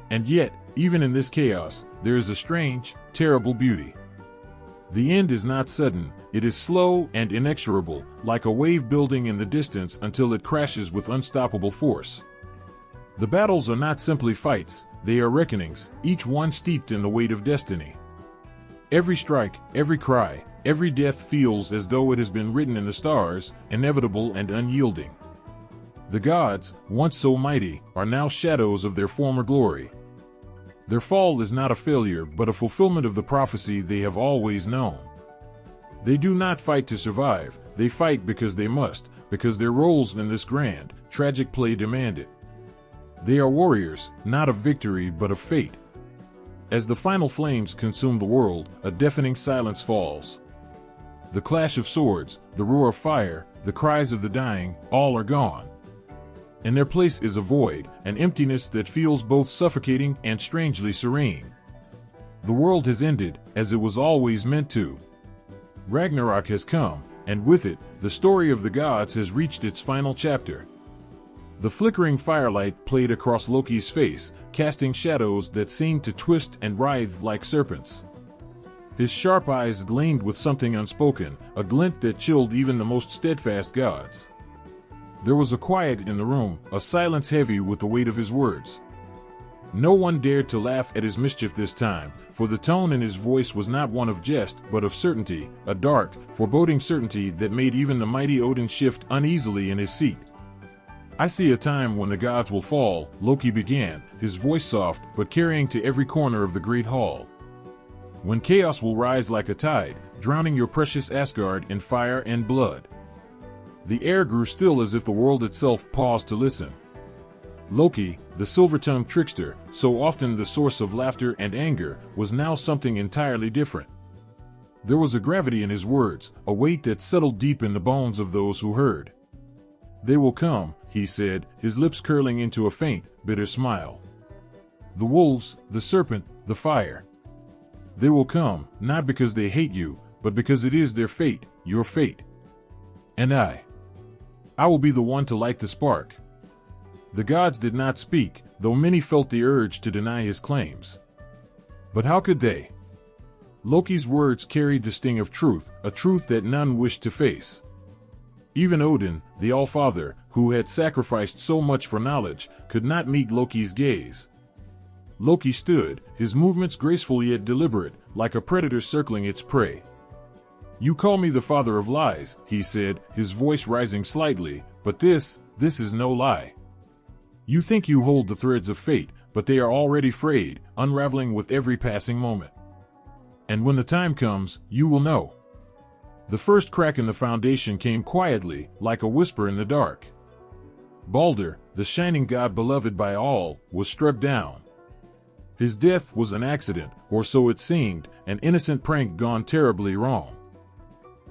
And yet, even in this chaos, there is a strange, terrible beauty. The end is not sudden, it is slow and inexorable, like a wave building in the distance until it crashes with unstoppable force. The battles are not simply fights, they are reckonings, each one steeped in the weight of destiny. Every strike, every cry, every death feels as though it has been written in the stars, inevitable and unyielding. The gods, once so mighty, are now shadows of their former glory. Their fall is not a failure but a fulfillment of the prophecy they have always known. They do not fight to survive, they fight because they must, because their roles in this grand, tragic play demand it. They are warriors, not of victory but of fate. As the final flames consume the world, a deafening silence falls. The clash of swords, the roar of fire, the cries of the dying, all are gone. In their place is a void, an emptiness that feels both suffocating and strangely serene. The world has ended, as it was always meant to. Ragnarok has come, and with it, the story of the gods has reached its final chapter. The flickering firelight played across Loki's face, casting shadows that seemed to twist and writhe like serpents. His sharp eyes gleamed with something unspoken, a glint that chilled even the most steadfast gods. There was a quiet in the room, a silence heavy with the weight of his words. No one dared to laugh at his mischief this time, for the tone in his voice was not one of jest but of certainty, a dark, foreboding certainty that made even the mighty Odin shift uneasily in his seat. I see a time when the gods will fall, Loki began, his voice soft but carrying to every corner of the great hall. When chaos will rise like a tide, drowning your precious Asgard in fire and blood. The air grew still as if the world itself paused to listen. Loki, the silver-tongued trickster, so often the source of laughter and anger, was now something entirely different. There was a gravity in his words, a weight that settled deep in the bones of those who heard. "They will come," he said, his lips curling into a faint, bitter smile. "The wolves, the serpent, the fire. They will come, not because they hate you, but because it is their fate, your fate. And I will be the one to light the spark." The gods did not speak, though many felt the urge to deny his claims. But how could they? Loki's words carried the sting of truth, a truth that none wished to face. Even Odin, the All-Father, who had sacrificed so much for knowledge, could not meet Loki's gaze. Loki stood, his movements graceful yet deliberate, like a predator circling its prey. "You call me the father of lies," he said, his voice rising slightly, "but this is no lie. You think you hold the threads of fate, but they are already frayed, unraveling with every passing moment. And when the time comes, you will know." The first crack in the foundation came quietly, like a whisper in the dark. Baldur, the shining god beloved by all, was struck down. His death was an accident, or so it seemed, an innocent prank gone terribly wrong.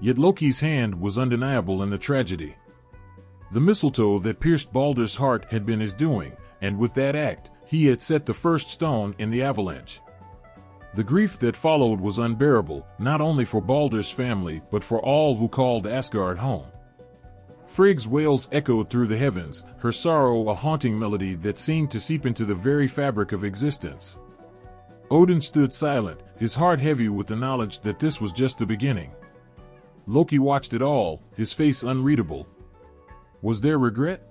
Yet Loki's hand was undeniable in the tragedy. The mistletoe that pierced Baldur's heart had been his doing, and with that act, he had set the first stone in the avalanche. The grief that followed was unbearable, not only for Baldur's family but for all who called Asgard home. Frigg's wails echoed through the heavens, her sorrow a haunting melody that seemed to seep into the very fabric of existence. Odin stood silent, his heart heavy with the knowledge that this was just the beginning. Loki watched it all, his face unreadable. Was there regret?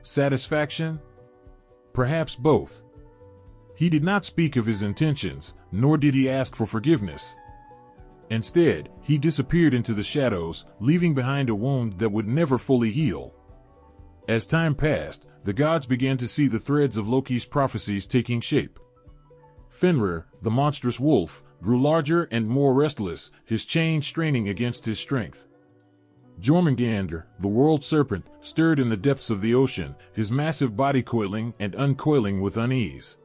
Satisfaction? Perhaps both. He did not speak of his intentions, nor did he ask for forgiveness. Instead, he disappeared into the shadows, leaving behind a wound that would never fully heal. As time passed, the gods began to see the threads of Loki's prophecies taking shape. Fenrir, the monstrous wolf, grew larger and more restless, his chain straining against his strength. Jormungandr, the world serpent, stirred in the depths of the ocean, his massive body coiling and uncoiling with unease.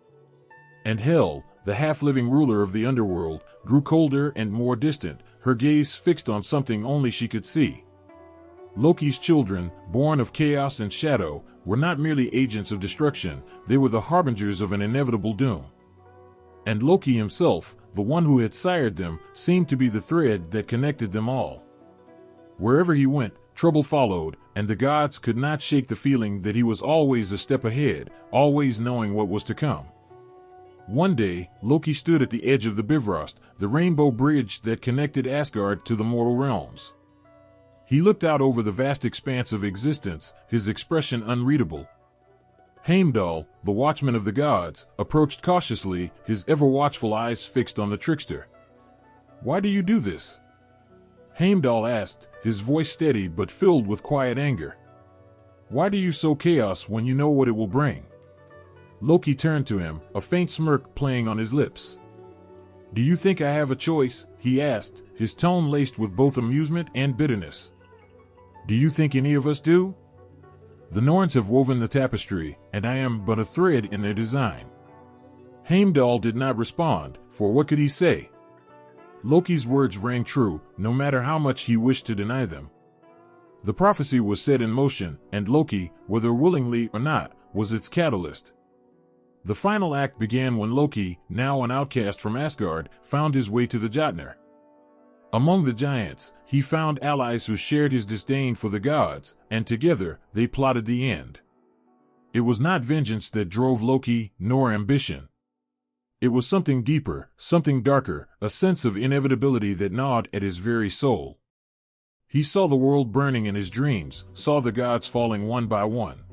And Hel, the half-living ruler of the underworld, grew colder and more distant, her gaze fixed on something only she could see. Loki's children, born of chaos and shadow, were not merely agents of destruction, they were the harbingers of an inevitable doom. And Loki himself, the one who had sired them, seemed to be the thread that connected them all. Wherever he went, trouble followed, and the gods could not shake the feeling that he was always a step ahead, always knowing what was to come. One day, Loki stood at the edge of the Bifrost, the rainbow bridge that connected Asgard to the mortal realms. He looked out over the vast expanse of existence, his expression unreadable. Heimdall, the watchman of the gods, approached cautiously, his ever-watchful eyes fixed on the trickster. "Why do you do this?" Heimdall asked, his voice steady but filled with quiet anger. "Why do you sow chaos when you know what it will bring?" Loki turned to him, a faint smirk playing on his lips. "Do you think I have a choice?" he asked, his tone laced with both amusement and bitterness. "Do you think any of us do? The Norns have woven the tapestry, and I am but a thread in their design." Heimdall did not respond, for what could he say? Loki's words rang true, no matter how much he wished to deny them. The prophecy was set in motion, and Loki, whether willingly or not, was its catalyst. The final act began when Loki, now an outcast from Asgard, found his way to the Jotnar. Among the giants, he found allies who shared his disdain for the gods, and together, they plotted the end. It was not vengeance that drove Loki, nor ambition. It was something deeper, something darker, a sense of inevitability that gnawed at his very soul. He saw the world burning in his dreams, saw the gods falling one by one.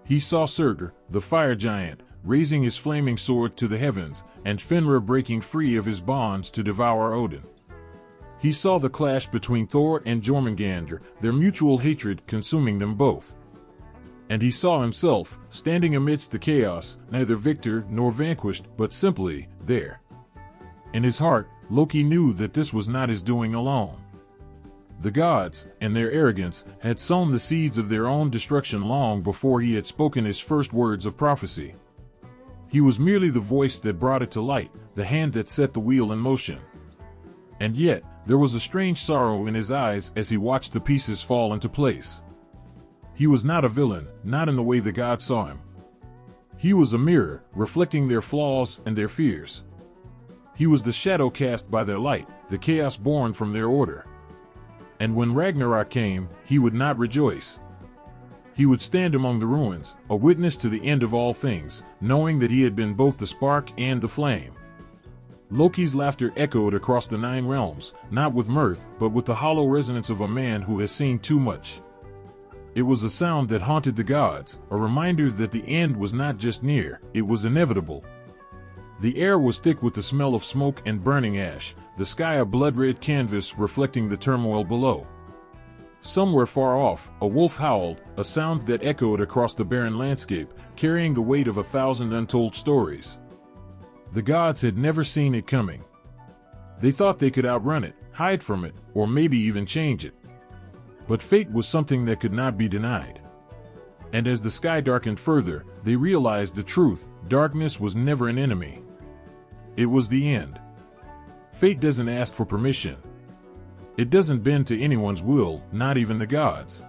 He saw Surtur, the fire giant, raising his flaming sword to the heavens, and Fenrir breaking free of his bonds to devour Odin. He saw the clash between Thor and Jormungandr, their mutual hatred consuming them both. And he saw himself, standing amidst the chaos, neither victor nor vanquished, but simply there. In his heart, Loki knew that this was not his doing alone. The gods, in their arrogance, had sown the seeds of their own destruction long before he had spoken his first words of prophecy. He was merely the voice that brought it to light, the hand that set the wheel in motion. And yet, there was a strange sorrow in his eyes as he watched the pieces fall into place. He was not a villain, not in the way the gods saw him. He was a mirror, reflecting their flaws and their fears. He was the shadow cast by their light, the chaos born from their order. And when Ragnarok came, he would not rejoice. He would stand among the ruins, a witness to the end of all things, knowing that he had been both the spark and the flame. Loki's laughter echoed across the 9 realms, not with mirth, but with the hollow resonance of a man who has seen too much. It was a sound that haunted the gods, a reminder that the end was not just near, it was inevitable. The air was thick with the smell of smoke and burning ash, the sky a blood-red canvas reflecting the turmoil below. Somewhere far off, a wolf howled, a sound that echoed across the barren landscape, carrying the weight of 1,000 untold stories. The gods had never seen it coming. They thought they could outrun it, hide from it, or maybe even change it. But fate was something that could not be denied. And as the sky darkened further, they realized the truth: darkness was never an enemy. It was the end. Fate doesn't ask for permission. It doesn't bend to anyone's will, not even the gods.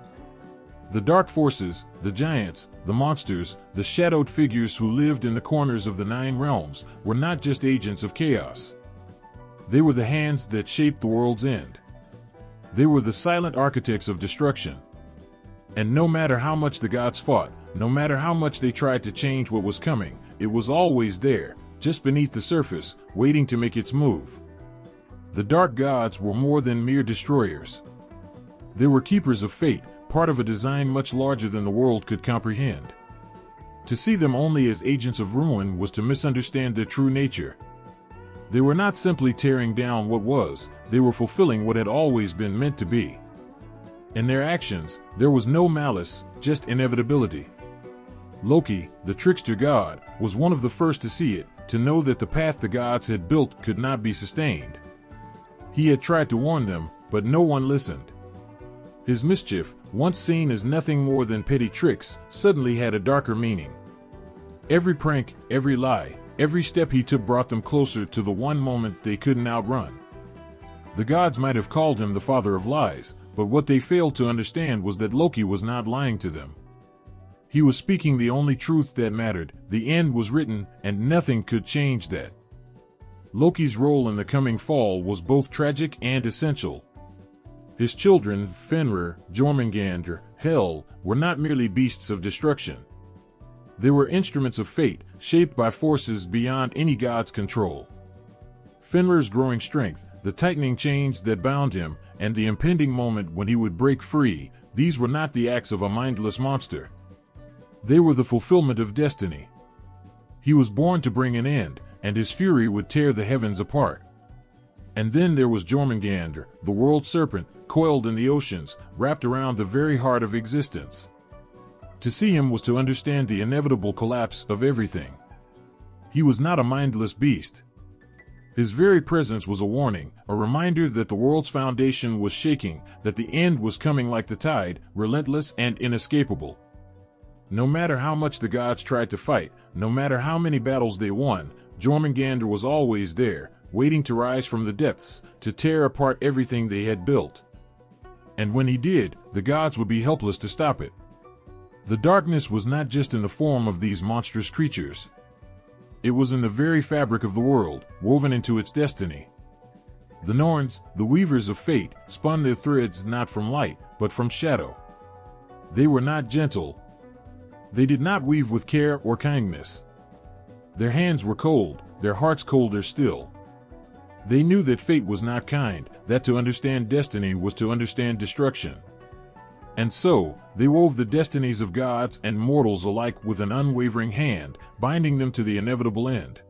The dark forces, the giants, the monsters, the shadowed figures who lived in the corners of the 9 realms, were not just agents of chaos. They were the hands that shaped the world's end. They were the silent architects of destruction. And no matter how much the gods fought, no matter how much they tried to change what was coming, it was always there, just beneath the surface, waiting to make its move. The dark gods were more than mere destroyers. They were keepers of fate, part of a design much larger than the world could comprehend. To see them only as agents of ruin was to misunderstand their true nature. They were not simply tearing down what was, they were fulfilling what had always been meant to be. In their actions, there was no malice, just inevitability. Loki, the trickster god, was one of the first to see it, to know that the path the gods had built could not be sustained. He had tried to warn them, but no one listened. His mischief, once seen as nothing more than petty tricks, suddenly had a darker meaning. Every prank, every lie, every step he took brought them closer to the one moment they couldn't outrun. The gods might have called him the father of lies, but what they failed to understand was that Loki was not lying to them. He was speaking the only truth that mattered. The end was written, and nothing could change that. Loki's role in the coming fall was both tragic and essential. His children, Fenrir, Jormungandr, Hel, were not merely beasts of destruction. They were instruments of fate, shaped by forces beyond any god's control. Fenrir's growing strength, the tightening chains that bound him, and the impending moment when he would break free, these were not the acts of a mindless monster. They were the fulfillment of destiny. He was born to bring an end, and his fury would tear the heavens apart. And then there was Jormungandr, the world serpent, coiled in the oceans, wrapped around the very heart of existence. To see him was to understand the inevitable collapse of everything. He was not a mindless beast. His very presence was a warning, a reminder that the world's foundation was shaking, that the end was coming like the tide, relentless and inescapable. No matter how much the gods tried to fight, no matter how many battles they won, Jormungandr was always there, waiting to rise from the depths, to tear apart everything they had built. And when he did, the gods would be helpless to stop it. The darkness was not just in the form of these monstrous creatures. It was in the very fabric of the world, woven into its destiny. The Norns, the weavers of fate, spun their threads not from light, but from shadow. They were not gentle. They did not weave with care or kindness. Their hands were cold, their hearts colder still. They knew that fate was not kind, that to understand destiny was to understand destruction. And so, they wove the destinies of gods and mortals alike with an unwavering hand, binding them to the inevitable end.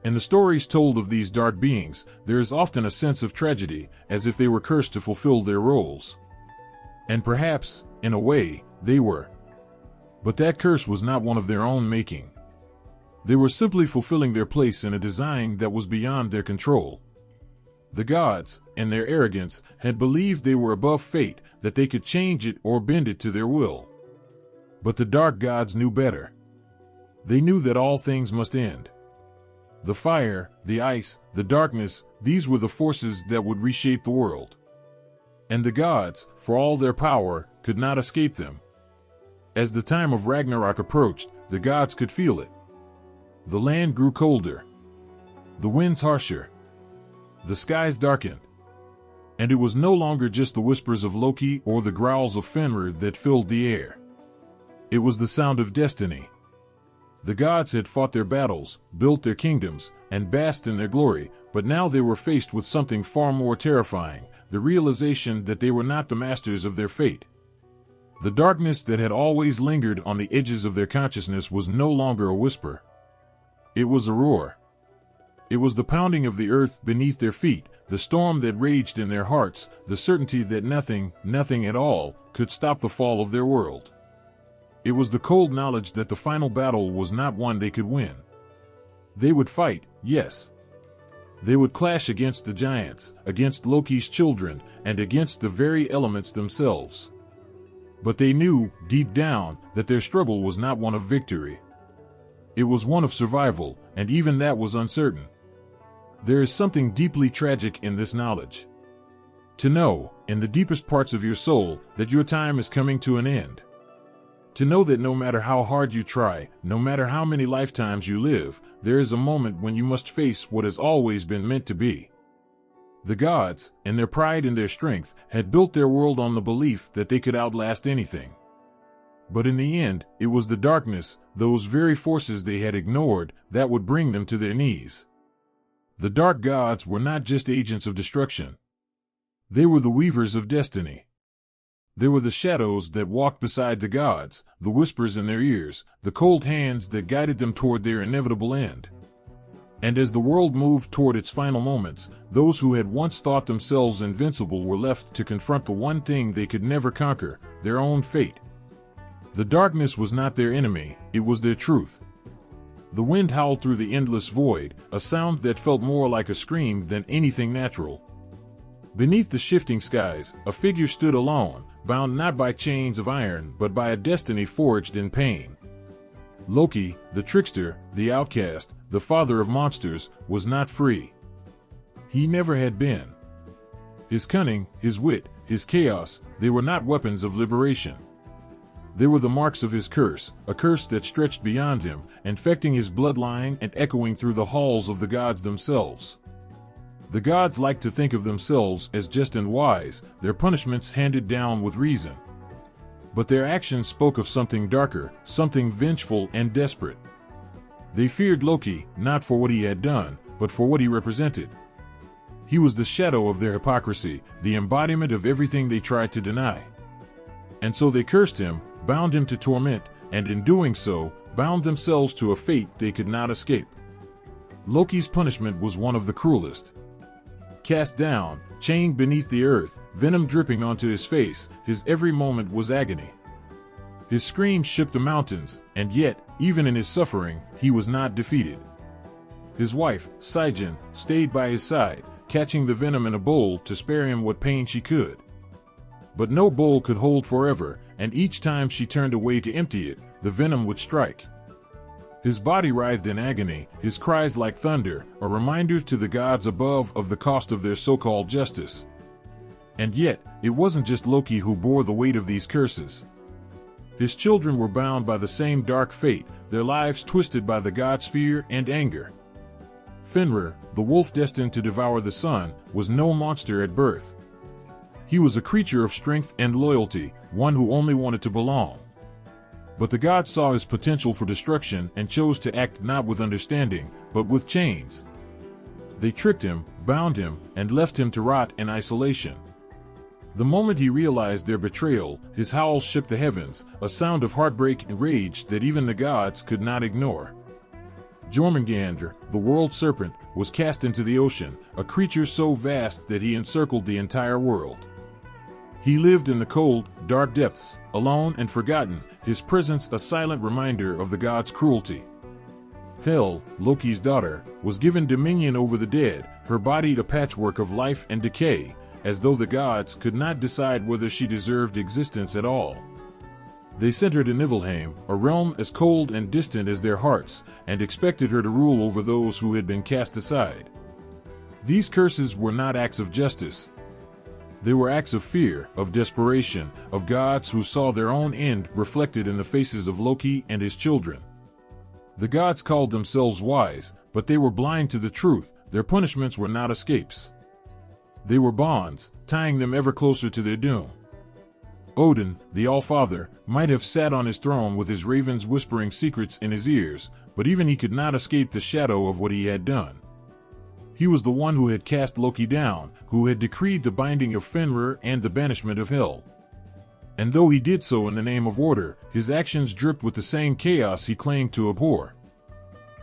In the stories told of these dark beings, there is often a sense of tragedy, as if they were cursed to fulfill their roles. And perhaps, in a way, they were. But that curse was not one of their own making. They were simply fulfilling their place in a design that was beyond their control. The gods, in their arrogance, had believed they were above fate, that they could change it or bend it to their will. But the dark gods knew better. They knew that all things must end. The fire, the ice, the darkness, these were the forces that would reshape the world. And the gods, for all their power, could not escape them. As the time of Ragnarok approached, the gods could feel it. The land grew colder. The winds harsher. The skies darkened. And it was no longer just the whispers of Loki or the growls of Fenrir that filled the air. It was the sound of destiny. The gods had fought their battles, built their kingdoms, and basked in their glory, but now they were faced with something far more terrifying, the realization that they were not the masters of their fate. The darkness that had always lingered on the edges of their consciousness was no longer a whisper. It was a roar. It was the pounding of the earth beneath their feet, the storm that raged in their hearts, the certainty that nothing at all, could stop the fall of their world. It was the cold knowledge that the final battle was not one they could win. They would fight, yes. They would clash against the giants, against Loki's children, and against the very elements themselves. But they knew, deep down, that their struggle was not one of victory. It was one of survival, and even that was uncertain. There is something deeply tragic in this knowledge. To know, in the deepest parts of your soul, that your time is coming to an end. To know that no matter how hard you try, no matter how many lifetimes you live, there is a moment when you must face what has always been meant to be. The gods, in their pride and their strength, had built their world on the belief that they could outlast anything. But in the end, it was the darkness, those very forces they had ignored, that would bring them to their knees. The dark gods were not just agents of destruction. They were the weavers of destiny. They were the shadows that walked beside the gods, the whispers in their ears, the cold hands that guided them toward their inevitable end. And as the world moved toward its final moments, those who had once thought themselves invincible were left to confront the one thing they could never conquer, their own fate. The darkness was not their enemy, it was their truth. The wind howled through the endless void, a sound that felt more like a scream than anything natural. Beneath the shifting skies, a figure stood alone, bound not by chains of iron but by a destiny forged in pain. Loki, the trickster, the outcast, the father of monsters, was not free. He never had been. His cunning, his wit, his chaos, they were not weapons of liberation. They were the marks of his curse, a curse that stretched beyond him, infecting his bloodline and echoing through the halls of the gods themselves. The gods liked to think of themselves as just and wise, their punishments handed down with reason. But their actions spoke of something darker, something vengeful and desperate. They feared Loki, not for what he had done, but for what he represented. He was the shadow of their hypocrisy, the embodiment of everything they tried to deny. And so they cursed him, bound him to torment, and in doing so, bound themselves to a fate they could not escape. Loki's punishment was one of the cruelest. Cast down, chained beneath the earth, venom dripping onto his face, his every moment was agony. His scream shook the mountains, and yet, even in his suffering, he was not defeated. His wife, Sigyn, stayed by his side, catching the venom in a bowl to spare him what pain she could. But no bowl could hold forever, and each time she turned away to empty it, the venom would strike. His body writhed in agony, his cries like thunder, a reminder to the gods above of the cost of their so-called justice. And yet, it wasn't just Loki who bore the weight of these curses. His children were bound by the same dark fate, their lives twisted by the gods' fear and anger. Fenrir, the wolf destined to devour the sun, was no monster at birth. He was a creature of strength and loyalty, one who only wanted to belong. But the gods saw his potential for destruction and chose to act not with understanding, but with chains. They tricked him, bound him, and left him to rot in isolation. The moment he realized their betrayal, his howls shook the heavens, a sound of heartbreak and rage that even the gods could not ignore. Jormungandr, the world serpent, was cast into the ocean, a creature so vast that he encircled the entire world. He lived in the cold, dark depths, alone and forgotten, his presence a silent reminder of the gods' cruelty. Hel, Loki's daughter, was given dominion over the dead, her body a patchwork of life and decay, as though the gods could not decide whether she deserved existence at all. They sent her to Niflheim, a realm as cold and distant as their hearts, and expected her to rule over those who had been cast aside. These curses were not acts of justice. They were acts of fear, of desperation, of gods who saw their own end reflected in the faces of Loki and his children. The gods called themselves wise, but they were blind to the truth. Their punishments were not escapes. They were bonds, tying them ever closer to their doom. Odin, the All-Father, might have sat on his throne with his ravens whispering secrets in his ears, but even he could not escape the shadow of what he had done. He was the one who had cast Loki down, who had decreed the binding of Fenrir and the banishment of Hel. And though he did so in the name of order, his actions dripped with the same chaos he claimed to abhor.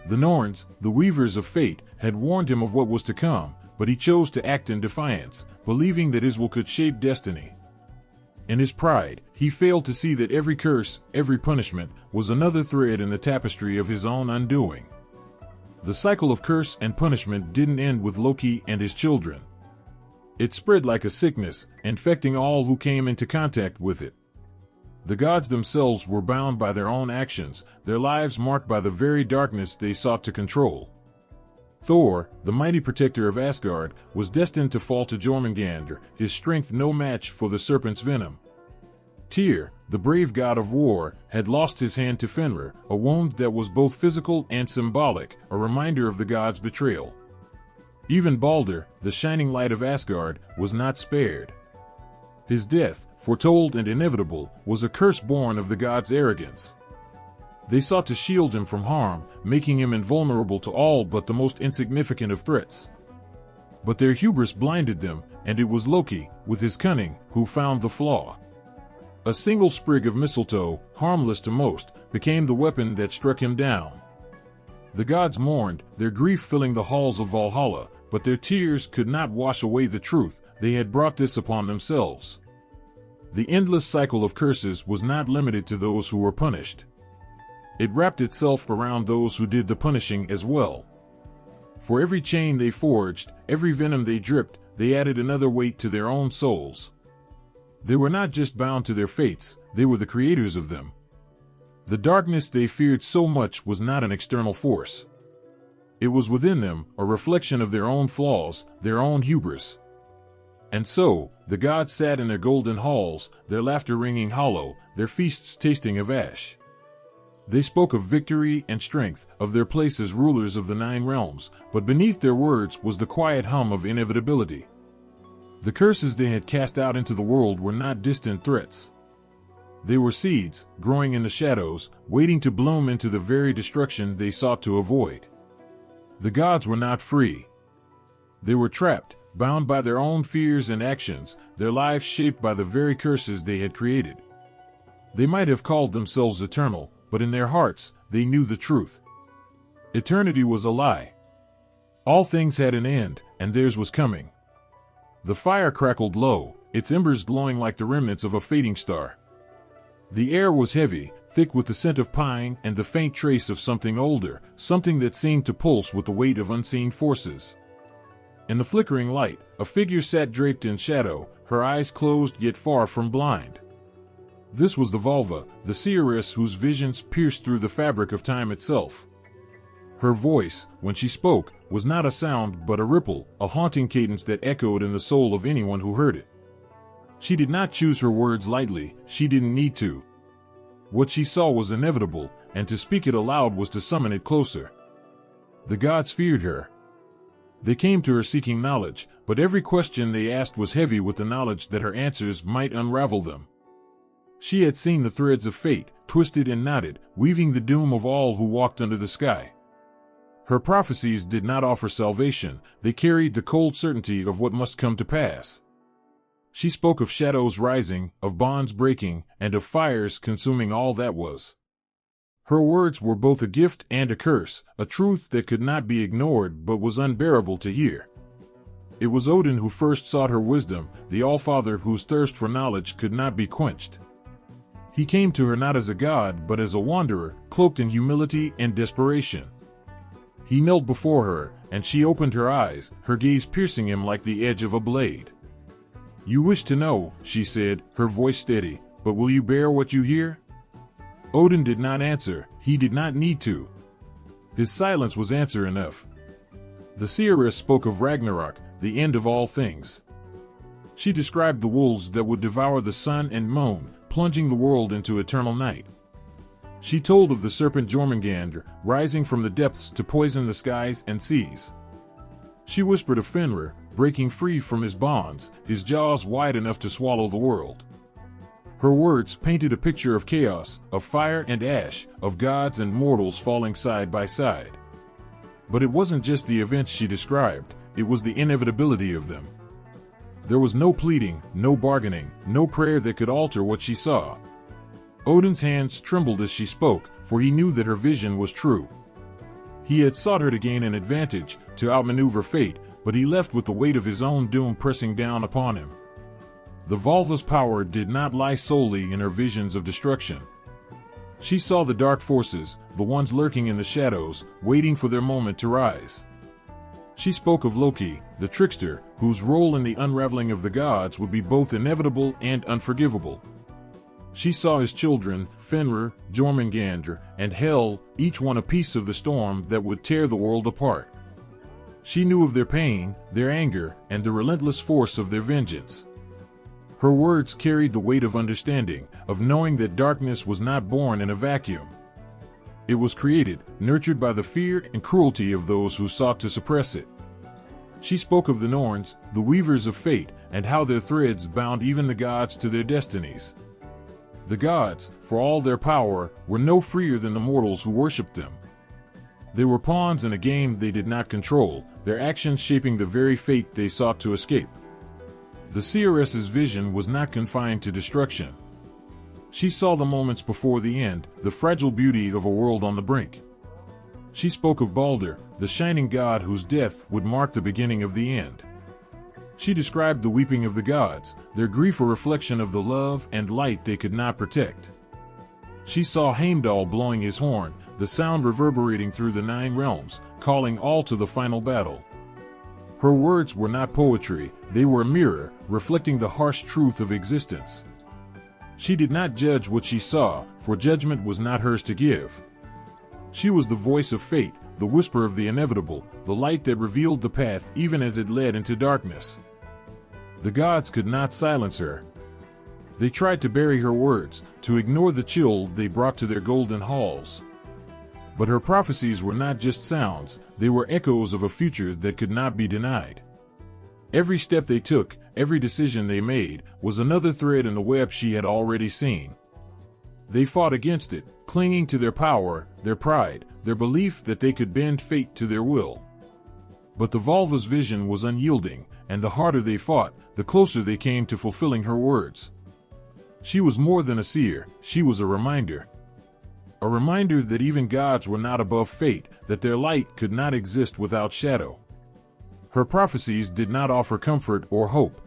The Norns, the weavers of fate, had warned him of what was to come, but he chose to act in defiance, believing that his will could shape destiny. In his pride, he failed to see that every curse, every punishment, was another thread in the tapestry of his own undoing. The cycle of curse and punishment didn't end with Loki and his children. It spread like a sickness, infecting all who came into contact with it. The gods themselves were bound by their own actions, their lives marked by the very darkness they sought to control. Thor, the mighty protector of Asgard, was destined to fall to Jormungandr, his strength no match for the serpent's venom. Tyr, the brave god of war, had lost his hand to Fenrir, a wound that was both physical and symbolic, a reminder of the god's betrayal. Even Baldur, the shining light of Asgard, was not spared. His death, foretold and inevitable, was a curse born of the gods' arrogance. They sought to shield him from harm, making him invulnerable to all but the most insignificant of threats. But their hubris blinded them, and it was Loki, with his cunning, who found the flaw. A single sprig of mistletoe, harmless to most, became the weapon that struck him down. The gods mourned, their grief filling the halls of Valhalla, but their tears could not wash away the truth. They had brought this upon themselves. The endless cycle of curses was not limited to those who were punished. It wrapped itself around those who did the punishing as well. For every chain they forged, every venom they dripped, they added another weight to their own souls. They were not just bound to their fates, they were the creators of them. The darkness they feared so much was not an external force. It was within them, a reflection of their own flaws, their own hubris. And so, the gods sat in their golden halls, their laughter ringing hollow, their feasts tasting of ash. They spoke of victory and strength, of their place as rulers of the 9 realms, but beneath their words was the quiet hum of inevitability. The curses they had cast out into the world were not distant threats. They were seeds, growing in the shadows, waiting to bloom into the very destruction they sought to avoid. The gods were not free. They were trapped, bound by their own fears and actions, their lives shaped by the very curses they had created. They might have called themselves eternal, but in their hearts, they knew the truth. Eternity was a lie. All things had an end, and theirs was coming. The fire crackled low, its embers glowing like the remnants of a fading star. The air was heavy, thick with the scent of pine and the faint trace of something older, something that seemed to pulse with the weight of unseen forces. In the flickering light, a figure sat draped in shadow, her eyes closed yet far from blind. This was the Volva, the seeress whose visions pierced through the fabric of time itself. Her voice, when she spoke, was not a sound but a ripple, a haunting cadence that echoed in the soul of anyone who heard it. She did not choose her words lightly, she didn't need to. What she saw was inevitable, and to speak it aloud was to summon it closer. The gods feared her. They came to her seeking knowledge, but every question they asked was heavy with the knowledge that her answers might unravel them. She had seen the threads of fate, twisted and knotted, weaving the doom of all who walked under the sky. Her prophecies did not offer salvation, they carried the cold certainty of what must come to pass. She spoke of shadows rising, of bonds breaking, and of fires consuming all that was. Her words were both a gift and a curse, a truth that could not be ignored but was unbearable to hear. It was Odin who first sought her wisdom, the Allfather whose thirst for knowledge could not be quenched. He came to her not as a god but as a wanderer, cloaked in humility and desperation. He knelt before her, and she opened her eyes, her gaze piercing him like the edge of a blade. "You wish to know," she said, her voice steady, "but will you bear what you hear?" Odin did not answer. He did not need to. His silence was answer enough. The seeress spoke of Ragnarok, the end of all things. She described the wolves that would devour the sun and moon, plunging the world into eternal night. She told of the serpent Jormungandr, rising from the depths to poison the skies and seas. She whispered of Fenrir, breaking free from his bonds, his jaws wide enough to swallow the world. Her words painted a picture of chaos, of fire and ash, of gods and mortals falling side by side. But it wasn't just the events she described, it was the inevitability of them. There was no pleading, no bargaining, no prayer that could alter what she saw. Odin's hands trembled as she spoke, for he knew that her vision was true. He had sought her to gain an advantage, to outmaneuver fate, but he left with the weight of his own doom pressing down upon him. The Valva's power did not lie solely in her visions of destruction. She saw the dark forces, the ones lurking in the shadows, waiting for their moment to rise. She spoke of Loki, the trickster, whose role in the unraveling of the gods would be both inevitable and unforgivable. She saw his children, Fenrir, Jormungandr, and Hel, each one a piece of the storm that would tear the world apart. She knew of their pain, their anger, and the relentless force of their vengeance. Her words carried the weight of understanding, of knowing that darkness was not born in a vacuum. It was created, nurtured by the fear and cruelty of those who sought to suppress it. She spoke of the Norns, the weavers of fate, and how their threads bound even the gods to their destinies. The gods, for all their power, were no freer than the mortals who worshipped them. They were pawns in a game they did not control, their actions shaping the very fate they sought to escape. The seeress's vision was not confined to destruction. She saw the moments before the end, the fragile beauty of a world on the brink. She spoke of Baldur, the shining god whose death would mark the beginning of the end. She described the weeping of the gods, their grief a reflection of the love and light they could not protect. She saw Heimdall blowing his horn, the sound reverberating through the 9 realms, calling all to the final battle. Her words were not poetry, they were a mirror, reflecting the harsh truth of existence. She did not judge what she saw, for judgment was not hers to give. She was the voice of fate, the whisper of the inevitable, the light that revealed the path even as it led into darkness. The gods could not silence her. They tried to bury her words, to ignore the chill they brought to their golden halls. But her prophecies were not just sounds, they were echoes of a future that could not be denied. Every step they took, every decision they made, was another thread in the web she had already seen. They fought against it, clinging to their power, their pride, their belief that they could bend fate to their will. But the Valva's vision was unyielding, and the harder they fought, the closer they came to fulfilling her words. She was more than a seer, she was a reminder. A reminder that even gods were not above fate, that their light could not exist without shadow. Her prophecies did not offer comfort or hope.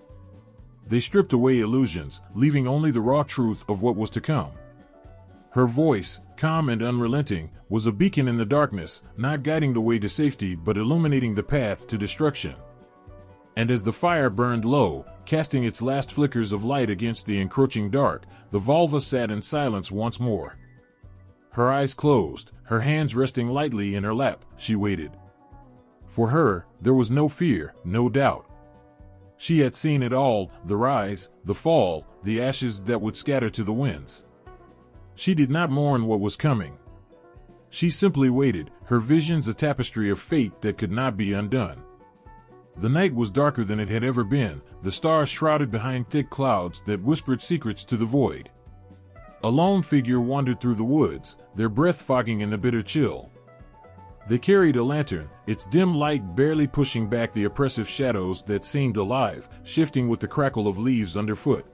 They stripped away illusions, leaving only the raw truth of what was to come. Her voice, calm and unrelenting, was a beacon in the darkness, not guiding the way to safety but illuminating the path to destruction. And as the fire burned low, casting its last flickers of light against the encroaching dark, the Valva sat in silence once more. Her eyes closed, her hands resting lightly in her lap, she waited. For her, there was no fear, no doubt. She had seen it all, the rise, the fall, the ashes that would scatter to the winds. She did not mourn what was coming. She simply waited, her visions a tapestry of fate that could not be undone. The night was darker than it had ever been, the stars shrouded behind thick clouds that whispered secrets to the void. A lone figure wandered through the woods, their breath fogging in the bitter chill. They carried a lantern, its dim light barely pushing back the oppressive shadows that seemed alive, shifting with the crackle of leaves underfoot.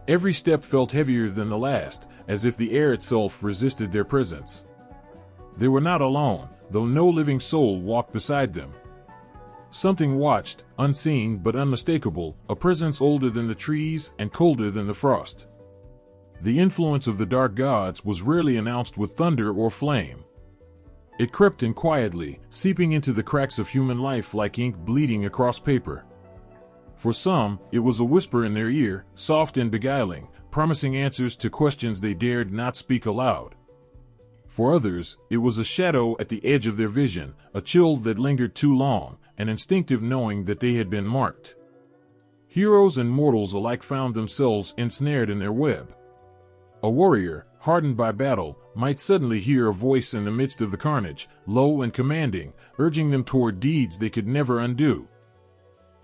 Every step felt heavier than the last, as if the air itself resisted their presence. They were not alone, though no living soul walked beside them. Something watched, unseen but unmistakable, a presence older than the trees and colder than the frost. The influence of the dark gods was rarely announced with thunder or flame. It crept in quietly, seeping into the cracks of human life like ink bleeding across paper. For some, it was a whisper in their ear, soft and beguiling, promising answers to questions they dared not speak aloud. For others, it was a shadow at the edge of their vision, a chill that lingered too long, an instinctive knowing that they had been marked. Heroes and mortals alike found themselves ensnared in their web. A warrior, hardened by battle, might suddenly hear a voice in the midst of the carnage, low and commanding, urging them toward deeds they could never undo.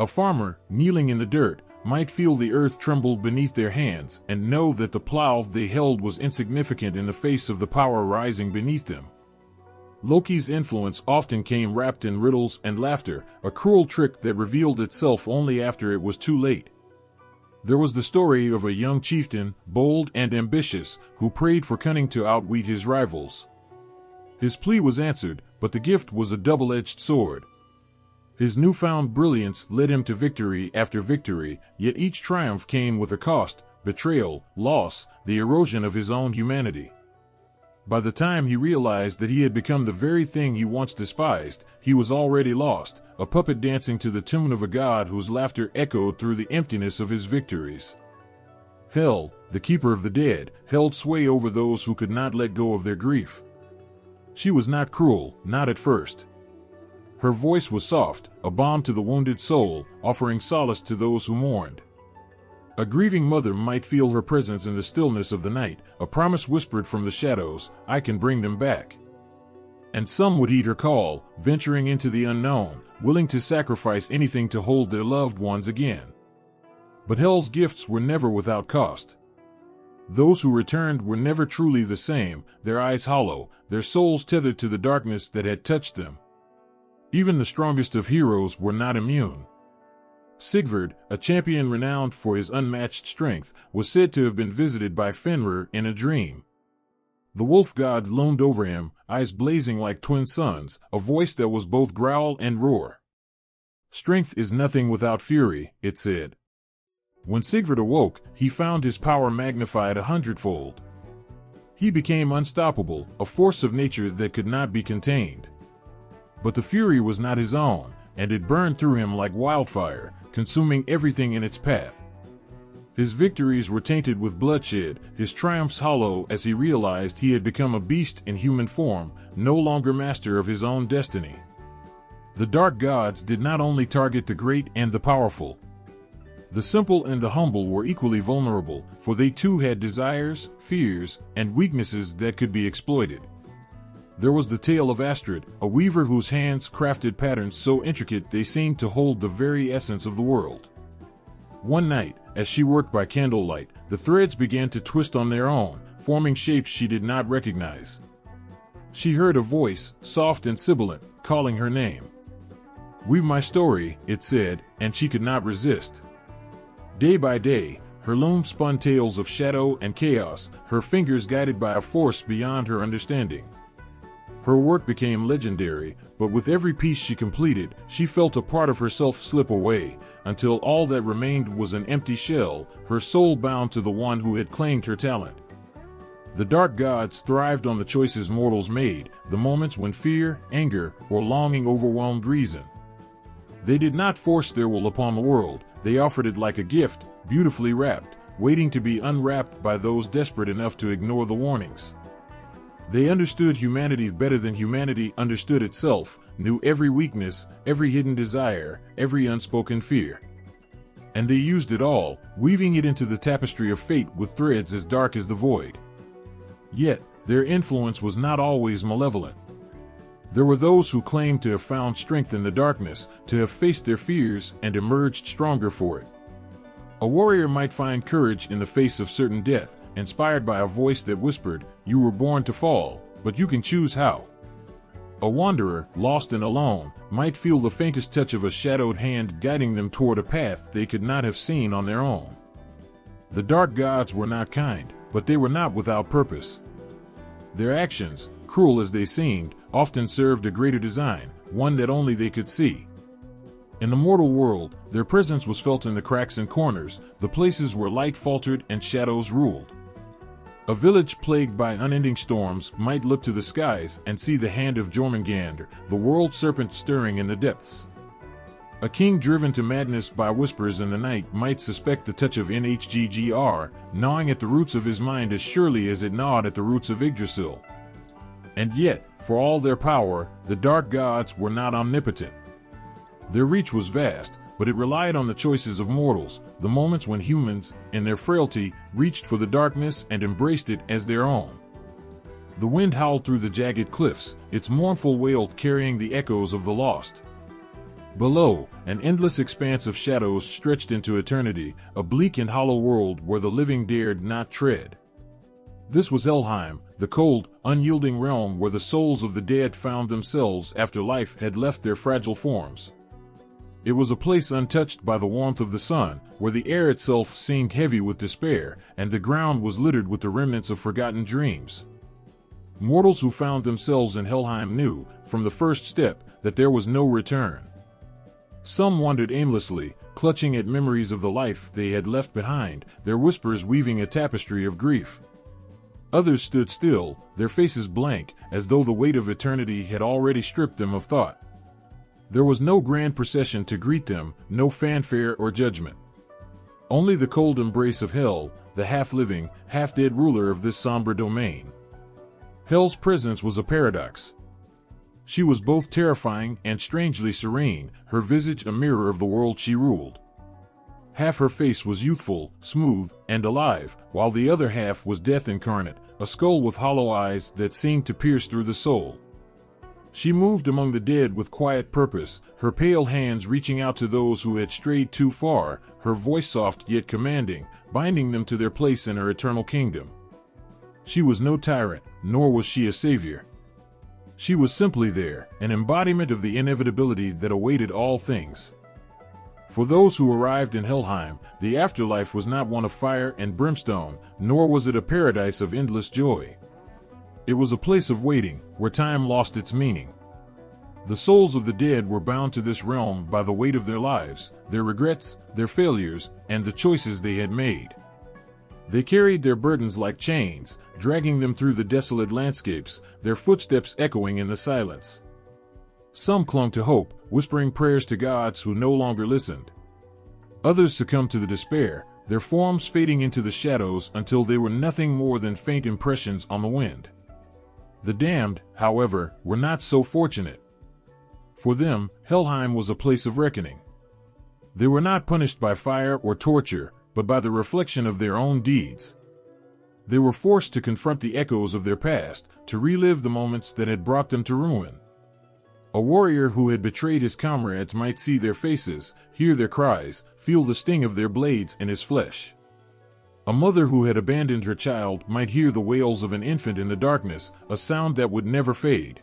A farmer, kneeling in the dirt, might feel the earth tremble beneath their hands and know that the plow they held was insignificant in the face of the power rising beneath them. Loki's influence often came wrapped in riddles and laughter, a cruel trick that revealed itself only after it was too late. There was the story of a young chieftain, bold and ambitious, who prayed for cunning to outwit his rivals. His plea was answered, but the gift was a double-edged sword. His newfound brilliance led him to victory after victory, yet each triumph came with a cost: betrayal, loss, the erosion of his own humanity. By the time he realized that he had become the very thing he once despised, he was already lost, a puppet dancing to the tune of a god whose laughter echoed through the emptiness of his victories. Hell, the keeper of the dead, held sway over those who could not let go of their grief. She was not cruel, not at first. Her voice was soft, a balm to the wounded soul, offering solace to those who mourned. A grieving mother might feel her presence in the stillness of the night, a promise whispered from the shadows: "I can bring them back." And some would heed her call, venturing into the unknown, willing to sacrifice anything to hold their loved ones again. But Hell's gifts were never without cost. Those who returned were never truly the same, their eyes hollow, their souls tethered to the darkness that had touched them. Even the strongest of heroes were not immune. Sigurd, a champion renowned for his unmatched strength, was said to have been visited by Fenrir in a dream. The wolf god loomed over him, eyes blazing like twin suns, a voice that was both growl and roar. "Strength is nothing without fury," it said. When Sigurd awoke, he found his power magnified 100-fold. He became unstoppable, a force of nature that could not be contained. But the fury was not his own, and it burned through him like wildfire, consuming everything in its path. His victories were tainted with bloodshed, his triumphs hollow as he realized he had become a beast in human form, no longer master of his own destiny. The dark gods did not only target the great and the powerful. The simple and the humble were equally vulnerable, for they too had desires, fears, and weaknesses that could be exploited. There was the tale of Astrid, a weaver whose hands crafted patterns so intricate they seemed to hold the very essence of the world. One night, as she worked by candlelight, the threads began to twist on their own, forming shapes she did not recognize. She heard a voice, soft and sibilant, calling her name. "Weave my story," it said, and she could not resist. Day by day, her loom spun tales of shadow and chaos, her fingers guided by a force beyond her understanding. Her work became legendary, but with every piece she completed, she felt a part of herself slip away, until all that remained was an empty shell, her soul bound to the one who had claimed her talent. The dark gods thrived on the choices mortals made, the moments when fear, anger, or longing overwhelmed reason. They did not force their will upon the world, they offered it like a gift, beautifully wrapped, waiting to be unwrapped by those desperate enough to ignore the warnings. They understood humanity better than humanity understood itself, knew every weakness, every hidden desire, every unspoken fear. And they used it all, weaving it into the tapestry of fate with threads as dark as the void. Yet, their influence was not always malevolent. There were those who claimed to have found strength in the darkness, to have faced their fears and emerged stronger for it. A warrior might find courage in the face of certain death, inspired by a voice that whispered, "You were born to fall, but you can choose how." A wanderer, lost and alone, might feel the faintest touch of a shadowed hand guiding them toward a path they could not have seen on their own. The dark gods were not kind, but they were not without purpose. Their actions, cruel as they seemed, often served a greater design, one that only they could see. In the mortal world, their presence was felt in the cracks and corners, the places where light faltered and shadows ruled. A village plagued by unending storms might look to the skies and see the hand of Jormungandr, the world serpent stirring in the depths. A king driven to madness by whispers in the night might suspect the touch of Nidhogg, gnawing at the roots of his mind as surely as it gnawed at the roots of Yggdrasil. And yet, for all their power, the dark gods were not omnipotent. Their reach was vast, but it relied on the choices of mortals, the moments when humans, in their frailty, reached for the darkness and embraced it as their own. The wind howled through the jagged cliffs, its mournful wail carrying the echoes of the lost. Below, an endless expanse of shadows stretched into eternity, a bleak and hollow world where the living dared not tread. This was Helheim, the cold, unyielding realm where the souls of the dead found themselves after life had left their fragile forms. It was a place untouched by the warmth of the sun, where the air itself seemed heavy with despair, and the ground was littered with the remnants of forgotten dreams. Mortals who found themselves in Helheim knew, from the first step, that there was no return. Some wandered aimlessly, clutching at memories of the life they had left behind, their whispers weaving a tapestry of grief. Others stood still, their faces blank, as though the weight of eternity had already stripped them of thought. There was no grand procession to greet them, no fanfare or judgment. Only the cold embrace of Hel, the half-living, half-dead ruler of this somber domain. Hel's presence was a paradox. She was both terrifying and strangely serene, her visage a mirror of the world she ruled. Half her face was youthful, smooth, and alive, while the other half was death incarnate, a skull with hollow eyes that seemed to pierce through the soul. She moved among the dead with quiet purpose, her pale hands reaching out to those who had strayed too far, her voice soft yet commanding, binding them to their place in her eternal kingdom. She was no tyrant, nor was she a savior. She was simply there, an embodiment of the inevitability that awaited all things. For those who arrived in Helheim, the afterlife was not one of fire and brimstone, nor was it a paradise of endless joy. It was a place of waiting, where time lost its meaning. The souls of the dead were bound to this realm by the weight of their lives, their regrets, their failures, and the choices they had made. They carried their burdens like chains, dragging them through the desolate landscapes, their footsteps echoing in the silence. Some clung to hope, whispering prayers to gods who no longer listened. Others succumbed to the despair, their forms fading into the shadows until they were nothing more than faint impressions on the wind. The damned, however, were not so fortunate. For them, Helheim was a place of reckoning. They were not punished by fire or torture, but by the reflection of their own deeds. They were forced to confront the echoes of their past, to relive the moments that had brought them to ruin. A warrior who had betrayed his comrades might see their faces, hear their cries, feel the sting of their blades in his flesh. A mother who had abandoned her child might hear the wails of an infant in the darkness, a sound that would never fade.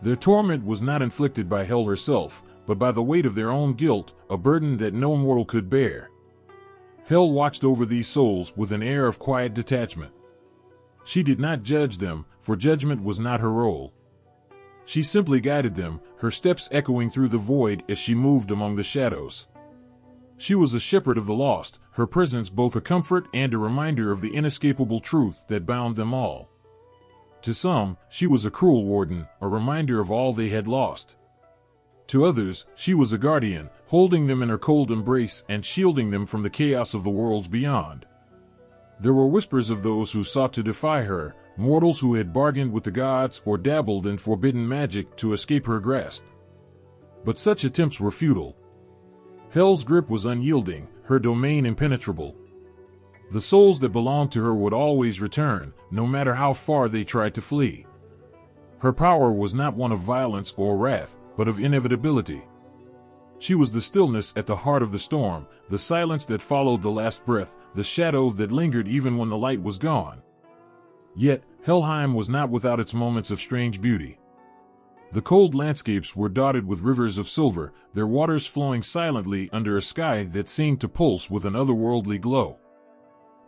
Their torment was not inflicted by Hel herself, but by the weight of their own guilt, a burden that no mortal could bear. Hel watched over these souls with an air of quiet detachment. She did not judge them, for judgment was not her role. She simply guided them, her steps echoing through the void as she moved among the shadows. She was a shepherd of the lost, her presence both a comfort and a reminder of the inescapable truth that bound them all. To some, she was a cruel warden, a reminder of all they had lost. To others, she was a guardian, holding them in her cold embrace and shielding them from the chaos of the worlds beyond. There were whispers of those who sought to defy her, mortals who had bargained with the gods or dabbled in forbidden magic to escape her grasp. But such attempts were futile. Hel's grip was unyielding, her domain impenetrable. The souls that belonged to her would always return, no matter how far they tried to flee. Her power was not one of violence or wrath, but of inevitability. She was the stillness at the heart of the storm, the silence that followed the last breath, the shadow that lingered even when the light was gone. Yet, Helheim was not without its moments of strange beauty. The cold landscapes were dotted with rivers of silver, their waters flowing silently under a sky that seemed to pulse with an otherworldly glow.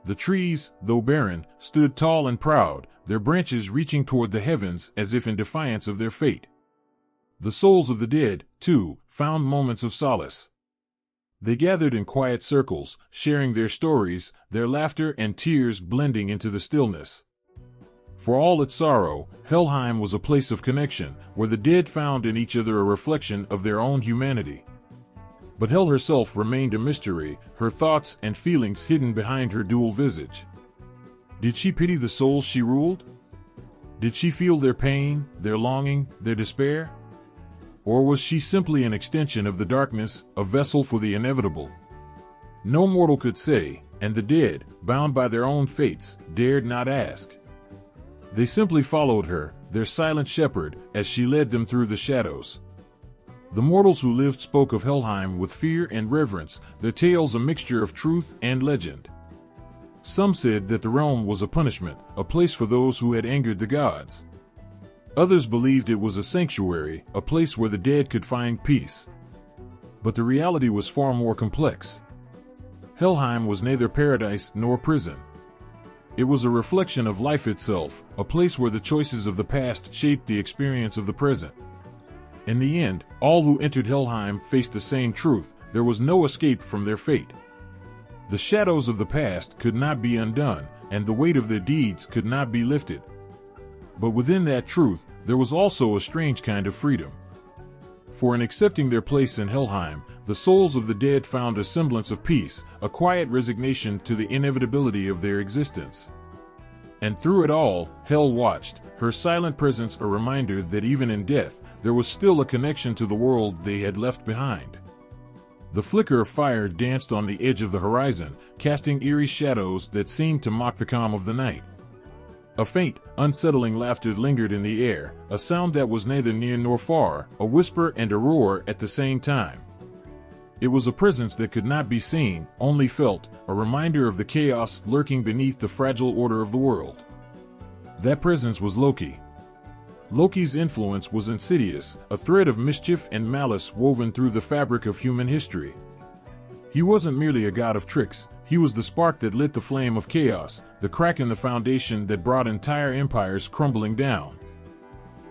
The trees, though barren, stood tall and proud, their branches reaching toward the heavens as if in defiance of their fate. The souls of the dead, too, found moments of solace. They gathered in quiet circles, sharing their stories, their laughter and tears blending into the stillness. For all its sorrow, Helheim was a place of connection, where the dead found in each other a reflection of their own humanity. But Hel herself remained a mystery, her thoughts and feelings hidden behind her dual visage. Did she pity the souls she ruled? Did she feel their pain, their longing, their despair? Or was she simply an extension of the darkness, a vessel for the inevitable? No mortal could say, and the dead, bound by their own fates, dared not ask. They simply followed her, their silent shepherd, as she led them through the shadows. The mortals who lived spoke of Helheim with fear and reverence, their tales a mixture of truth and legend. Some said that the realm was a punishment, a place for those who had angered the gods. Others believed it was a sanctuary, a place where the dead could find peace. But the reality was far more complex. Helheim was neither paradise nor prison. It was a reflection of life itself, a place where the choices of the past shaped the experience of the present. In the end, all who entered Helheim faced the same truth: there was no escape from their fate. The shadows of the past could not be undone, and the weight of their deeds could not be lifted. But within that truth, there was also a strange kind of freedom. For in accepting their place in Helheim, the souls of the dead found a semblance of peace, a quiet resignation to the inevitability of their existence. And through it all, Hel watched, her silent presence a reminder that even in death, there was still a connection to the world they had left behind. The flicker of fire danced on the edge of the horizon, casting eerie shadows that seemed to mock the calm of the night. A faint, unsettling laughter lingered in the air, a sound that was neither near nor far, a whisper and a roar at the same time. It was a presence that could not be seen, only felt, a reminder of the chaos lurking beneath the fragile order of the world. That presence was Loki. Loki's influence was insidious, a thread of mischief and malice woven through the fabric of human history. He wasn't merely a god of tricks, he was the spark that lit the flame of chaos, the crack in the foundation that brought entire empires crumbling down.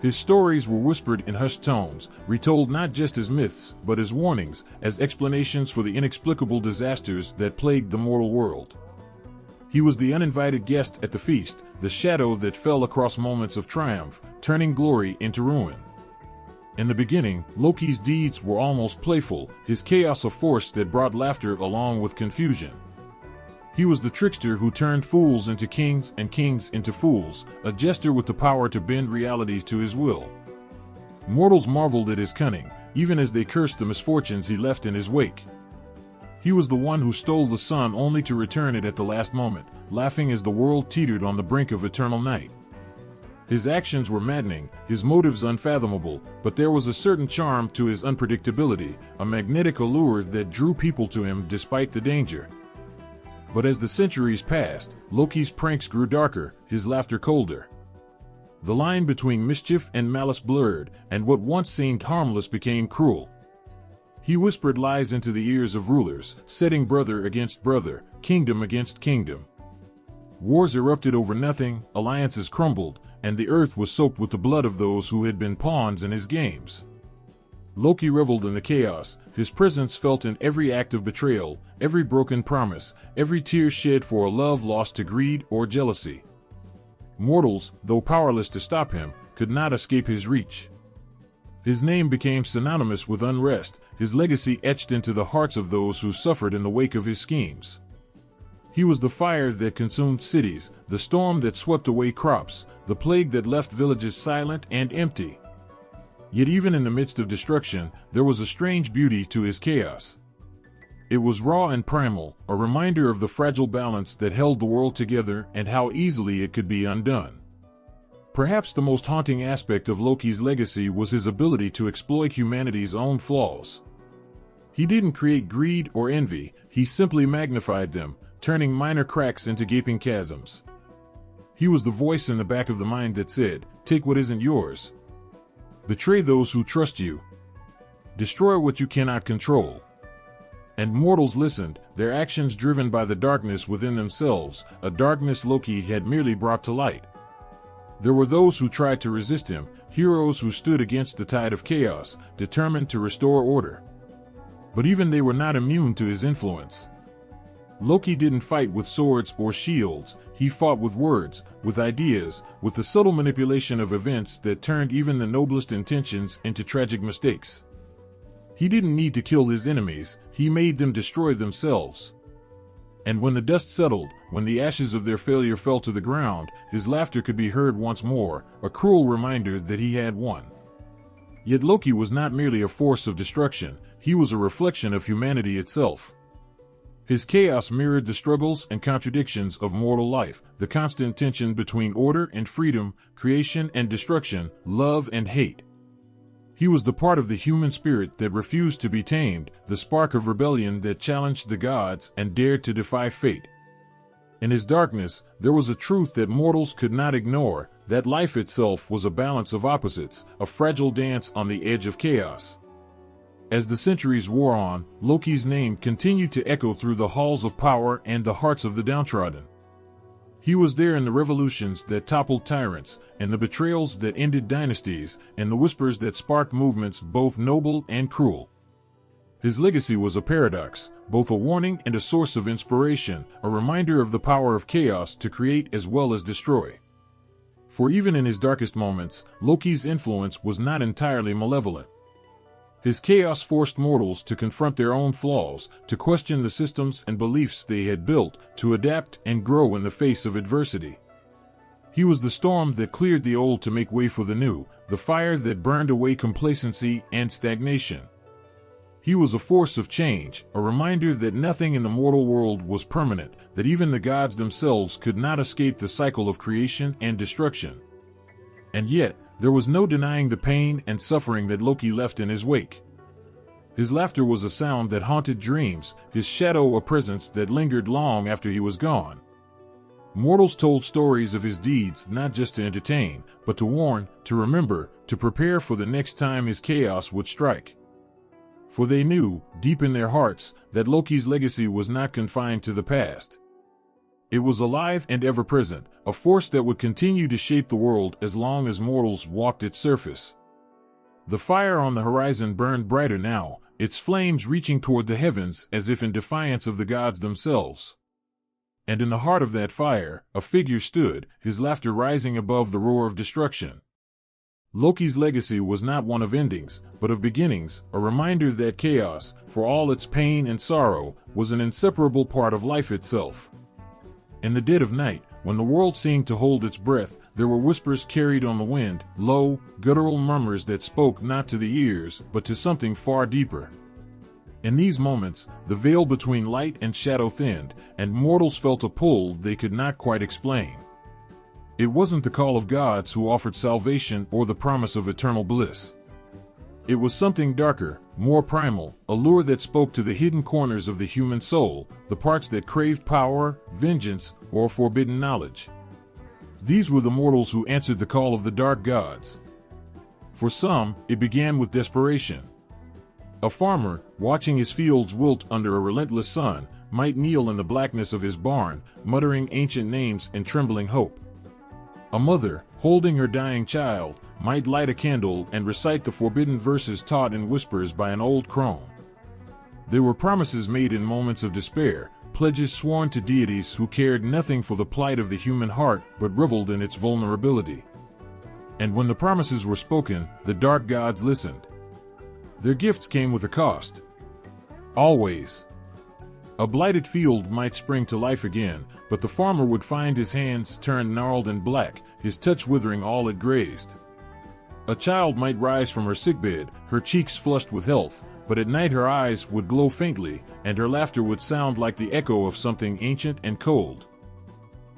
His stories were whispered in hushed tones, retold not just as myths, but as warnings, as explanations for the inexplicable disasters that plagued the mortal world. He was the uninvited guest at the feast, the shadow that fell across moments of triumph, turning glory into ruin. In the beginning, Loki's deeds were almost playful, his chaos a force that brought laughter along with confusion. He was the trickster who turned fools into kings and kings into fools, a jester with the power to bend reality to his will. Mortals marveled at his cunning, even as they cursed the misfortunes he left in his wake. He was the one who stole the sun only to return it at the last moment, laughing as the world teetered on the brink of eternal night. His actions were maddening, his motives unfathomable, but there was a certain charm to his unpredictability, a magnetic allure that drew people to him despite the danger. But as the centuries passed, Loki's pranks grew darker, his laughter colder. The line between mischief and malice blurred, and what once seemed harmless became cruel. He whispered lies into the ears of rulers, setting brother against brother, kingdom against kingdom. Wars erupted over nothing, alliances crumbled, and the earth was soaked with the blood of those who had been pawns in his games. Loki reveled in the chaos, his presence felt in every act of betrayal, every broken promise, every tear shed for a love lost to greed or jealousy. Mortals, though powerless to stop him, could not escape his reach. His name became synonymous with unrest, his legacy etched into the hearts of those who suffered in the wake of his schemes. He was the fire that consumed cities, the storm that swept away crops, the plague that left villages silent and empty. Yet even in the midst of destruction, there was a strange beauty to his chaos. It was raw and primal, a reminder of the fragile balance that held the world together and how easily it could be undone. Perhaps the most haunting aspect of Loki's legacy was his ability to exploit humanity's own flaws. He didn't create greed or envy, he simply magnified them, turning minor cracks into gaping chasms. He was the voice in the back of the mind that said, "Take what isn't yours. Betray those who trust you. Destroy what you cannot control." And mortals listened, their actions driven by the darkness within themselves, a darkness Loki had merely brought to light. There were those who tried to resist him, heroes who stood against the tide of chaos, determined to restore order. But even they were not immune to his influence. Loki didn't fight with swords or shields, he fought with words, with ideas, with the subtle manipulation of events that turned even the noblest intentions into tragic mistakes. He didn't need to kill his enemies, he made them destroy themselves. And when the dust settled, when the ashes of their failure fell to the ground, his laughter could be heard once more, a cruel reminder that he had won. Yet Loki was not merely a force of destruction, he was a reflection of humanity itself. His chaos mirrored the struggles and contradictions of mortal life, the constant tension between order and freedom, creation and destruction, love and hate. He was the part of the human spirit that refused to be tamed, the spark of rebellion that challenged the gods and dared to defy fate. In his darkness, there was a truth that mortals could not ignore, that life itself was a balance of opposites, a fragile dance on the edge of chaos. As the centuries wore on, Loki's name continued to echo through the halls of power and the hearts of the downtrodden. He was there in the revolutions that toppled tyrants, and the betrayals that ended dynasties, and the whispers that sparked movements both noble and cruel. His legacy was a paradox, both a warning and a source of inspiration, a reminder of the power of chaos to create as well as destroy. For even in his darkest moments, Loki's influence was not entirely malevolent. His chaos forced mortals to confront their own flaws, to question the systems and beliefs they had built, to adapt and grow in the face of adversity. He was the storm that cleared the old to make way for the new, the fire that burned away complacency and stagnation. He was a force of change, a reminder that nothing in the mortal world was permanent, that even the gods themselves could not escape the cycle of creation and destruction. And yet, there was no denying the pain and suffering that Loki left in his wake. His laughter was a sound that haunted dreams, his shadow a presence that lingered long after he was gone. Mortals told stories of his deeds not just to entertain, but to warn, to remember, to prepare for the next time his chaos would strike. For they knew, deep in their hearts, that Loki's legacy was not confined to the past. It was alive and ever-present, a force that would continue to shape the world as long as mortals walked its surface. The fire on the horizon burned brighter now, its flames reaching toward the heavens as if in defiance of the gods themselves. And in the heart of that fire, a figure stood, his laughter rising above the roar of destruction. Loki's legacy was not one of endings, but of beginnings, a reminder that chaos, for all its pain and sorrow, was an inseparable part of life itself. In the dead of night, when the world seemed to hold its breath, there were whispers carried on the wind, low, guttural murmurs that spoke not to the ears, but to something far deeper. In these moments, the veil between light and shadow thinned, and mortals felt a pull they could not quite explain. It wasn't the call of gods who offered salvation or the promise of eternal bliss. It was something darker, more primal, a lure that spoke to the hidden corners of the human soul, the parts that craved power, vengeance, or forbidden knowledge. These were the mortals who answered the call of the dark gods. For some, it began with desperation. A farmer, watching his fields wilt under a relentless sun, might kneel in the blackness of his barn, muttering ancient names and trembling hope. A mother, holding her dying child, might light a candle and recite the forbidden verses taught in whispers by an old crone. There were promises made in moments of despair, pledges sworn to deities who cared nothing for the plight of the human heart but reveled in its vulnerability. And when the promises were spoken, the dark gods listened. Their gifts came with a cost. Always. A blighted field might spring to life again, but the farmer would find his hands turned gnarled and black, his touch withering all it grazed. A child might rise from her sickbed, her cheeks flushed with health, but at night her eyes would glow faintly, and her laughter would sound like the echo of something ancient and cold.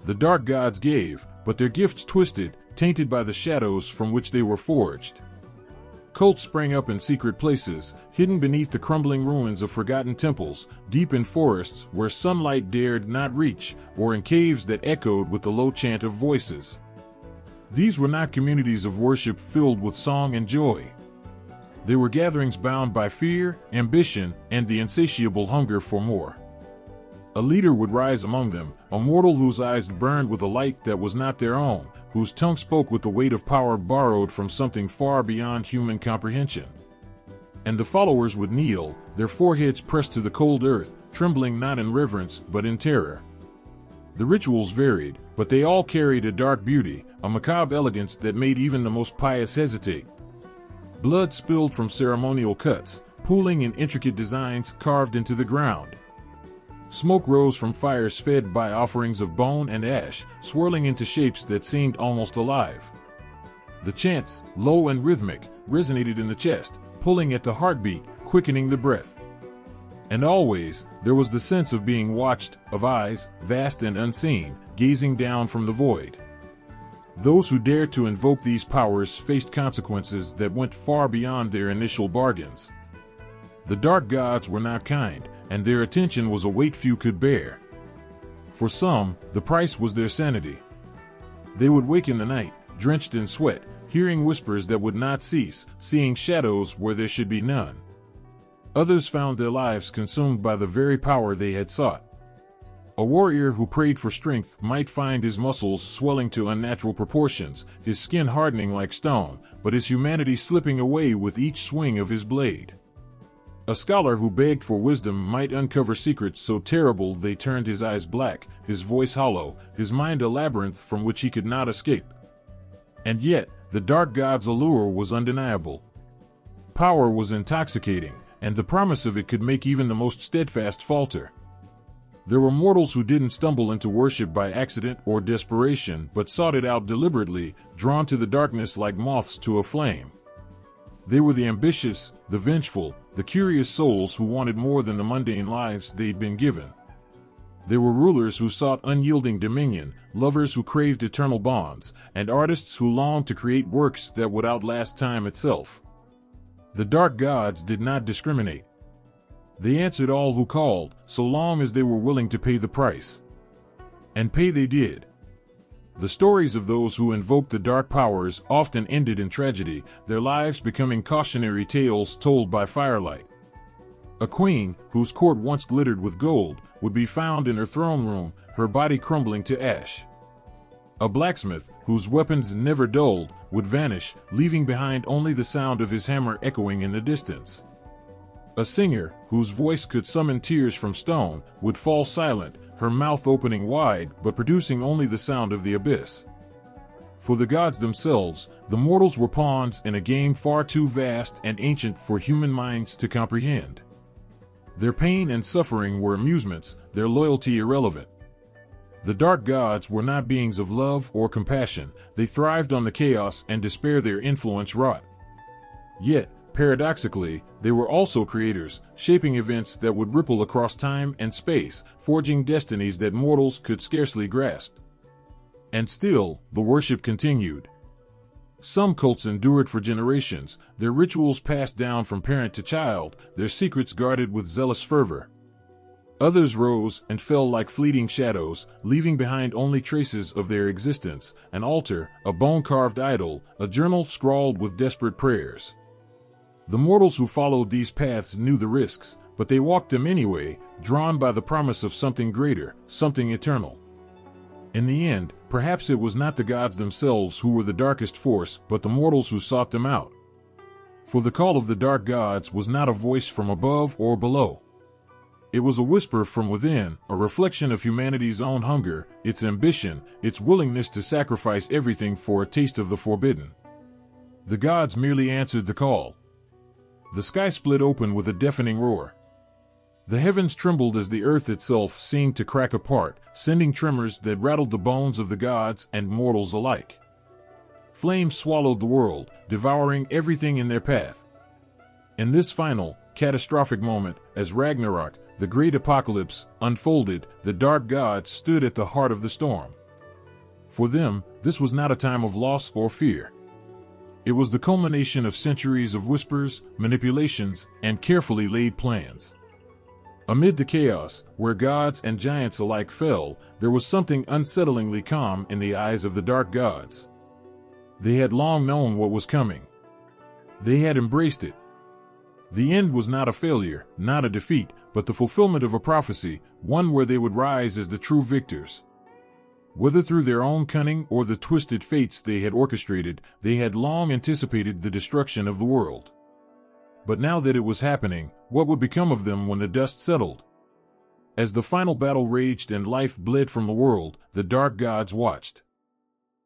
The dark gods gave, but their gifts twisted, tainted by the shadows from which they were forged. Cults sprang up in secret places, hidden beneath the crumbling ruins of forgotten temples, deep in forests where sunlight dared not reach, or in caves that echoed with the low chant of voices. These were not communities of worship filled with song and joy. They were gatherings bound by fear, ambition, and the insatiable hunger for more. A leader would rise among them, a mortal whose eyes burned with a light that was not their own, whose tongue spoke with the weight of power borrowed from something far beyond human comprehension. And the followers would kneel, their foreheads pressed to the cold earth, trembling not in reverence but in terror. The rituals varied, but they all carried a dark beauty, a macabre elegance that made even the most pious hesitate. Blood spilled from ceremonial cuts, pooling in intricate designs carved into the ground. Smoke rose from fires fed by offerings of bone and ash, swirling into shapes that seemed almost alive. The chants, low and rhythmic, resonated in the chest, pulling at the heartbeat, quickening the breath. And always, there was the sense of being watched, of eyes, vast and unseen, gazing down from the void. Those who dared to invoke these powers faced consequences that went far beyond their initial bargains. The dark gods were not kind, and their attention was a weight few could bear. For some, the price was their sanity. They would wake in the night, drenched in sweat, hearing whispers that would not cease, seeing shadows where there should be none. Others found their lives consumed by the very power they had sought. A warrior who prayed for strength might find his muscles swelling to unnatural proportions, his skin hardening like stone, but his humanity slipping away with each swing of his blade. A scholar who begged for wisdom might uncover secrets so terrible they turned his eyes black, his voice hollow, his mind a labyrinth from which he could not escape. And yet, the dark god's allure was undeniable. Power was intoxicating, and the promise of it could make even the most steadfast falter. There were mortals who didn't stumble into worship by accident or desperation, but sought it out deliberately, drawn to the darkness like moths to a flame. They were the ambitious, the vengeful, the curious souls who wanted more than the mundane lives they'd been given. There were rulers who sought unyielding dominion, lovers who craved eternal bonds, and artists who longed to create works that would outlast time itself. The dark gods did not discriminate. They answered all who called, so long as they were willing to pay the price. And pay they did. The stories of those who invoked the dark powers often ended in tragedy, their lives becoming cautionary tales told by firelight. A queen, whose court once glittered with gold, would be found in her throne room, her body crumbling to ash. A blacksmith, whose weapons never dulled, would vanish, leaving behind only the sound of his hammer echoing in the distance. A singer, whose voice could summon tears from stone, would fall silent, her mouth opening wide but producing only the sound of the abyss. For the gods themselves, the mortals were pawns in a game far too vast and ancient for human minds to comprehend. Their pain and suffering were amusements, their loyalty irrelevant. The dark gods were not beings of love or compassion, they thrived on the chaos and despair their influence wrought. Yet, paradoxically, they were also creators, shaping events that would ripple across time and space, forging destinies that mortals could scarcely grasp. And still, the worship continued. Some cults endured for generations, their rituals passed down from parent to child, their secrets guarded with zealous fervor. Others rose and fell like fleeting shadows, leaving behind only traces of their existence, an altar, a bone-carved idol, a journal scrawled with desperate prayers. The mortals who followed these paths knew the risks, but they walked them anyway, drawn by the promise of something greater, something eternal. In the end, perhaps it was not the gods themselves who were the darkest force, but the mortals who sought them out. For the call of the dark gods was not a voice from above or below. It was a whisper from within, a reflection of humanity's own hunger, its ambition, its willingness to sacrifice everything for a taste of the forbidden. The gods merely answered the call. The sky split open with a deafening roar. The heavens trembled as the earth itself seemed to crack apart, sending tremors that rattled the bones of the gods and mortals alike. Flames swallowed the world, devouring everything in their path. In this final, catastrophic moment, as Ragnarok, the great apocalypse, unfolded, the dark gods stood at the heart of the storm. For them, this was not a time of loss or fear. It was the culmination of centuries of whispers, manipulations, and carefully laid plans. Amid the chaos, where gods and giants alike fell, there was something unsettlingly calm in the eyes of the dark gods. They had long known what was coming. They had embraced it. The end was not a failure, not a defeat, but the fulfillment of a prophecy, one where they would rise as the true victors. Whether through their own cunning or the twisted fates they had orchestrated, they had long anticipated the destruction of the world. But now that it was happening, what would become of them when the dust settled? As the final battle raged and life bled from the world, the dark gods watched.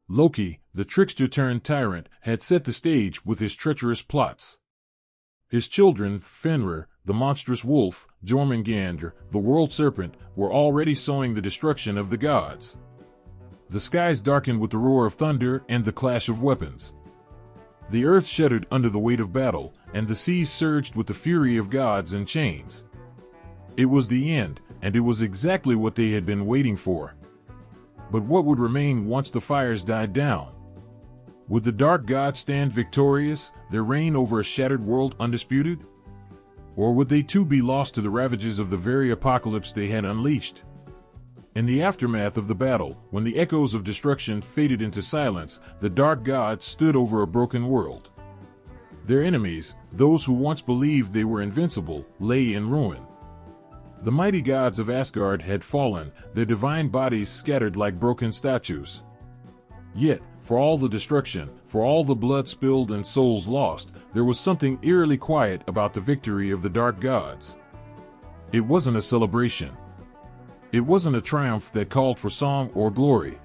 Loki, the trickster-turned-tyrant, had set the stage with his treacherous plots. His children, Fenrir, the monstrous wolf, Jormungandr, the world serpent, were already sowing the destruction of the gods. The skies darkened with the roar of thunder and the clash of weapons. The earth shuddered under the weight of battle, and the seas surged with the fury of gods in chains. It was the end, and it was exactly what they had been waiting for. But what would remain once the fires died down? Would the dark gods stand victorious, their reign over a shattered world undisputed? Or would they too be lost to the ravages of the very apocalypse they had unleashed? In the aftermath of the battle, when the echoes of destruction faded into silence, the dark gods stood over a broken world. Their enemies, those who once believed they were invincible, lay in ruin. The mighty gods of Asgard had fallen, their divine bodies scattered like broken statues. Yet, for all the destruction, for all the blood spilled and souls lost, there was something eerily quiet about the victory of the dark gods. It wasn't a celebration. It wasn't a triumph that called for song or glory.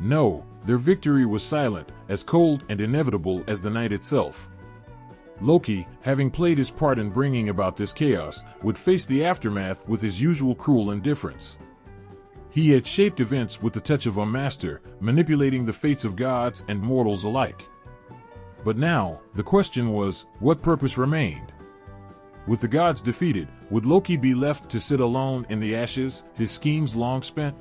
No, their victory was silent, as cold and inevitable as the night itself. Loki, having played his part in bringing about this chaos, would face the aftermath with his usual cruel indifference. He had shaped events with the touch of a master, manipulating the fates of gods and mortals alike. But now, the question was, what purpose remained? With the gods defeated, would Loki be left to sit alone in the ashes, his schemes long spent?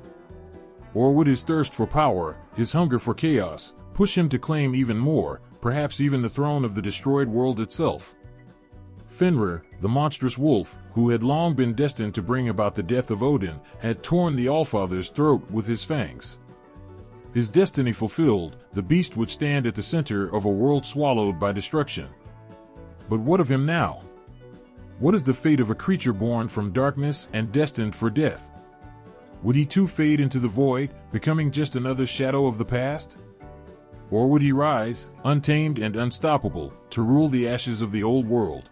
Or would his thirst for power, his hunger for chaos, push him to claim even more, perhaps even the throne of the destroyed world itself? Fenrir, the monstrous wolf, who had long been destined to bring about the death of Odin, had torn the Allfather's throat with his fangs. His destiny fulfilled, the beast would stand at the center of a world swallowed by destruction. But what of him now? What is the fate of a creature born from darkness and destined for death? Would he too fade into the void, becoming just another shadow of the past? Or would he rise, untamed and unstoppable, to rule the ashes of the old world?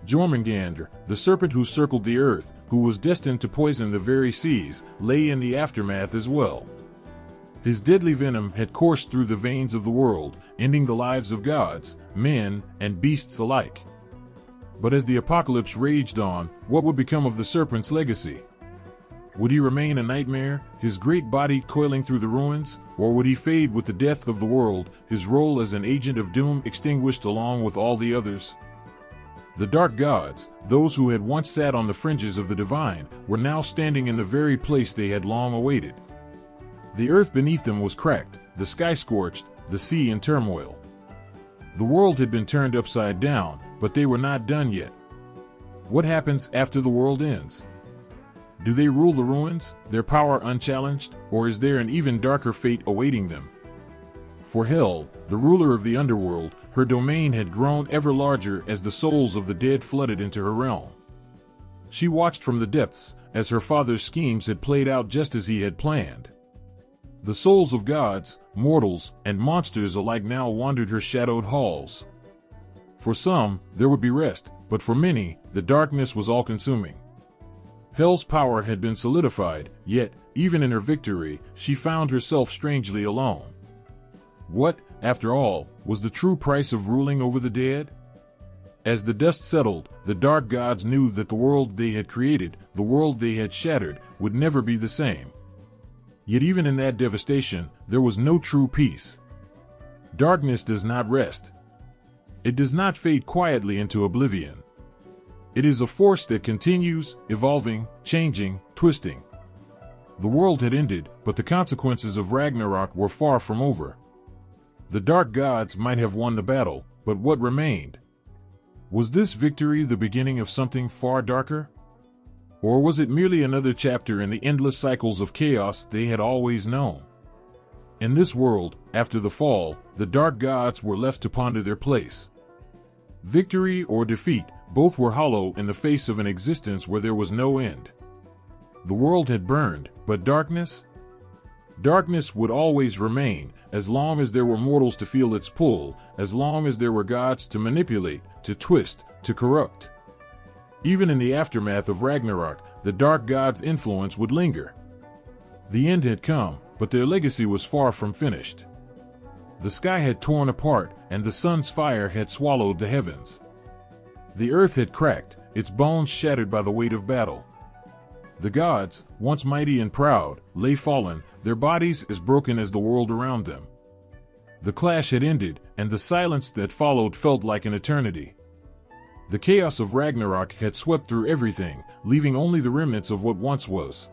Jormungandr, the serpent who circled the earth, who was destined to poison the very seas, lay in the aftermath as well. His deadly venom had coursed through the veins of the world, ending the lives of gods, men, and beasts alike. But as the apocalypse raged on, what would become of the serpent's legacy? Would he remain a nightmare, his great body coiling through the ruins, or would he fade with the death of the world, his role as an agent of doom extinguished along with all the others? The dark gods, those who had once sat on the fringes of the divine, were now standing in the very place they had long awaited. The earth beneath them was cracked, the sky scorched, the sea in turmoil. The world had been turned upside down, but they were not done yet. What happens after the world ends? Do they rule the ruins, their power unchallenged, or is there an even darker fate awaiting them? For Hel, the ruler of the underworld, her domain had grown ever larger as the souls of the dead flooded into her realm. She watched from the depths, as her father's schemes had played out just as he had planned. The souls of gods, mortals, and monsters alike now wandered her shadowed halls. For some, there would be rest, but for many, the darkness was all-consuming. Hel's power had been solidified, yet, even in her victory, she found herself strangely alone. What, after all, was the true price of ruling over the dead? As the dust settled, the dark gods knew that the world they had created, the world they had shattered, would never be the same. Yet even in that devastation, there was no true peace. Darkness does not rest. It does not fade quietly into oblivion. It is a force that continues, evolving, changing, twisting. The world had ended, but the consequences of Ragnarok were far from over. The dark gods might have won the battle, but what remained? Was this victory the beginning of something far darker? Or was it merely another chapter in the endless cycles of chaos they had always known? In this world, after the fall, the dark gods were left to ponder their place. Victory or defeat, Both were hollow in the face of an existence where there was no end. The world had burned, but darkness? Darkness would always remain, as long as there were mortals to feel its pull, as long as there were gods to manipulate, to twist, to corrupt. Even in the aftermath of Ragnarok, the dark gods' influence would linger. The end had come, but their legacy was far from finished. The sky had torn apart, and the sun's fire had swallowed the heavens. The earth had cracked, its bones shattered by the weight of battle. The gods, once mighty and proud, lay fallen, their bodies as broken as the world around them. The clash had ended, and the silence that followed felt like an eternity. The chaos of Ragnarok had swept through everything, leaving only the remnants of what once was.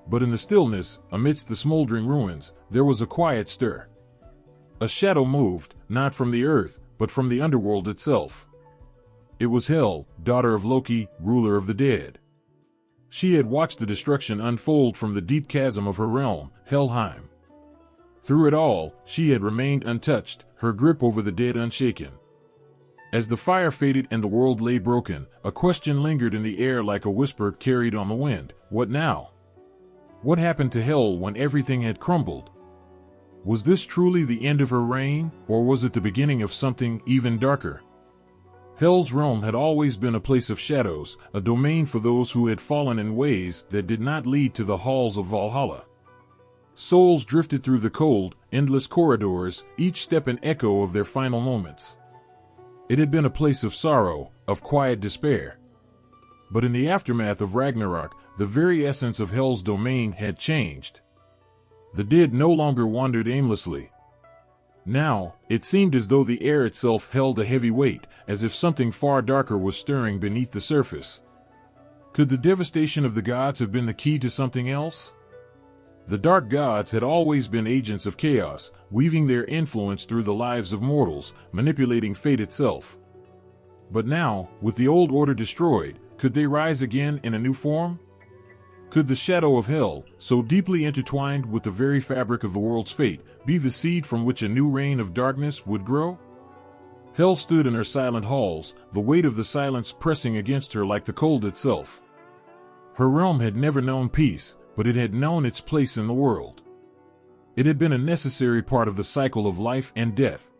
But in the stillness, amidst the smoldering ruins, there was a quiet stir. A shadow moved, not from the earth, but from the underworld itself. It was Hel, daughter of Loki, ruler of the dead. She had watched the destruction unfold from the deep chasm of her realm, Helheim. Through it all, she had remained untouched, her grip over the dead unshaken. As the fire faded and the world lay broken, a question lingered in the air like a whisper carried on the wind. What now? What happened to Hel when everything had crumbled? Was this truly the end of her reign, or was it the beginning of something even darker? Hel's realm had always been a place of shadows, a domain for those who had fallen in ways that did not lead to the halls of Valhalla. Souls drifted through the cold, endless corridors, each step an echo of their final moments. It had been a place of sorrow, of quiet despair. But in the aftermath of Ragnarok, the very essence of Hel's domain had changed. The dead no longer wandered aimlessly. Now, it seemed as though the air itself held a heavy weight, as if something far darker was stirring beneath the surface. Could the devastation of the gods have been the key to something else? The dark gods had always been agents of chaos, weaving their influence through the lives of mortals, manipulating fate itself. But now, with the old order destroyed, could they rise again in a new form? Could the shadow of Hel, so deeply intertwined with the very fabric of the world's fate, be the seed from which a new reign of darkness would grow? Hel stood in her silent halls, the weight of the silence pressing against her like the cold itself. Her realm had never known peace, but it had known its place in the world. It had been a necessary part of the cycle of life and death.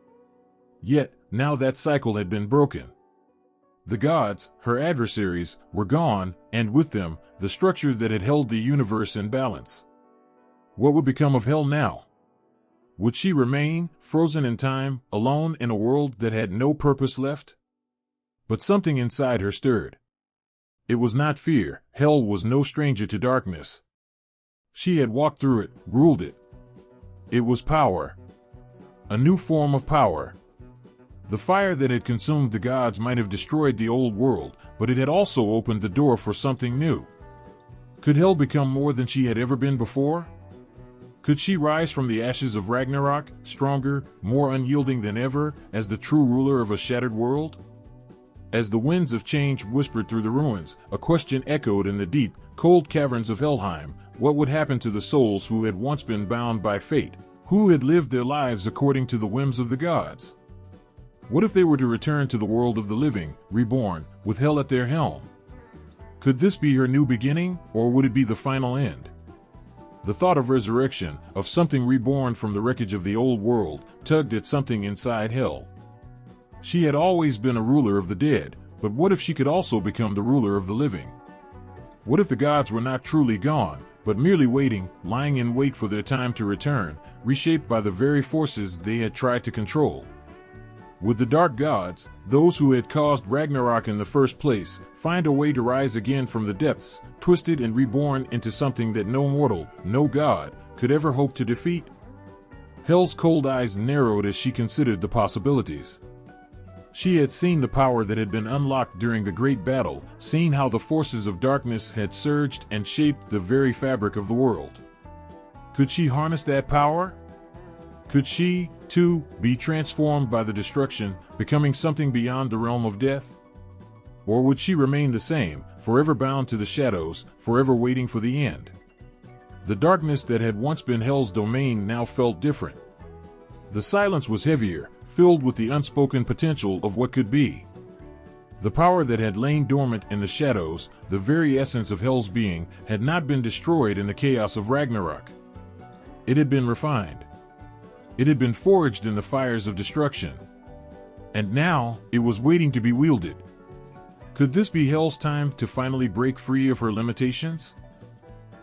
Yet, now that cycle had been broken. The gods, her adversaries, were gone, and with them, the structure that had held the universe in balance. What would become of Hel now? Would she remain, frozen in time, alone in a world that had no purpose left? But something inside her stirred. It was not fear. Hel was no stranger to darkness. She had walked through it, ruled it. It was power. A new form of power. The fire that had consumed the gods might have destroyed the old world, but it had also opened the door for something new. Could Hel become more than she had ever been before? Could she rise from the ashes of Ragnarok, stronger, more unyielding than ever, as the true ruler of a shattered world? As the winds of change whispered through the ruins, a question echoed in the deep, cold caverns of Helheim. What would happen to the souls who had once been bound by fate, who had lived their lives according to the whims of the gods? What if they were to return to the world of the living, reborn, with Hel at their helm? Could this be her new beginning, or would it be the final end? The thought of resurrection, of something reborn from the wreckage of the old world, tugged at something inside Hel. She had always been a ruler of the dead, but what if she could also become the ruler of the living? What if the gods were not truly gone, but merely waiting, lying in wait for their time to return, reshaped by the very forces they had tried to control? Would the dark gods, those who had caused Ragnarok in the first place, find a way to rise again from the depths, twisted and reborn into something that no mortal, no god, could ever hope to defeat? Hel's cold eyes narrowed as she considered the possibilities. She had seen the power that had been unlocked during the great battle, seen how the forces of darkness had surged and shaped the very fabric of the world. Could she harness that power? Could she, too, be transformed by the destruction, becoming something beyond the realm of death? Or would she remain the same, forever bound to the shadows, forever waiting for the end? The darkness that had once been Hel's domain now felt different. The silence was heavier, filled with the unspoken potential of what could be. The power that had lain dormant in the shadows, the very essence of Hell's being, had not been destroyed in the chaos of Ragnarok. It had been refined. It had been forged in the fires of destruction. And now, it was waiting to be wielded. Could this be Hell's time to finally break free of her limitations?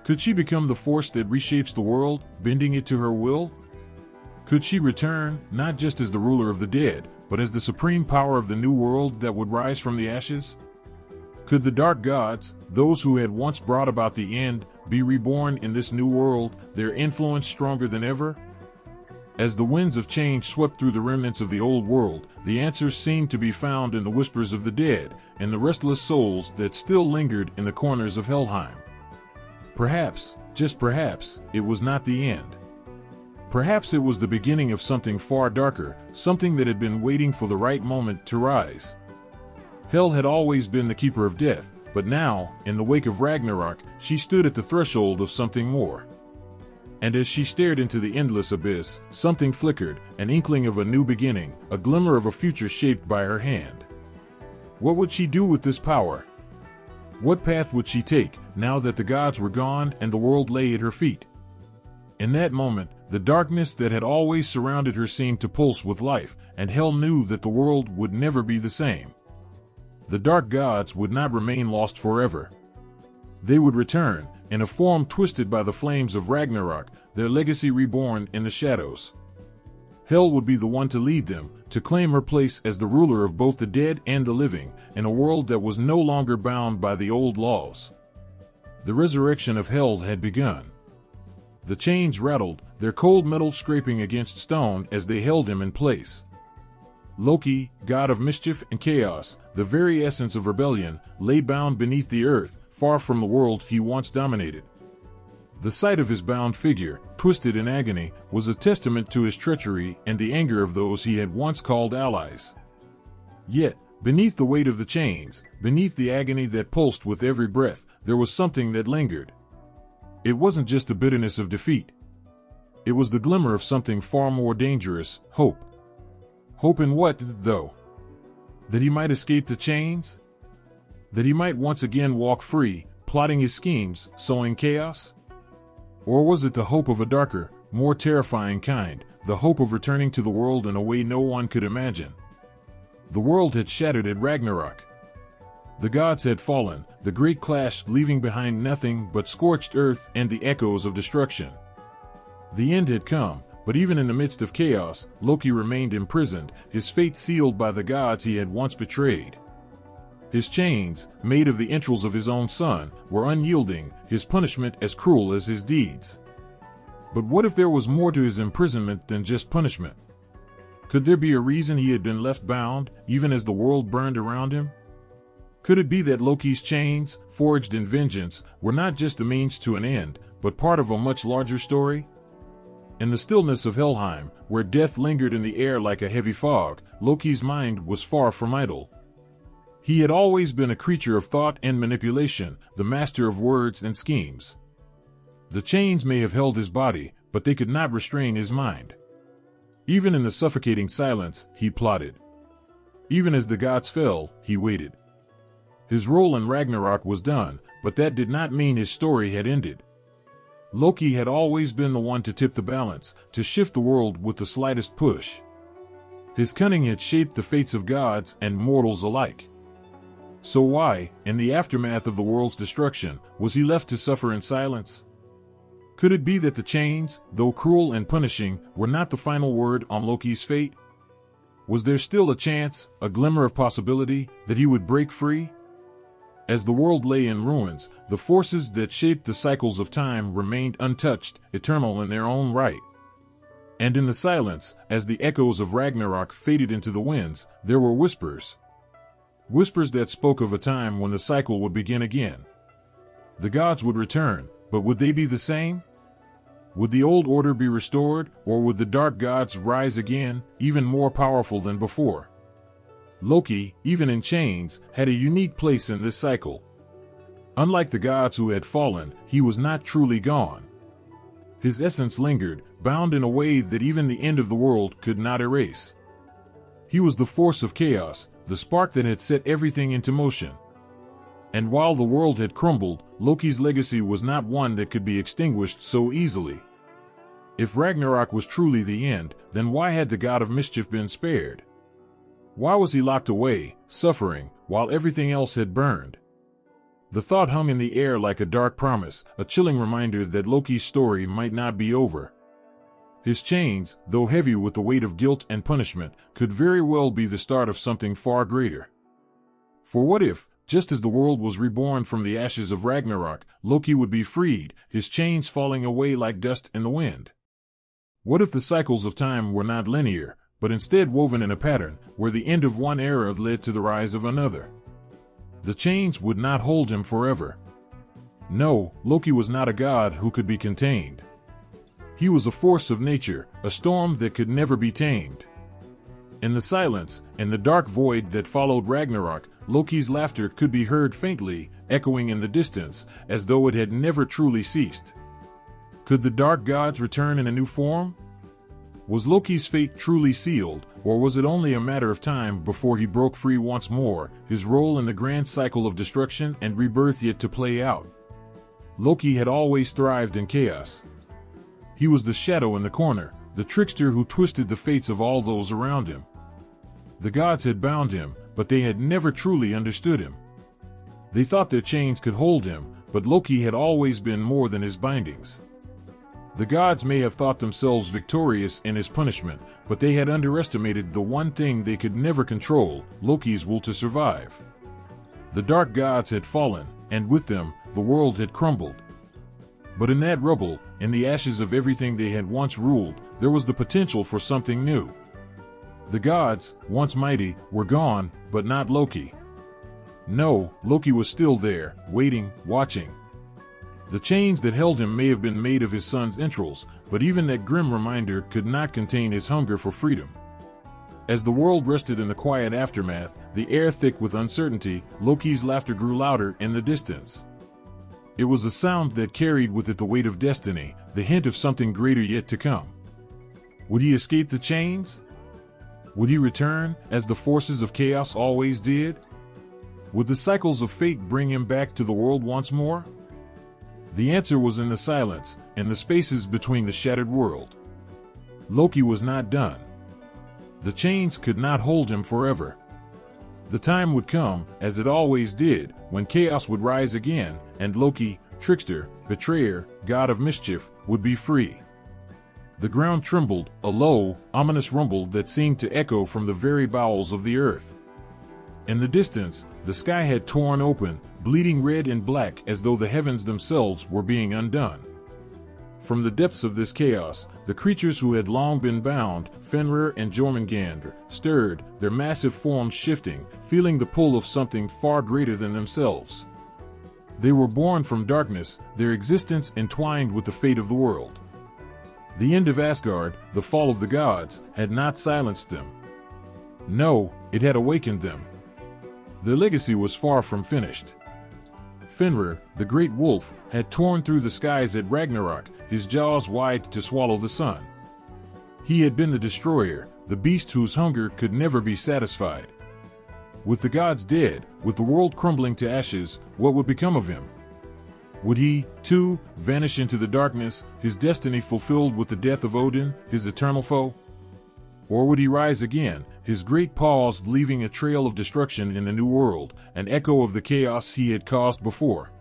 Could she become the force that reshapes the world, bending it to her will? Could she return, not just as the ruler of the dead, but as the supreme power of the new world that would rise from the ashes? Could the dark gods, those who had once brought about the end, be reborn in this new world, their influence stronger than ever? As the winds of change swept through the remnants of the old world, the answers seemed to be found in the whispers of the dead, and the restless souls that still lingered in the corners of Helheim. Perhaps, just perhaps, it was not the end. Perhaps it was the beginning of something far darker, something that had been waiting for the right moment to rise. Hel had always been the keeper of death, but now, in the wake of Ragnarok, she stood at the threshold of something more. And as she stared into the endless abyss, something flickered, an inkling of a new beginning, a glimmer of a future shaped by her hand. What would she do with this power? What path would she take, now that the gods were gone and the world lay at her feet? In that moment, the darkness that had always surrounded her seemed to pulse with life, and Hel knew that the world would never be the same. The dark gods would not remain lost forever. They would return, in a form twisted by the flames of Ragnarok, their legacy reborn in the shadows. Hel would be the one to lead them, to claim her place as the ruler of both the dead and the living, in a world that was no longer bound by the old laws. The resurrection of Hel had begun. The chains rattled, their cold metal scraping against stone as they held him in place. Loki, god of mischief and chaos, the very essence of rebellion, lay bound beneath the earth, far from the world he once dominated. The sight of his bound figure, twisted in agony, was a testament to his treachery and the anger of those he had once called allies. Yet, beneath the weight of the chains, beneath the agony that pulsed with every breath, there was something that lingered. It wasn't just the bitterness of defeat. It was the glimmer of something far more dangerous, hope. Hope in what, though? That he might escape the chains? That he might once again walk free, plotting his schemes, sowing chaos? Or was it the hope of a darker, more terrifying kind, the hope of returning to the world in a way no one could imagine? The world had shattered at Ragnarok. The gods had fallen, the great clash leaving behind nothing but scorched earth and the echoes of destruction. The end had come, but even in the midst of chaos, Loki remained imprisoned, his fate sealed by the gods he had once betrayed. His chains, made of the entrails of his own son, were unyielding, his punishment as cruel as his deeds. But what if there was more to his imprisonment than just punishment? Could there be a reason he had been left bound, even as the world burned around him? Could it be that Loki's chains, forged in vengeance, were not just a means to an end, but part of a much larger story? In the stillness of Helheim, where death lingered in the air like a heavy fog, Loki's mind was far from idle. He had always been a creature of thought and manipulation, the master of words and schemes. The chains may have held his body, but they could not restrain his mind. Even in the suffocating silence, he plotted. Even as the gods fell, he waited. His role in Ragnarok was done, but that did not mean his story had ended. Loki had always been the one to tip the balance, to shift the world with the slightest push. His cunning had shaped the fates of gods and mortals alike. So why, in the aftermath of the world's destruction, was he left to suffer in silence? Could it be that the chains, though cruel and punishing, were not the final word on Loki's fate? Was there still a chance, a glimmer of possibility, that he would break free? As the world lay in ruins, the forces that shaped the cycles of time remained untouched, eternal in their own right. And in the silence, as the echoes of Ragnarok faded into the winds, there were whispers. Whispers that spoke of a time when the cycle would begin again. The gods would return, but would they be the same? Would the old order be restored, or would the dark gods rise again, even more powerful than before? Loki, even in chains, had a unique place in this cycle. Unlike the gods who had fallen, he was not truly gone. His essence lingered, bound in a way that even the end of the world could not erase. He was the force of chaos, the spark that had set everything into motion. And while the world had crumbled, Loki's legacy was not one that could be extinguished so easily. If Ragnarok was truly the end, then why had the god of mischief been spared? Why was he locked away, suffering, while everything else had burned? The thought hung in the air like a dark promise, a chilling reminder that Loki's story might not be over. His chains, though heavy with the weight of guilt and punishment, could very well be the start of something far greater. For what if, just as the world was reborn from the ashes of Ragnarok, Loki would be freed, his chains falling away like dust in the wind? What if the cycles of time were not linear, but instead woven in a pattern, where the end of one era led to the rise of another? The chains would not hold him forever. No, Loki was not a god who could be contained. He was a force of nature, a storm that could never be tamed. In the silence, in the dark void that followed Ragnarok, Loki's laughter could be heard faintly, echoing in the distance, as though it had never truly ceased. Could the dark gods return in a new form? Was Loki's fate truly sealed, or was it only a matter of time before he broke free once more, his role in the grand cycle of destruction and rebirth yet to play out? Loki had always thrived in chaos. He was the shadow in the corner, the trickster who twisted the fates of all those around him. The gods had bound him, but they had never truly understood him. They thought their chains could hold him, but Loki had always been more than his bindings. The gods may have thought themselves victorious in his punishment, but they had underestimated the one thing they could never control, Loki's will to survive. The dark gods had fallen, and with them, the world had crumbled. But in that rubble, in the ashes of everything they had once ruled, there was the potential for something new. The gods, once mighty, were gone, but not Loki. No, Loki was still there, waiting, watching. The chains that held him may have been made of his son's entrails, but even that grim reminder could not contain his hunger for freedom. As the world rested in the quiet aftermath, the air thick with uncertainty, Loki's laughter grew louder in the distance. It was a sound that carried with it the weight of destiny, the hint of something greater yet to come. Would he escape the chains? Would he return, as the forces of chaos always did? Would the cycles of fate bring him back to the world once more? The answer was in the silence, in the spaces between the shattered world. Loki was not done. The chains could not hold him forever. The time would come, as it always did, when chaos would rise again, and Loki, trickster, betrayer, god of mischief, would be free. The ground trembled, a low, ominous rumble that seemed to echo from the very bowels of the earth. In the distance, the sky had torn open, bleeding red and black as though the heavens themselves were being undone. From the depths of this chaos, the creatures who had long been bound, Fenrir and Jormungandr, stirred, their massive forms shifting, feeling the pull of something far greater than themselves. They were born from darkness, their existence entwined with the fate of the world. The end of Asgard, the fall of the gods, had not silenced them. No, it had awakened them. Their legacy was far from finished. Fenrir, the great wolf, had torn through the skies at Ragnarok, his jaws wide to swallow the sun. He had been the destroyer, the beast whose hunger could never be satisfied. With the gods dead, with the world crumbling to ashes, what would become of him? Would he, too, vanish into the darkness, his destiny fulfilled with the death of Odin, his eternal foe? Or would he rise again, his great paws leaving a trail of destruction in the new world, an echo of the chaos he had caused before?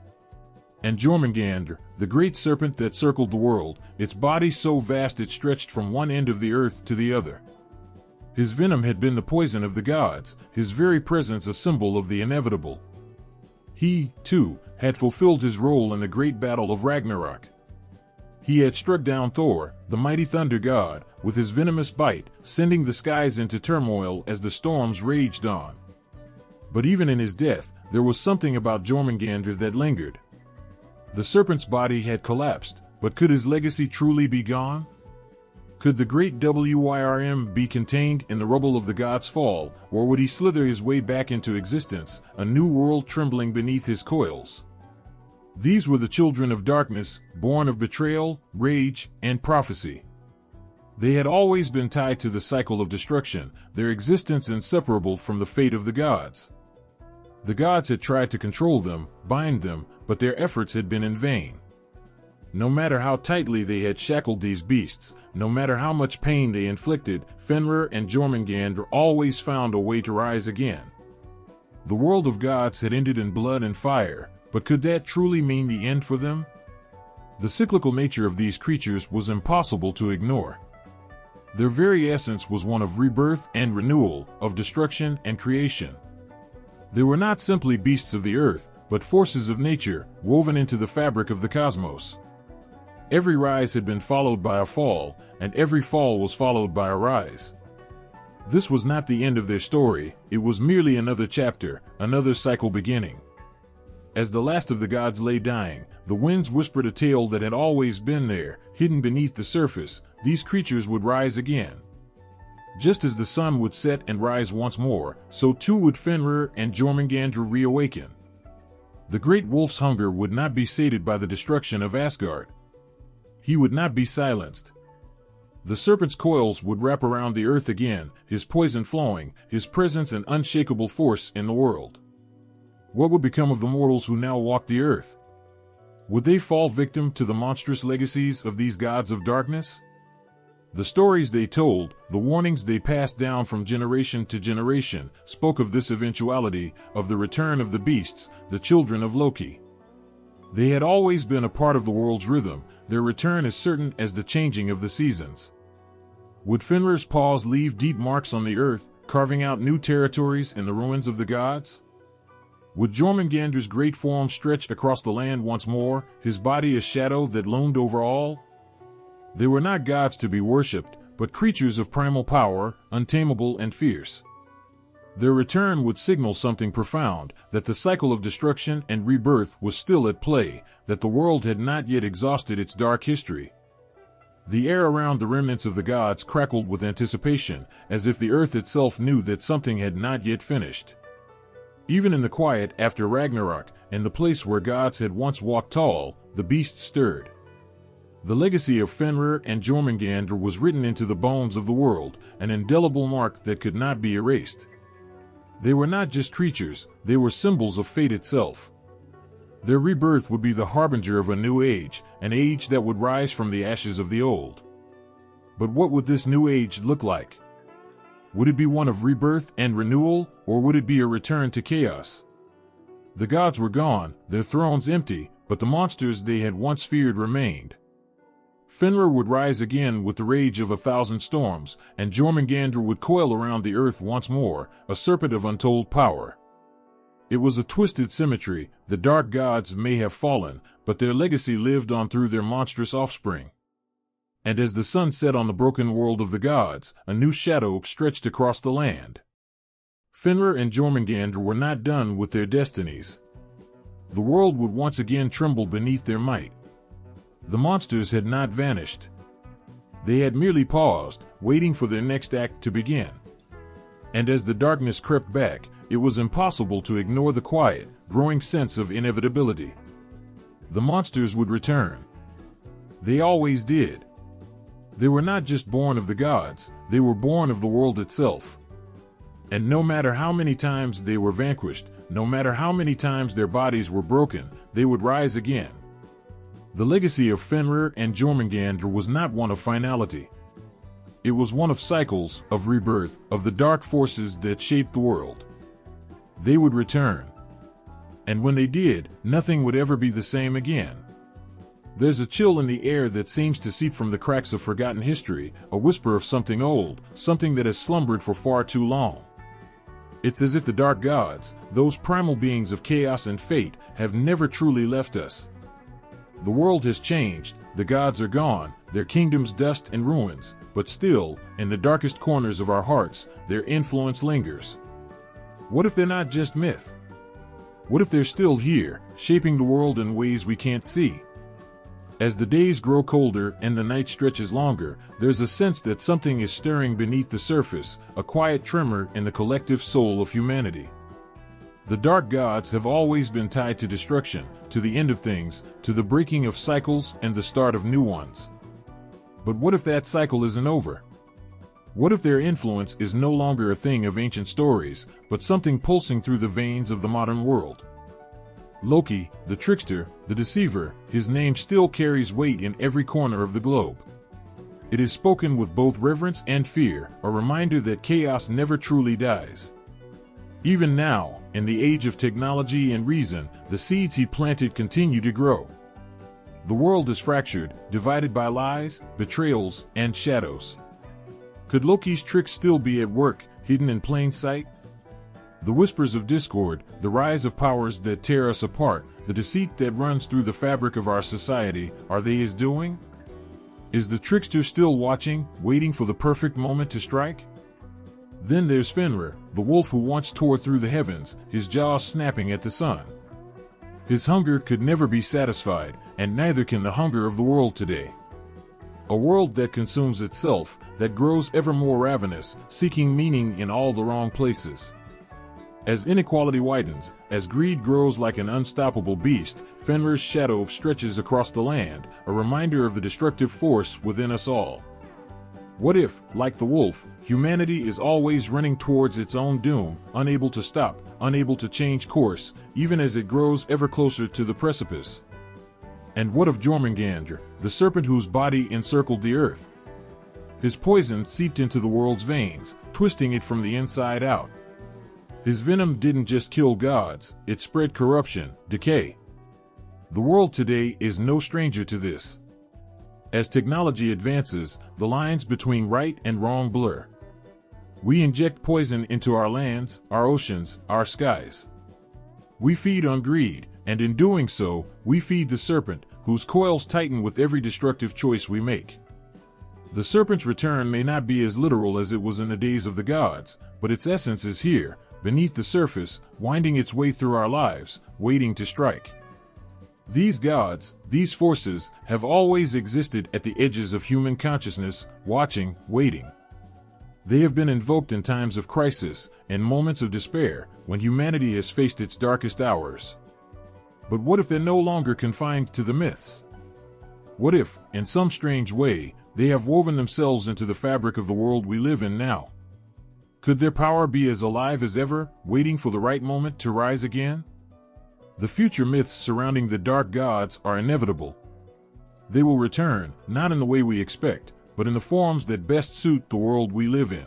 And Jormungandr, the great serpent that circled the world, its body so vast it stretched from one end of the earth to the other. His venom had been the poison of the gods, his very presence a symbol of the inevitable. He, too, had fulfilled his role in the great battle of Ragnarok. He had struck down Thor, the mighty thunder god, with his venomous bite, sending the skies into turmoil as the storms raged on. But even in his death, there was something about Jormungandr that lingered. The serpent's body had collapsed, but could his legacy truly be gone? Could the great Wyrm be contained in the rubble of the god's fall, or would he slither his way back into existence, a new world trembling beneath his coils? These were the children of darkness, born of betrayal, rage, and prophecy. They had always been tied to the cycle of destruction, their existence inseparable from the fate of the gods. The gods had tried to control them, bind them, but their efforts had been in vain. No matter how tightly they had shackled these beasts, no matter how much pain they inflicted, Fenrir and Jormungandr always found a way to rise again. The world of gods had ended in blood and fire, but could that truly mean the end for them? The cyclical nature of these creatures was impossible to ignore. Their very essence was one of rebirth and renewal, of destruction and creation. They were not simply beasts of the earth, but forces of nature, woven into the fabric of the cosmos. Every rise had been followed by a fall, and every fall was followed by a rise. This was not the end of their story, it was merely another chapter, another cycle beginning. As the last of the gods lay dying, the winds whispered a tale that had always been there, hidden beneath the surface. These creatures would rise again. Just as the sun would set and rise once more, so too would Fenrir and Jormungandr reawaken. The great wolf's hunger would not be sated by the destruction of Asgard. He would not be silenced. The serpent's coils would wrap around the earth again, his poison flowing, his presence an unshakable force in the world. What would become of the mortals who now walked the earth? Would they fall victim to the monstrous legacies of these gods of darkness? The stories they told, the warnings they passed down from generation to generation, spoke of this eventuality, of the return of the beasts, the children of Loki. They had always been a part of the world's rhythm, their return as certain as the changing of the seasons. Would Fenrir's paws leave deep marks on the earth, carving out new territories in the ruins of the gods? Would Jormungandr's great form stretch across the land once more, his body a shadow that loomed over all? They were not gods to be worshipped, but creatures of primal power, untamable and fierce. Their return would signal something profound, that the cycle of destruction and rebirth was still at play, that the world had not yet exhausted its dark history. The air around the remnants of the gods crackled with anticipation, as if the earth itself knew that something had not yet finished. Even in the quiet after Ragnarok, in the place where gods had once walked tall, the beasts stirred. The legacy of Fenrir and Jormungandr was written into the bones of the world, an indelible mark that could not be erased. They were not just creatures, they were symbols of fate itself. Their rebirth would be the harbinger of a new age, an age that would rise from the ashes of the old. But what would this new age look like? Would it be one of rebirth and renewal, or would it be a return to chaos? The gods were gone, their thrones empty, but the monsters they had once feared remained. Fenrir would rise again with the rage of 1,000 storms, and Jormungandr would coil around the earth once more, a serpent of untold power. It was a twisted symmetry. The dark gods may have fallen, but their legacy lived on through their monstrous offspring. And as the sun set on the broken world of the gods, a new shadow stretched across the land. Fenrir and Jormungandr were not done with their destinies. The world would once again tremble beneath their might. The monsters had not vanished. They had merely paused, waiting for their next act to begin. And as the darkness crept back, it was impossible to ignore the quiet, growing sense of inevitability. The monsters would return. They always did. They were not just born of the gods, they were born of the world itself. And no matter how many times they were vanquished, no matter how many times their bodies were broken, they would rise again. The legacy of Fenrir and Jormungandr was not one of finality. It was one of cycles, of rebirth, of the dark forces that shaped the world. They would return. And when they did, nothing would ever be the same again. There's a chill in the air that seems to seep from the cracks of forgotten history, a whisper of something old, something that has slumbered for far too long. It's as if the dark gods, those primal beings of chaos and fate, have never truly left us. The world has changed, the gods are gone, their kingdoms dust and ruins, but still, in the darkest corners of our hearts, their influence lingers. What if they're not just myth? What if they're still here, shaping the world in ways we can't see? As the days grow colder and the night stretches longer, there's a sense that something is stirring beneath the surface, a quiet tremor in the collective soul of humanity. The dark gods have always been tied to destruction, to the end of things, to the breaking of cycles and the start of new ones. But what if that cycle isn't over? What if their influence is no longer a thing of ancient stories, but something pulsing through the veins of the modern world? Loki, the trickster, the deceiver, his name still carries weight in every corner of the globe. It is spoken with both reverence and fear, a reminder that chaos never truly dies. Even now, in the age of technology and reason, the seeds he planted continue to grow. The world is fractured, divided by lies, betrayals, and shadows. Could Loki's tricks still be at work, hidden in plain sight? The whispers of discord, the rise of powers that tear us apart, the deceit that runs through the fabric of our society, are they his doing? Is the trickster still watching, waiting for the perfect moment to strike? Then there's Fenrir, the wolf who once tore through the heavens, his jaws snapping at the sun. His hunger could never be satisfied, and neither can the hunger of the world today. A world that consumes itself, that grows ever more ravenous, seeking meaning in all the wrong places. As inequality widens, as greed grows like an unstoppable beast, Fenrir's shadow stretches across the land, a reminder of the destructive force within us all. What if, like the wolf, humanity is always running towards its own doom, unable to stop, unable to change course, even as it grows ever closer to the precipice? And what of Jormungandr, the serpent whose body encircled the earth? His poison seeped into the world's veins, twisting it from the inside out. His venom didn't just kill gods, it spread corruption, decay. The world today is no stranger to this. As technology advances, the lines between right and wrong blur. We inject poison into our lands, our oceans, our skies. We feed on greed, and in doing so, we feed the serpent, whose coils tighten with every destructive choice we make. The serpent's return may not be as literal as it was in the days of the gods, but its essence is here, beneath the surface, winding its way through our lives, waiting to strike. These gods, these forces, have always existed at the edges of human consciousness, watching, waiting. They have been invoked in times of crisis, in moments of despair, when humanity has faced its darkest hours. But what if they're no longer confined to the myths? What if, in some strange way, they have woven themselves into the fabric of the world we live in now? Could their power be as alive as ever, waiting for the right moment to rise again? The future myths surrounding the dark gods are inevitable. They will return, not in the way we expect, but in the forms that best suit the world we live in.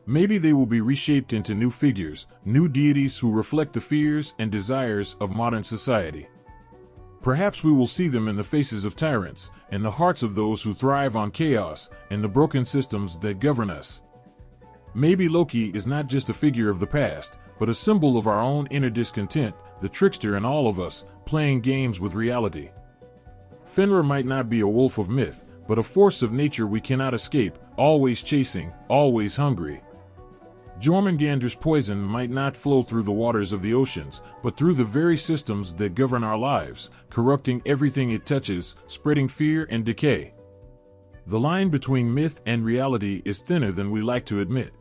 Maybe they will be reshaped into new figures, new deities who reflect the fears and desires of modern society. Perhaps we will see them in the faces of tyrants, in the hearts of those who thrive on chaos, in the broken systems that govern us. Maybe Loki is not just a figure of the past, but a symbol of our own inner discontent, the trickster in all of us, playing games with reality. Fenrir might not be a wolf of myth, but a force of nature we cannot escape, always chasing, always hungry. Jormungandr's poison might not flow through the waters of the oceans, but through the very systems that govern our lives, corrupting everything it touches, spreading fear and decay. The line between myth and reality is thinner than we like to admit.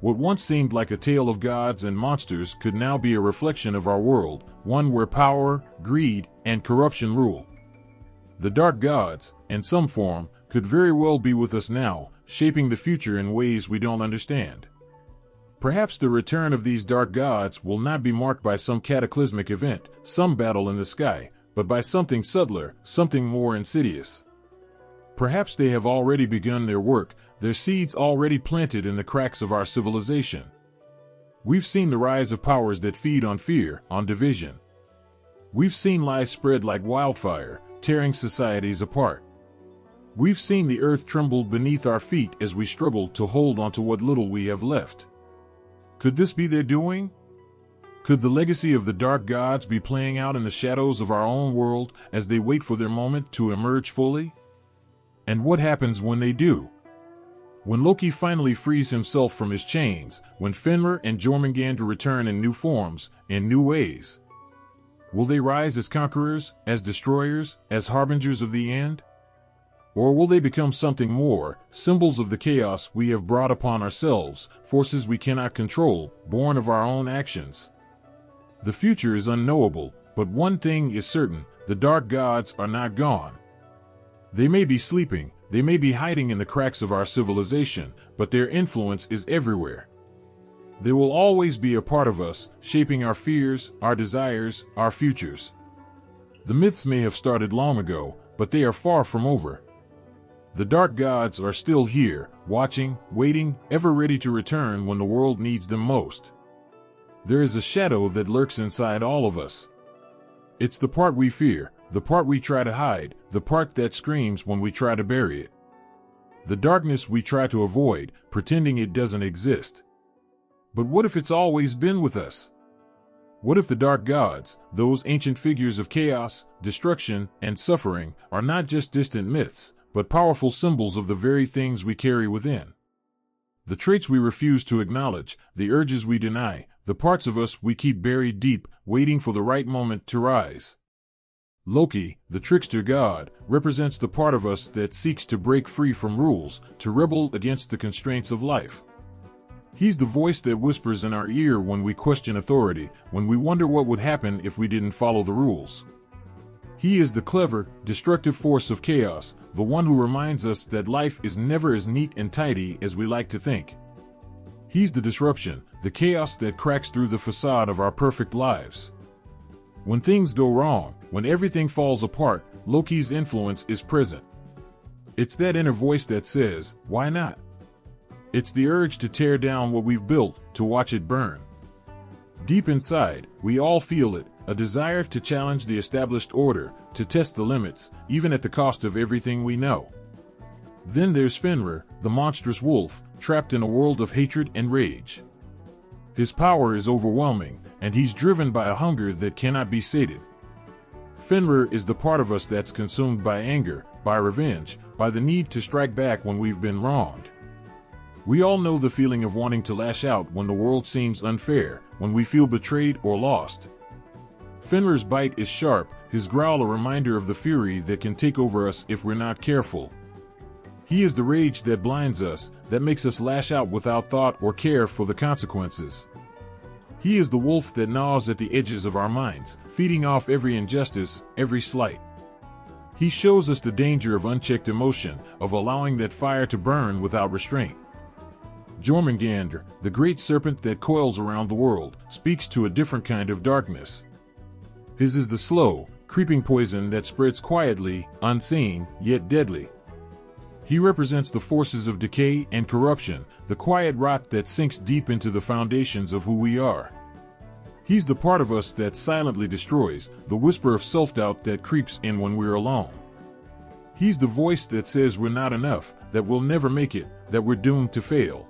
What once seemed like a tale of gods and monsters could now be a reflection of our world, one where power, greed, and corruption rule. The dark gods, in some form, could very well be with us now, shaping the future in ways we don't understand. Perhaps the return of these dark gods will not be marked by some cataclysmic event, some battle in the sky, but by something subtler, something more insidious. Perhaps they have already begun their work, their seeds already planted in the cracks of our civilization. We've seen the rise of powers that feed on fear, on division. We've seen lies spread like wildfire, tearing societies apart. We've seen the earth tremble beneath our feet as we struggle to hold onto what little we have left. Could this be their doing? Could the legacy of the dark gods be playing out in the shadows of our own world as they wait for their moment to emerge fully? And what happens when they do? When Loki finally frees himself from his chains, when Fenrir and Jormungandr return in new forms, in new ways. Will they rise as conquerors, as destroyers, as harbingers of the end? Or will they become something more, symbols of the chaos we have brought upon ourselves, forces we cannot control, born of our own actions? The future is unknowable, but one thing is certain, the dark gods are not gone. They may be sleeping, They may be hiding in the cracks of our civilization, but their influence is everywhere. They will always be a part of us, shaping our fears, our desires, our futures. The myths may have started long ago, but they are far from over. The dark gods are still here, watching, waiting, ever ready to return when the world needs them most. There is a shadow that lurks inside all of us. It's the part we fear, the part we try to hide, the part that screams when we try to bury it. The darkness we try to avoid, pretending it doesn't exist. But what if it's always been with us? What if the dark gods, those ancient figures of chaos, destruction, and suffering, are not just distant myths, but powerful symbols of the very things we carry within? The traits we refuse to acknowledge, the urges we deny, the parts of us we keep buried deep, waiting for the right moment to rise. Loki, the trickster god, represents the part of us that seeks to break free from rules, to rebel against the constraints of life. He's the voice that whispers in our ear when we question authority, when we wonder what would happen if we didn't follow the rules. He is the clever, destructive force of chaos, the one who reminds us that life is never as neat and tidy as we like to think. He's the disruption, the chaos that cracks through the facade of our perfect lives. When things go wrong, when everything falls apart, Loki's influence is present. It's that inner voice that says, "Why not?" It's the urge to tear down what we've built, to watch it burn. Deep inside, we all feel it, a desire to challenge the established order, to test the limits, even at the cost of everything we know. Then there's Fenrir, the monstrous wolf, trapped in a world of hatred and rage. His power is overwhelming, and he's driven by a hunger that cannot be sated. Fenrir is the part of us that's consumed by anger, by revenge, by the need to strike back when we've been wronged. We all know the feeling of wanting to lash out when the world seems unfair, when we feel betrayed or lost. Fenrir's bite is sharp, his growl a reminder of the fury that can take over us if we're not careful. He is the rage that blinds us, that makes us lash out without thought or care for the consequences. He is the wolf that gnaws at the edges of our minds, feeding off every injustice, every slight. He shows us the danger of unchecked emotion, of allowing that fire to burn without restraint. Jormungandr, the great serpent that coils around the world, speaks to a different kind of darkness. His is the slow, creeping poison that spreads quietly, unseen, yet deadly. He represents the forces of decay and corruption, the quiet rot that sinks deep into the foundations of who we are. He's the part of us that silently destroys, the whisper of self-doubt that creeps in when we're alone. He's the voice that says we're not enough, that we'll never make it, that we're doomed to fail.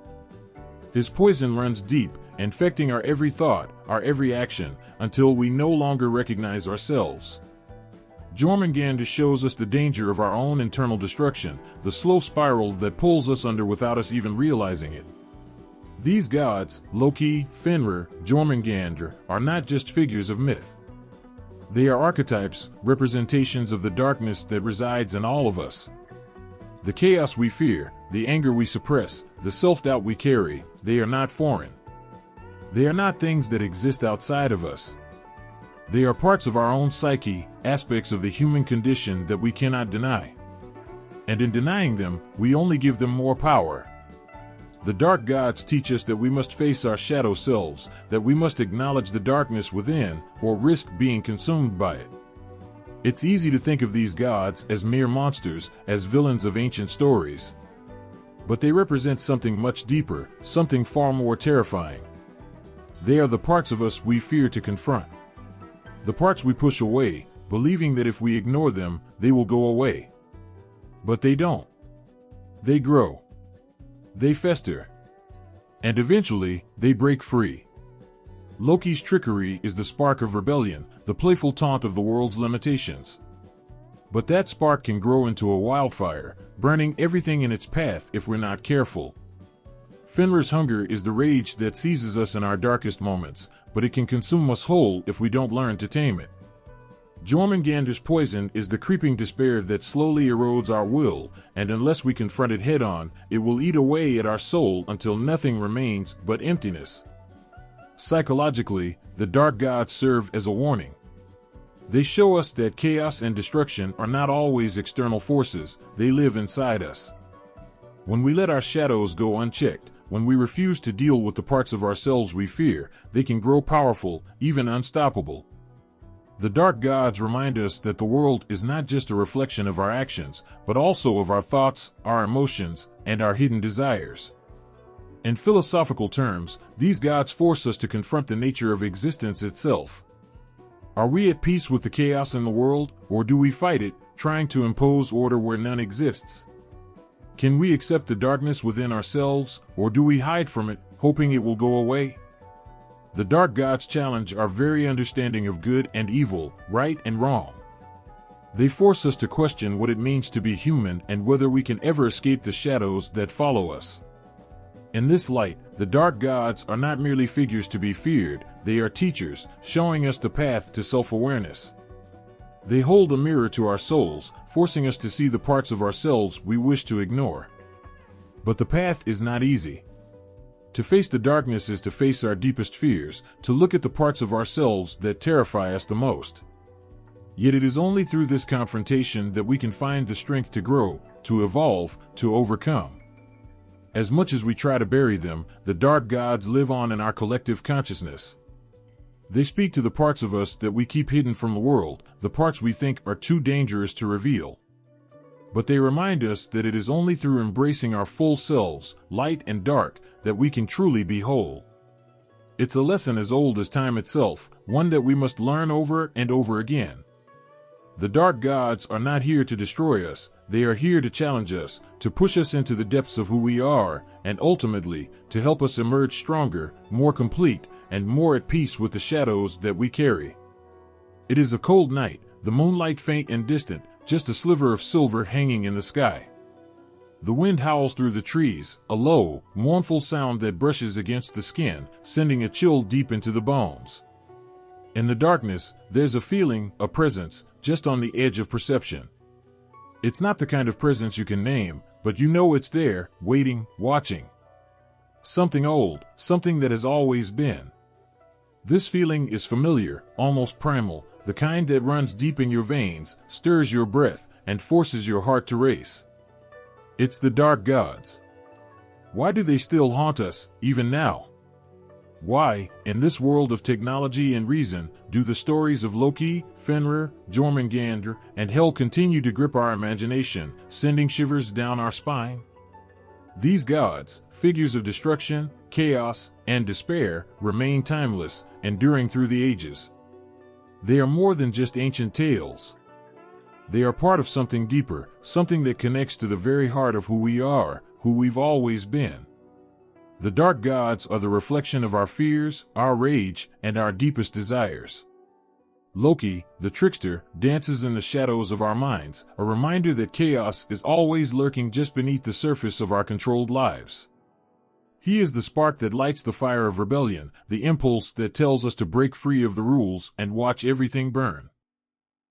His poison runs deep, infecting our every thought, our every action, until we no longer recognize ourselves. Jormungandr shows us the danger of our own internal destruction, the slow spiral that pulls us under without us even realizing it. These gods, Loki, Fenrir, Jormungandr, are not just figures of myth. They are archetypes, representations of the darkness that resides in all of us. The chaos we fear, the anger we suppress, the self-doubt we carry, they are not foreign. They are not things that exist outside of us. They are parts of our own psyche, aspects of the human condition that we cannot deny. And in denying them, we only give them more power. The dark gods teach us that we must face our shadow selves, that we must acknowledge the darkness within, or risk being consumed by it. It's easy to think of these gods as mere monsters, as villains of ancient stories. But they represent something much deeper, something far more terrifying. They are the parts of us we fear to confront. The parts we push away, believing that if we ignore them, they will go away. But they don't. They grow. They fester. And eventually, they break free. Loki's trickery is the spark of rebellion, the playful taunt of the world's limitations. But that spark can grow into a wildfire, burning everything in its path if we're not careful. Fenrir's hunger is the rage that seizes us in our darkest moments, but it can consume us whole if we don't learn to tame it. Jormungandr's poison is the creeping despair that slowly erodes our will, and unless we confront it head-on, it will eat away at our soul until nothing remains but emptiness. Psychologically, the dark gods serve as a warning. They show us that chaos and destruction are not always external forces, they live inside us. When we let our shadows go unchecked, when we refuse to deal with the parts of ourselves we fear, they can grow powerful, even unstoppable. The dark gods remind us that the world is not just a reflection of our actions, but also of our thoughts, our emotions, and our hidden desires. In philosophical terms, these gods force us to confront the nature of existence itself. Are we at peace with the chaos in the world, or do we fight it, trying to impose order where none exists? Can we accept the darkness within ourselves, or do we hide from it, hoping it will go away? The dark gods challenge our very understanding of good and evil, right and wrong. They force us to question what it means to be human and whether we can ever escape the shadows that follow us. In this light, the dark gods are not merely figures to be feared, they are teachers, showing us the path to self-awareness. They hold a mirror to our souls, forcing us to see the parts of ourselves we wish to ignore. But the path is not easy. To face the darkness is to face our deepest fears, to look at the parts of ourselves that terrify us the most. Yet it is only through this confrontation that we can find the strength to grow, to evolve, to overcome. As much as we try to bury them, the dark gods live on in our collective consciousness. They speak to the parts of us that we keep hidden from the world, the parts we think are too dangerous to reveal. But they remind us that it is only through embracing our full selves, light and dark, that we can truly be whole. It's a lesson as old as time itself, one that we must learn over and over again. The dark gods are not here to destroy us, they are here to challenge us, to push us into the depths of who we are, and ultimately, to help us emerge stronger, more complete, and more at peace with the shadows that we carry. It is a cold night, the moonlight faint and distant, just a sliver of silver hanging in the sky. The wind howls through the trees, a low, mournful sound that brushes against the skin, sending a chill deep into the bones. In the darkness, there's a feeling, a presence, just on the edge of perception. It's not the kind of presence you can name, but you know it's there, waiting, watching. Something old, something that has always been. This feeling is familiar, almost primal, the kind that runs deep in your veins, stirs your breath, and forces your heart to race. It's the dark gods. Why do they still haunt us, even now? Why, in this world of technology and reason, do the stories of Loki, Fenrir, Jormungandr, and Hel continue to grip our imagination, sending shivers down our spine? These gods, figures of destruction, chaos, and despair, remain timeless, enduring through the ages. They are more than just ancient tales. They are part of something deeper, something that connects to the very heart of who we are, who we've always been. The dark gods are the reflection of our fears, our rage, and our deepest desires. Loki, the trickster, dances in the shadows of our minds, a reminder that chaos is always lurking just beneath the surface of our controlled lives. He is the spark that lights the fire of rebellion, the impulse that tells us to break free of the rules and watch everything burn.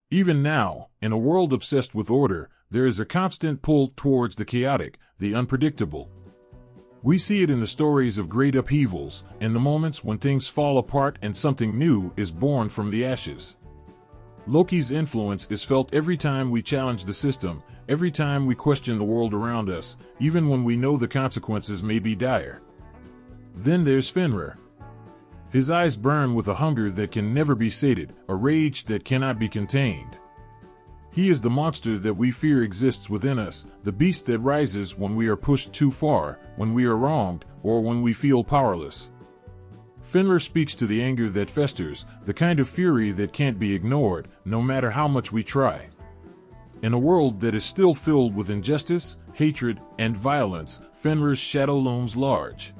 Even now, in a world obsessed with order, there is a constant pull towards the chaotic, the unpredictable. We see it in the stories of great upheavals, in the moments when things fall apart and something new is born from the ashes. Loki's influence is felt every time we challenge the system, every time we question the world around us, even when we know the consequences may be dire. Then there's Fenrir. His eyes burn with a hunger that can never be sated, a rage that cannot be contained. He is the monster that we fear exists within us, the beast that rises when we are pushed too far, when we are wronged, or when we feel powerless. Fenrir speaks to the anger that festers, the kind of fury that can't be ignored, no matter how much we try. In a world that is still filled with injustice, hatred, and violence, Fenrir's shadow looms large.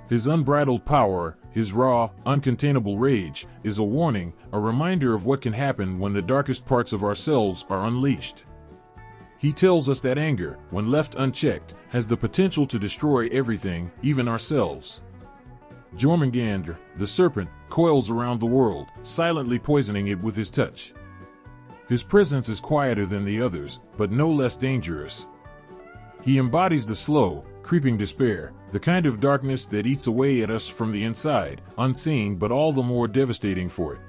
His unbridled power, his raw, uncontainable rage, is a warning, a reminder of what can happen when the darkest parts of ourselves are unleashed. He tells us that anger, when left unchecked, has the potential to destroy everything, even ourselves. Jormungandr, the serpent, coils around the world, silently poisoning it with his touch. His presence is quieter than the others, but no less dangerous. He embodies the slow, creeping despair, the kind of darkness that eats away at us from the inside, unseen but all the more devastating for it.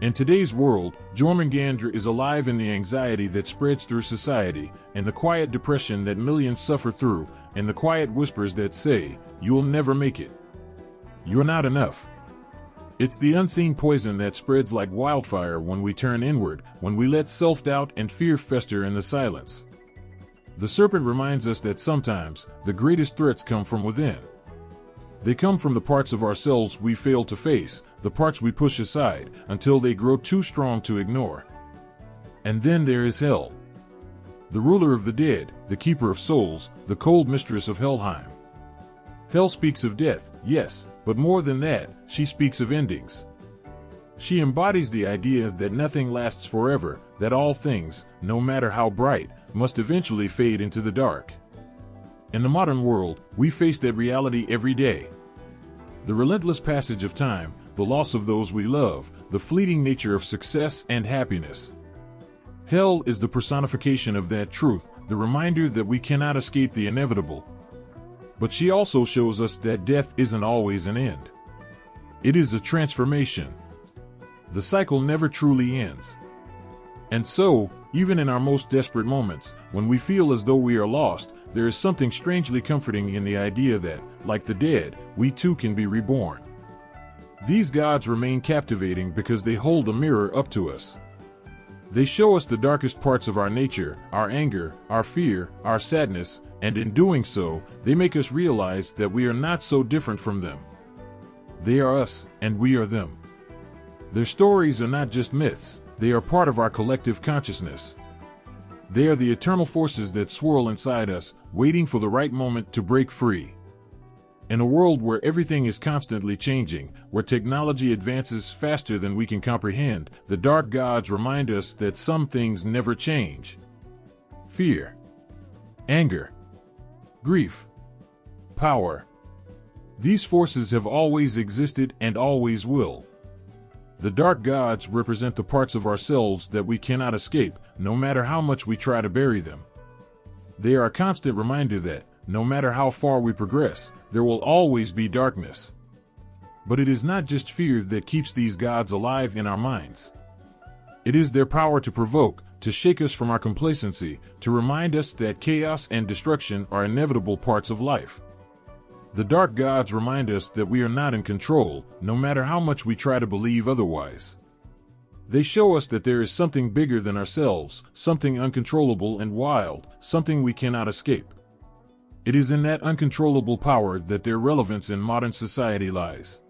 In today's world, Jormungandr is alive in the anxiety that spreads through society, and the quiet depression that millions suffer through, and the quiet whispers that say, "You'll never make it. You're not enough." It's the unseen poison that spreads like wildfire when we turn inward, when we let self-doubt and fear fester in the silence. The serpent reminds us that sometimes, the greatest threats come from within. They come from the parts of ourselves we fail to face, the parts we push aside, until they grow too strong to ignore. And then there is Hel, the ruler of the dead, the keeper of souls, the cold mistress of Helheim. Hel speaks of death, yes, but more than that, she speaks of endings. She embodies the idea that nothing lasts forever, that all things, no matter how bright, must eventually fade into the dark. In the modern world, we face that reality every day. The relentless passage of time, the loss of those we love, the fleeting nature of success and happiness. Hel is the personification of that truth, the reminder that we cannot escape the inevitable. But she also shows us that death isn't always an end. It is a transformation. The cycle never truly ends. And so, even in our most desperate moments, when we feel as though we are lost, there is something strangely comforting in the idea that, like the dead, we too can be reborn. These gods remain captivating because they hold a mirror up to us. They show us the darkest parts of our nature, our anger, our fear, our sadness, and in doing so, they make us realize that we are not so different from them. They are us, and we are them. Their stories are not just myths, they are part of our collective consciousness. They are the eternal forces that swirl inside us, waiting for the right moment to break free. In a world where everything is constantly changing, where technology advances faster than we can comprehend, the dark gods remind us that some things never change. Fear, anger, grief, power. These forces have always existed and always will. The dark gods represent the parts of ourselves that we cannot escape, no matter how much we try to bury them. They are a constant reminder that, no matter how far we progress, there will always be darkness. But it is not just fear that keeps these gods alive in our minds. It is their power to provoke, to shake us from our complacency, to remind us that chaos and destruction are inevitable parts of life. The dark gods remind us that we are not in control, no matter how much we try to believe otherwise. They show us that there is something bigger than ourselves, something uncontrollable and wild, something we cannot escape. It is in that uncontrollable power that their relevance in modern society lies.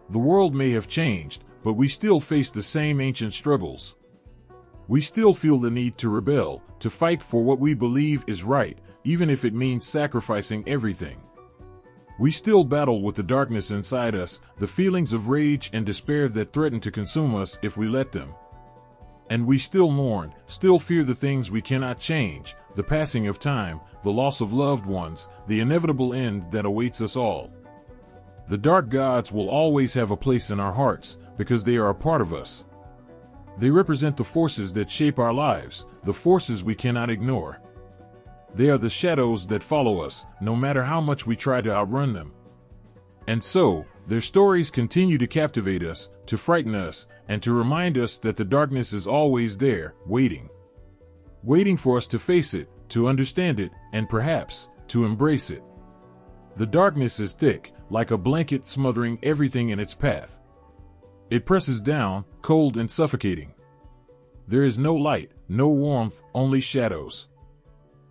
The world may have changed, but we still face the same ancient struggles. We still feel the need to rebel, to fight for what we believe is right, even if it means sacrificing everything. We still battle with the darkness inside us, the feelings of rage and despair that threaten to consume us if we let them. And we still mourn, still fear the things we cannot change, the passing of time, the loss of loved ones, the inevitable end that awaits us all. The dark gods will always have a place in our hearts, because they are a part of us. They represent the forces that shape our lives, the forces we cannot ignore. They are the shadows that follow us, no matter how much we try to outrun them. And so, their stories continue to captivate us, to frighten us, and to remind us that the darkness is always there, waiting. Waiting for us to face it, to understand it, and perhaps, to embrace it. The darkness is thick, like a blanket smothering everything in its path. It presses down, cold and suffocating. There is no light, no warmth, only shadows.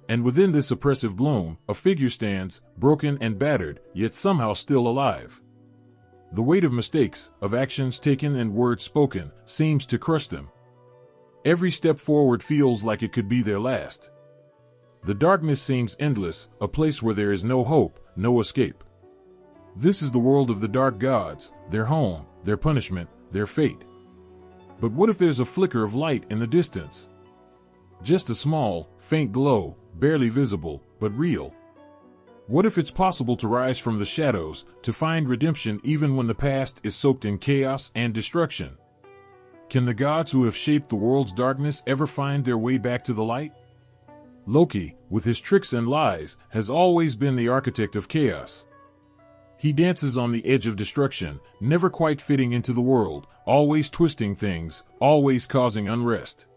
And within this oppressive gloom, a figure stands, broken and battered, yet somehow still alive. The weight of mistakes, of actions taken and words spoken, seems to crush them. Every step forward feels like it could be their last. The darkness seems endless, a place where there is no hope, no escape. This is the world of the dark gods, their home, their punishment, their fate. But what if there's a flicker of light in the distance? Just a small, faint glow, barely visible, but real. What if it's possible to rise from the shadows, to find redemption even when the past is soaked in chaos and destruction? Can the gods who have shaped the world's darkness ever find their way back to the light? Loki, with his tricks and lies, has always been the architect of chaos. He dances on the edge of destruction, never quite fitting into the world, always twisting things, always causing unrest.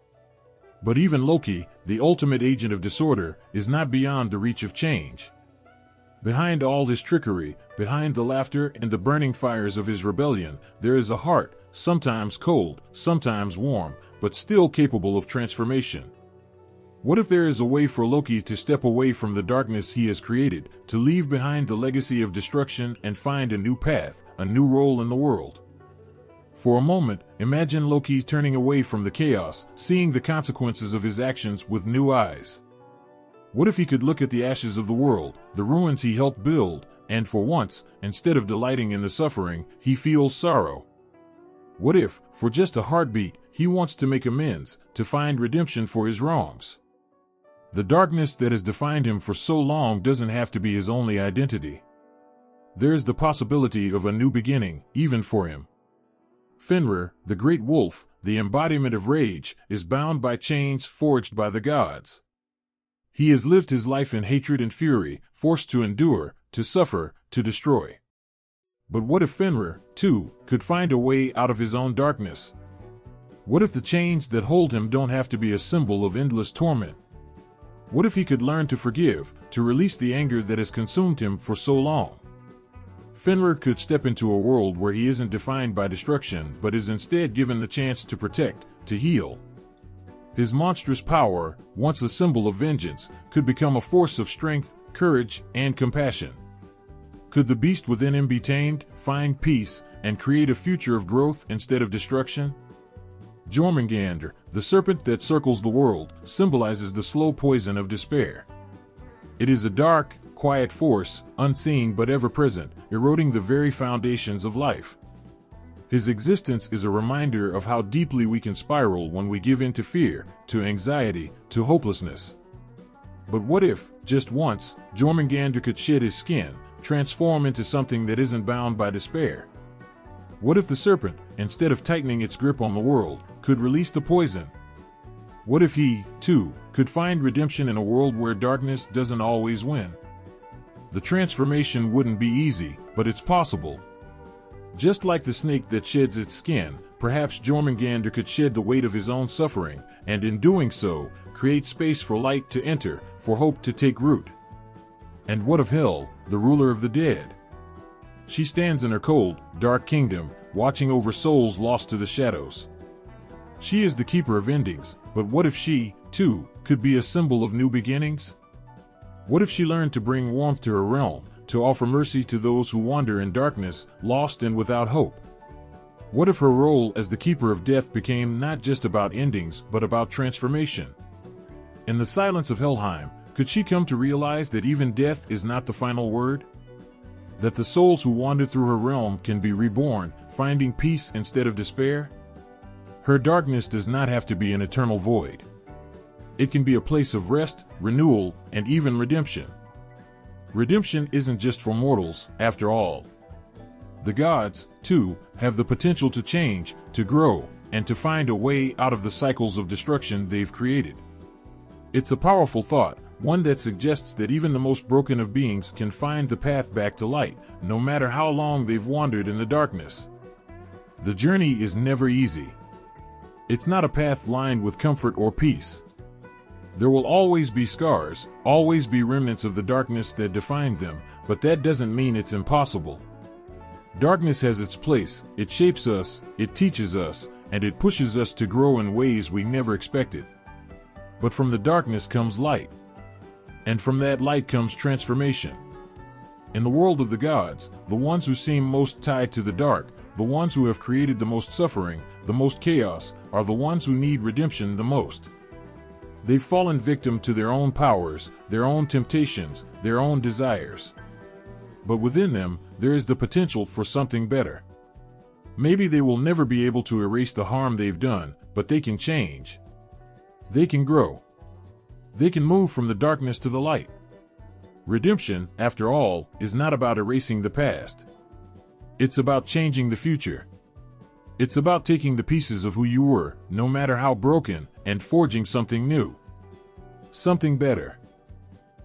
But even Loki, the ultimate agent of disorder, is not beyond the reach of change. Behind all his trickery, behind the laughter and the burning fires of his rebellion, there is a heart, sometimes cold, sometimes warm, but still capable of transformation. What if there is a way for Loki to step away from the darkness he has created, to leave behind the legacy of destruction and find a new path, a new role in the world? For a moment, imagine Loki turning away from the chaos, seeing the consequences of his actions with new eyes. What if he could look at the ashes of the world, the ruins he helped build, and for once, instead of delighting in the suffering, he feels sorrow? What if, for just a heartbeat, he wants to make amends, to find redemption for his wrongs? The darkness that has defined him for so long doesn't have to be his only identity. There is the possibility of a new beginning, even for him. Fenrir, the great wolf, the embodiment of rage, is bound by chains forged by the gods. He has lived his life in hatred and fury, forced to endure, to suffer, to destroy. But what if Fenrir, too, could find a way out of his own darkness? What if the chains that hold him don't have to be a symbol of endless torment? What if he could learn to forgive, to release the anger that has consumed him for so long? Fenrir could step into a world where he isn't defined by destruction but is instead given the chance to protect, to heal. His monstrous power, once a symbol of vengeance, could become a force of strength, courage, and compassion. Could the beast within him be tamed, find peace, and create a future of growth instead of destruction? Jormungandr, the serpent that circles the world, symbolizes the slow poison of despair. It is a dark, quiet force, unseen but ever-present, eroding the very foundations of life. His existence is a reminder of how deeply we can spiral when we give in to fear, to anxiety, to hopelessness. But what if, just once, Jormungandr could shed his skin, transform into something that isn't bound by despair? What if the serpent, instead of tightening its grip on the world, could release the poison? What if he, too, could find redemption in a world where darkness doesn't always win? The transformation wouldn't be easy, but it's possible. Just like the snake that sheds its skin, perhaps Jormungandr could shed the weight of his own suffering, and in doing so, create space for light to enter, for hope to take root. And what of Hel, the ruler of the dead? She stands in her cold, dark kingdom, watching over souls lost to the shadows. She is the keeper of endings, but what if she, too, could be a symbol of new beginnings? What if she learned to bring warmth to her realm, to offer mercy to those who wander in darkness, lost and without hope? What if her role as the keeper of death became not just about endings, but about transformation? In the silence of Helheim, could she come to realize that even death is not the final word? That the souls who wander through her realm can be reborn, finding peace instead of despair? Her darkness does not have to be an eternal void. It can be a place of rest, renewal, and even redemption. Redemption isn't just for mortals, after all. The gods, too, have the potential to change, to grow, and to find a way out of the cycles of destruction they've created. It's a powerful thought, one that suggests that even the most broken of beings can find the path back to light, no matter how long they've wandered in the darkness. The journey is never easy. It's not a path lined with comfort or peace. There will always be scars, always be remnants of the darkness that defined them, but that doesn't mean it's impossible. Darkness has its place, it shapes us, it teaches us, and it pushes us to grow in ways we never expected. But from the darkness comes light. And from that light comes transformation. In the world of the gods, the ones who seem most tied to the dark, the ones who have created the most suffering, the most chaos, are the ones who need redemption the most. They've fallen victim to their own powers, their own temptations, their own desires. But within them, there is the potential for something better. Maybe they will never be able to erase the harm they've done, but they can change. They can grow. They can move from the darkness to the light. Redemption, after all, is not about erasing the past. It's about changing the future. It's about taking the pieces of who you were, no matter how broken, and forging something new. Something better.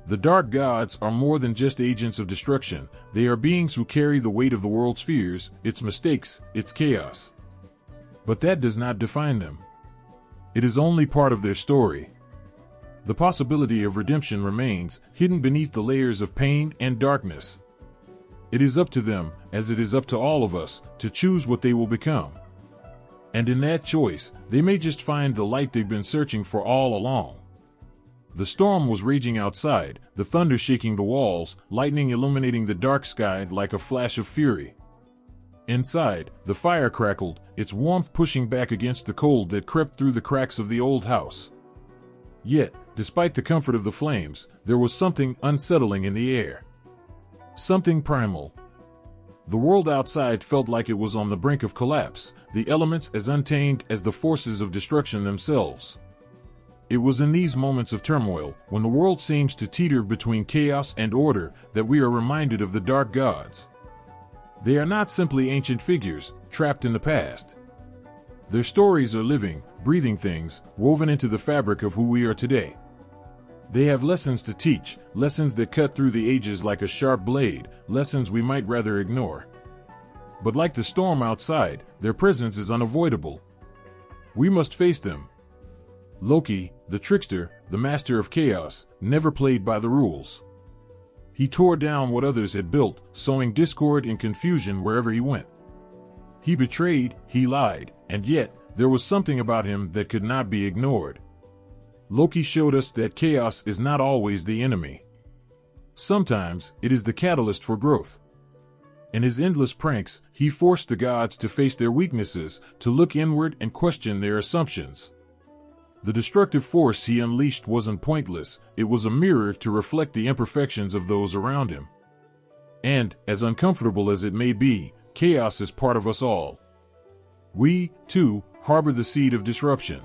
The dark gods are more than just agents of destruction. They are beings who carry the weight of the world's fears, its mistakes, its chaos. But that does not define them. It is only part of their story. The possibility of redemption remains, hidden beneath the layers of pain and darkness. It is up to them, as it is up to all of us, to choose what they will become. And in that choice, they may just find the light they've been searching for all along. The storm was raging outside, the thunder shaking the walls, lightning illuminating the dark sky like a flash of fury. Inside, the fire crackled, its warmth pushing back against the cold that crept through the cracks of the old house. Yet, despite the comfort of the flames, there was something unsettling in the air. Something primal. The world outside felt like it was on the brink of collapse, the elements as untamed as the forces of destruction themselves. It was in these moments of turmoil, when the world seems to teeter between chaos and order, that we are reminded of the dark gods. They are not simply ancient figures, trapped in the past. Their stories are living, breathing things, woven into the fabric of who we are today. They have lessons to teach, lessons that cut through the ages like a sharp blade, lessons we might rather ignore. But like the storm outside, their presence is unavoidable. We must face them. Loki, the trickster, the master of chaos, never played by the rules. He tore down what others had built, sowing discord and confusion wherever he went. He betrayed, he lied, and yet, there was something about him that could not be ignored. Loki showed us that chaos is not always the enemy. Sometimes, it is the catalyst for growth. In his endless pranks, he forced the gods to face their weaknesses, to look inward and question their assumptions. The destructive force he unleashed wasn't pointless, it was a mirror to reflect the imperfections of those around him. And, as uncomfortable as it may be, chaos is part of us all. We, too, harbor the seed of disruption.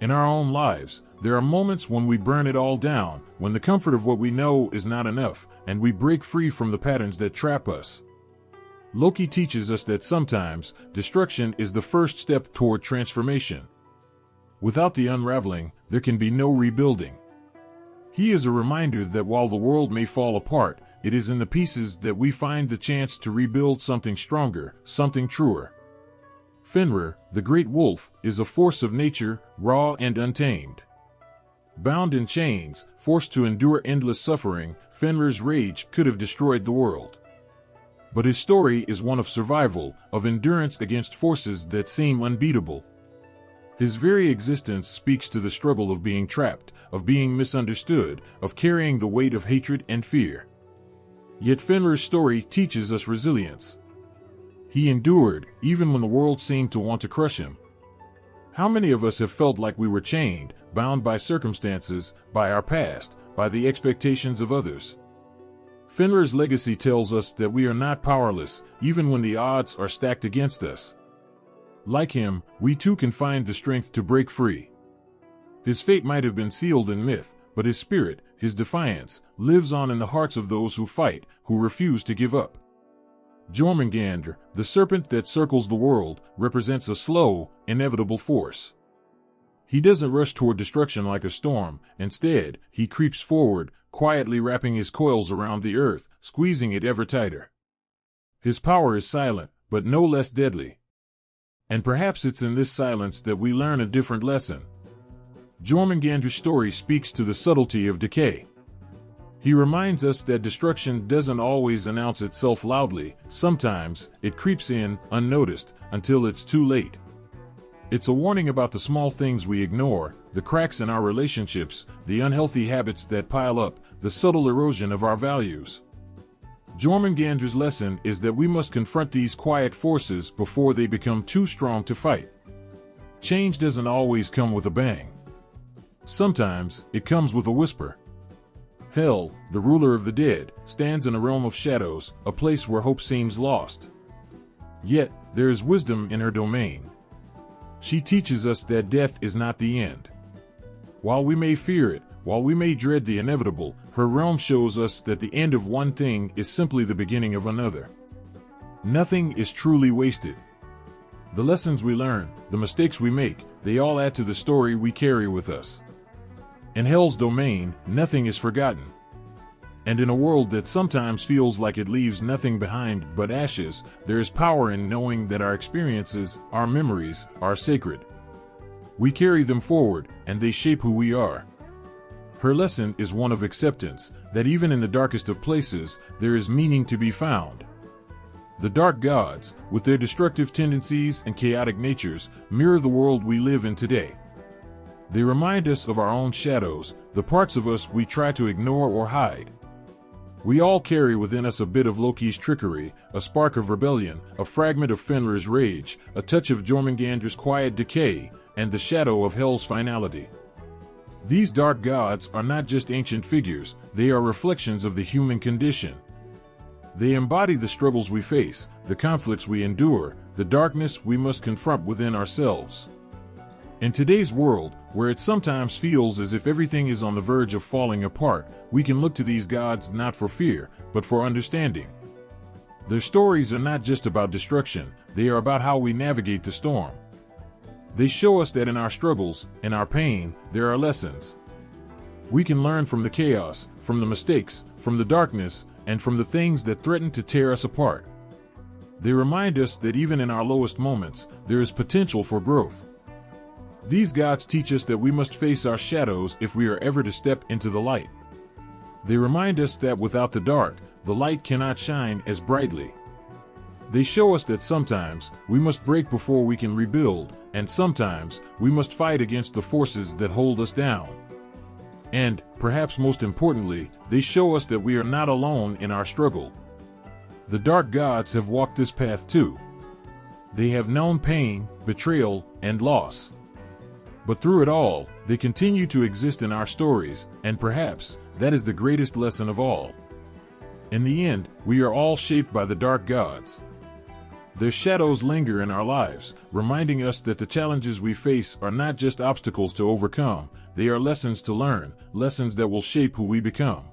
In our own lives, there are moments when we burn it all down, when the comfort of what we know is not enough, and we break free from the patterns that trap us. Loki teaches us that sometimes, destruction is the first step toward transformation. Without the unraveling, there can be no rebuilding. He is a reminder that while the world may fall apart, it is in the pieces that we find the chance to rebuild something stronger, something truer. Fenrir, the great wolf, is a force of nature, raw and untamed. Bound in chains, forced to endure endless suffering, Fenrir's rage could have destroyed the world. But his story is one of survival, of endurance against forces that seem unbeatable. His very existence speaks to the struggle of being trapped, of being misunderstood, of carrying the weight of hatred and fear. Yet Fenrir's story teaches us resilience. He endured, even when the world seemed to want to crush him. How many of us have felt like we were chained, bound by circumstances, by our past, by the expectations of others? Fenrir's legacy tells us that we are not powerless, even when the odds are stacked against us. Like him, we too can find the strength to break free. His fate might have been sealed in myth, but his spirit, his defiance, lives on in the hearts of those who fight, who refuse to give up. Jormungandr, the serpent that circles the world, represents a slow, inevitable force. He doesn't rush toward destruction like a storm, instead, he creeps forward, quietly wrapping his coils around the earth, squeezing it ever tighter. His power is silent, but no less deadly. And perhaps it's in this silence that we learn a different lesson. Jormungandr's story speaks to the subtlety of decay. He reminds us that destruction doesn't always announce itself loudly, sometimes it creeps in, unnoticed, until it's too late. It's a warning about the small things we ignore, the cracks in our relationships, the unhealthy habits that pile up, the subtle erosion of our values. Jormungandr's lesson is that we must confront these quiet forces before they become too strong to fight. Change doesn't always come with a bang. Sometimes, it comes with a whisper. Hel, the ruler of the dead, stands in a realm of shadows, a place where hope seems lost. Yet, there is wisdom in her domain. She teaches us that death is not the end. While we may fear it, while we may dread the inevitable, her realm shows us that the end of one thing is simply the beginning of another. Nothing is truly wasted. The lessons we learn, the mistakes we make, they all add to the story we carry with us. In Hell's domain, nothing is forgotten. And in a world that sometimes feels like it leaves nothing behind but ashes, there is power in knowing that our experiences, our memories, are sacred. We carry them forward, and they shape who we are. Her lesson is one of acceptance, that even in the darkest of places, there is meaning to be found. The dark gods, with their destructive tendencies and chaotic natures, mirror the world we live in today. They remind us of our own shadows, the parts of us we try to ignore or hide. We all carry within us a bit of Loki's trickery, a spark of rebellion, a fragment of Fenrir's rage, a touch of Jormungandr's quiet decay, and the shadow of Hell's finality. These dark gods are not just ancient figures, they are reflections of the human condition. They embody the struggles we face, the conflicts we endure, the darkness we must confront within ourselves. In today's world, where it sometimes feels as if everything is on the verge of falling apart, we can look to these gods not for fear, but for understanding. Their stories are not just about destruction, they are about how we navigate the storm. They show us that in our struggles, in our pain, there are lessons. We can learn from the chaos, from the mistakes, from the darkness, and from the things that threaten to tear us apart. They remind us that even in our lowest moments, there is potential for growth. These gods teach us that we must face our shadows if we are ever to step into the light. They remind us that without the dark, the light cannot shine as brightly. They show us that sometimes we must break before we can rebuild, and sometimes we must fight against the forces that hold us down. And, perhaps most importantly, they show us that we are not alone in our struggle. The dark gods have walked this path too. They have known pain, betrayal, and loss. But through it all, they continue to exist in our stories, and perhaps that is the greatest lesson of all. In the end, we are all shaped by the dark gods. Their shadows linger in our lives, reminding us that the challenges we face are not just obstacles to overcome, they are lessons to learn, lessons that will shape who we become.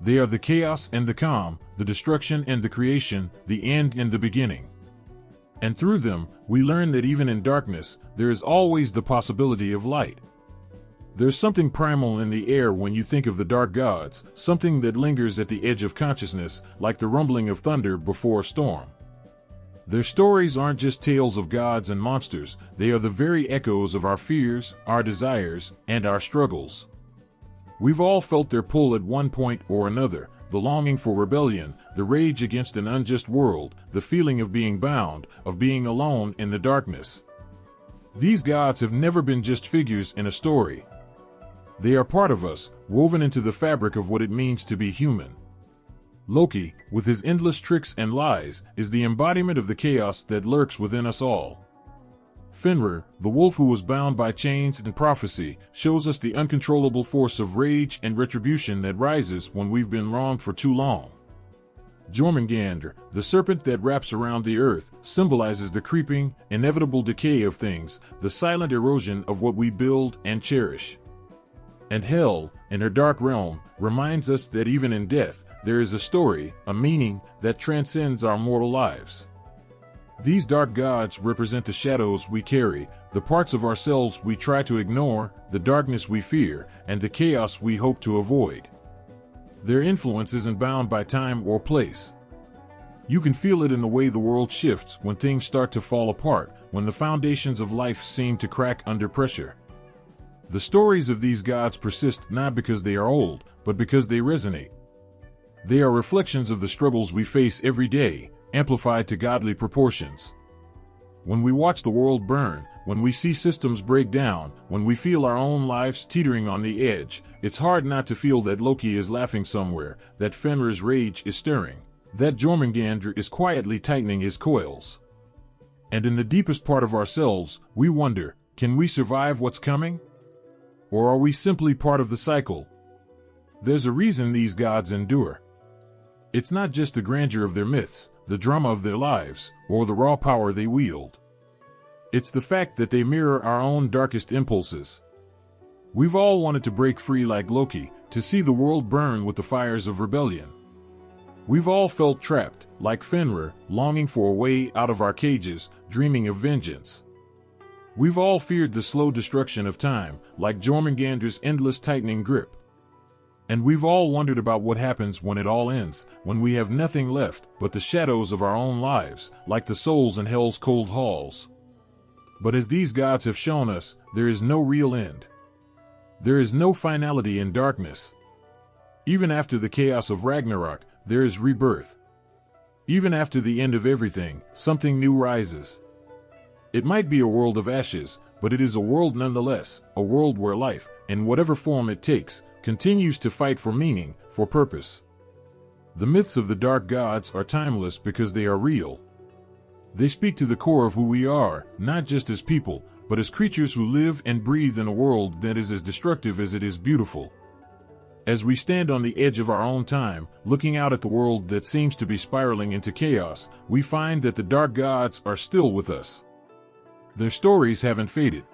They are the chaos and the calm, the destruction and the creation, the end and the beginning. And through them, we learn that even in darkness, there is always the possibility of light. There's something primal in the air when you think of the dark gods, something that lingers at the edge of consciousness, like the rumbling of thunder before a storm. Their stories aren't just tales of gods and monsters, they are the very echoes of our fears, our desires, and our struggles. We've all felt their pull at one point or another, the longing for rebellion, the rage against an unjust world, the feeling of being bound, of being alone in the darkness. These gods have never been just figures in a story. They are part of us, woven into the fabric of what it means to be human. Loki, with his endless tricks and lies, is the embodiment of the chaos that lurks within us all. Fenrir, the wolf who was bound by chains and prophecy, shows us the uncontrollable force of rage and retribution that rises when we've been wronged for too long. Jormungandr, the serpent that wraps around the earth, symbolizes the creeping, inevitable decay of things, the silent erosion of what we build and cherish. And Hell, in her dark realm, reminds us that even in death, there is a story, a meaning, that transcends our mortal lives. These dark gods represent the shadows we carry, the parts of ourselves we try to ignore, the darkness we fear, and the chaos we hope to avoid. Their influence isn't bound by time or place. You can feel it in the way the world shifts when things start to fall apart, when the foundations of life seem to crack under pressure. The stories of these gods persist not because they are old, but because they resonate. They are reflections of the struggles we face every day, amplified to godly proportions. When we watch the world burn, when we see systems break down, when we feel our own lives teetering on the edge, it's hard not to feel that Loki is laughing somewhere, that Fenrir's rage is stirring, that Jormungandr is quietly tightening his coils. And in the deepest part of ourselves, we wonder, can we survive what's coming? Or are we simply part of the cycle? There's a reason these gods endure. It's not just the grandeur of their myths, the drama of their lives, or the raw power they wield. It's the fact that they mirror our own darkest impulses. We've all wanted to break free like Loki, to see the world burn with the fires of rebellion. We've all felt trapped, like Fenrir, longing for a way out of our cages, dreaming of vengeance. We've all feared the slow destruction of time, like Jormungandr's endless tightening grip. And we've all wondered about what happens when it all ends, when we have nothing left but the shadows of our own lives, like the souls in hell's cold halls. But as these gods have shown us, there is no real end. There is no finality in darkness. Even after the chaos of Ragnarok, there is rebirth. Even after the end of everything, something new rises. It might be a world of ashes, but it is a world nonetheless, a world where life, in whatever form it takes, continues to fight for meaning, for purpose. The myths of the dark gods are timeless because they are real. They speak to the core of who we are, not just as people, but as creatures who live and breathe in a world that is as destructive as it is beautiful. As we stand on the edge of our own time, looking out at the world that seems to be spiraling into chaos, we find that the dark gods are still with us. Their stories haven't faded.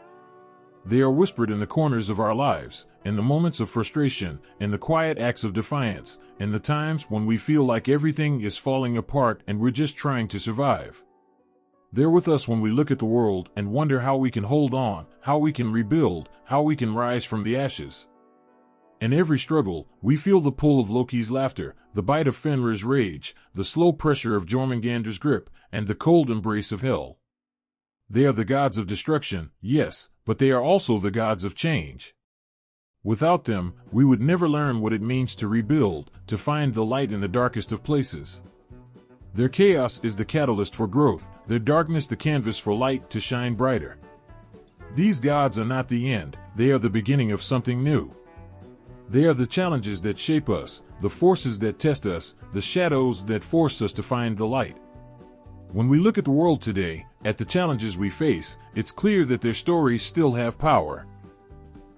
They are whispered in the corners of our lives, in the moments of frustration, in the quiet acts of defiance, in the times when we feel like everything is falling apart and we're just trying to survive. They're with us when we look at the world and wonder how we can hold on, how we can rebuild, how we can rise from the ashes. In every struggle, we feel the pull of Loki's laughter, the bite of Fenrir's rage, the slow pressure of Jormungandr's grip, and the cold embrace of hell. They are the gods of destruction, yes, but they are also the gods of change. Without them, we would never learn what it means to rebuild, to find the light in the darkest of places. Their chaos is the catalyst for growth, their darkness the canvas for light to shine brighter. These gods are not the end, they are the beginning of something new. They are the challenges that shape us, the forces that test us, the shadows that force us to find the light. When we look at the world today, at the challenges we face, it's clear that their stories still have power.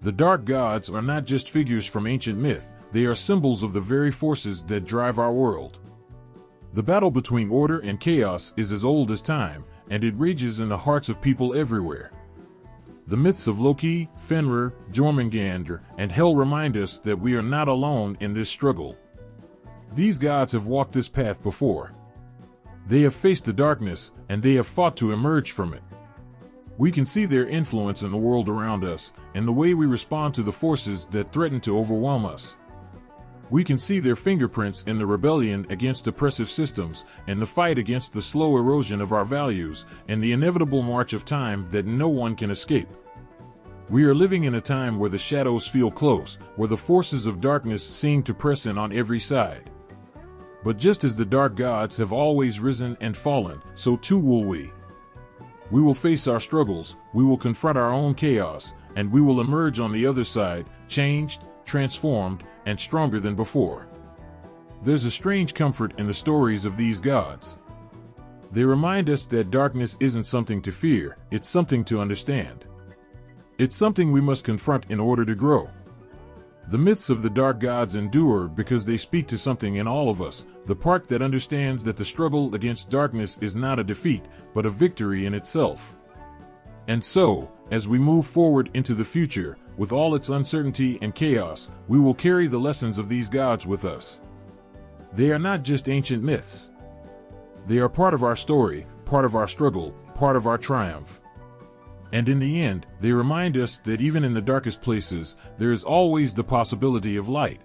The dark gods are not just figures from ancient myth, they are symbols of the very forces that drive our world. The battle between order and chaos is as old as time, and it rages in the hearts of people everywhere. The myths of Loki, Fenrir, Jormungandr, and Hel remind us that we are not alone in this struggle. These gods have walked this path before. They have faced the darkness, and they have fought to emerge from it. We can see their influence in the world around us, in the way we respond to the forces that threaten to overwhelm us. We can see their fingerprints in the rebellion against oppressive systems, in the fight against the slow erosion of our values, and the inevitable march of time that no one can escape. We are living in a time where the shadows feel close, where the forces of darkness seem to press in on every side. But just as the dark gods have always risen and fallen, so too will we. We will face our struggles, we will confront our own chaos, and we will emerge on the other side, changed, transformed, and stronger than before. There's a strange comfort in the stories of these gods. They remind us that darkness isn't something to fear, it's something to understand. It's something we must confront in order to grow. The myths of the dark gods endure because they speak to something in all of us, the part that understands that the struggle against darkness is not a defeat, but a victory in itself. And so, as we move forward into the future, with all its uncertainty and chaos, we will carry the lessons of these gods with us. They are not just ancient myths. They are part of our story, part of our struggle, part of our triumph. And in the end, they remind us that even in the darkest places, there is always the possibility of light.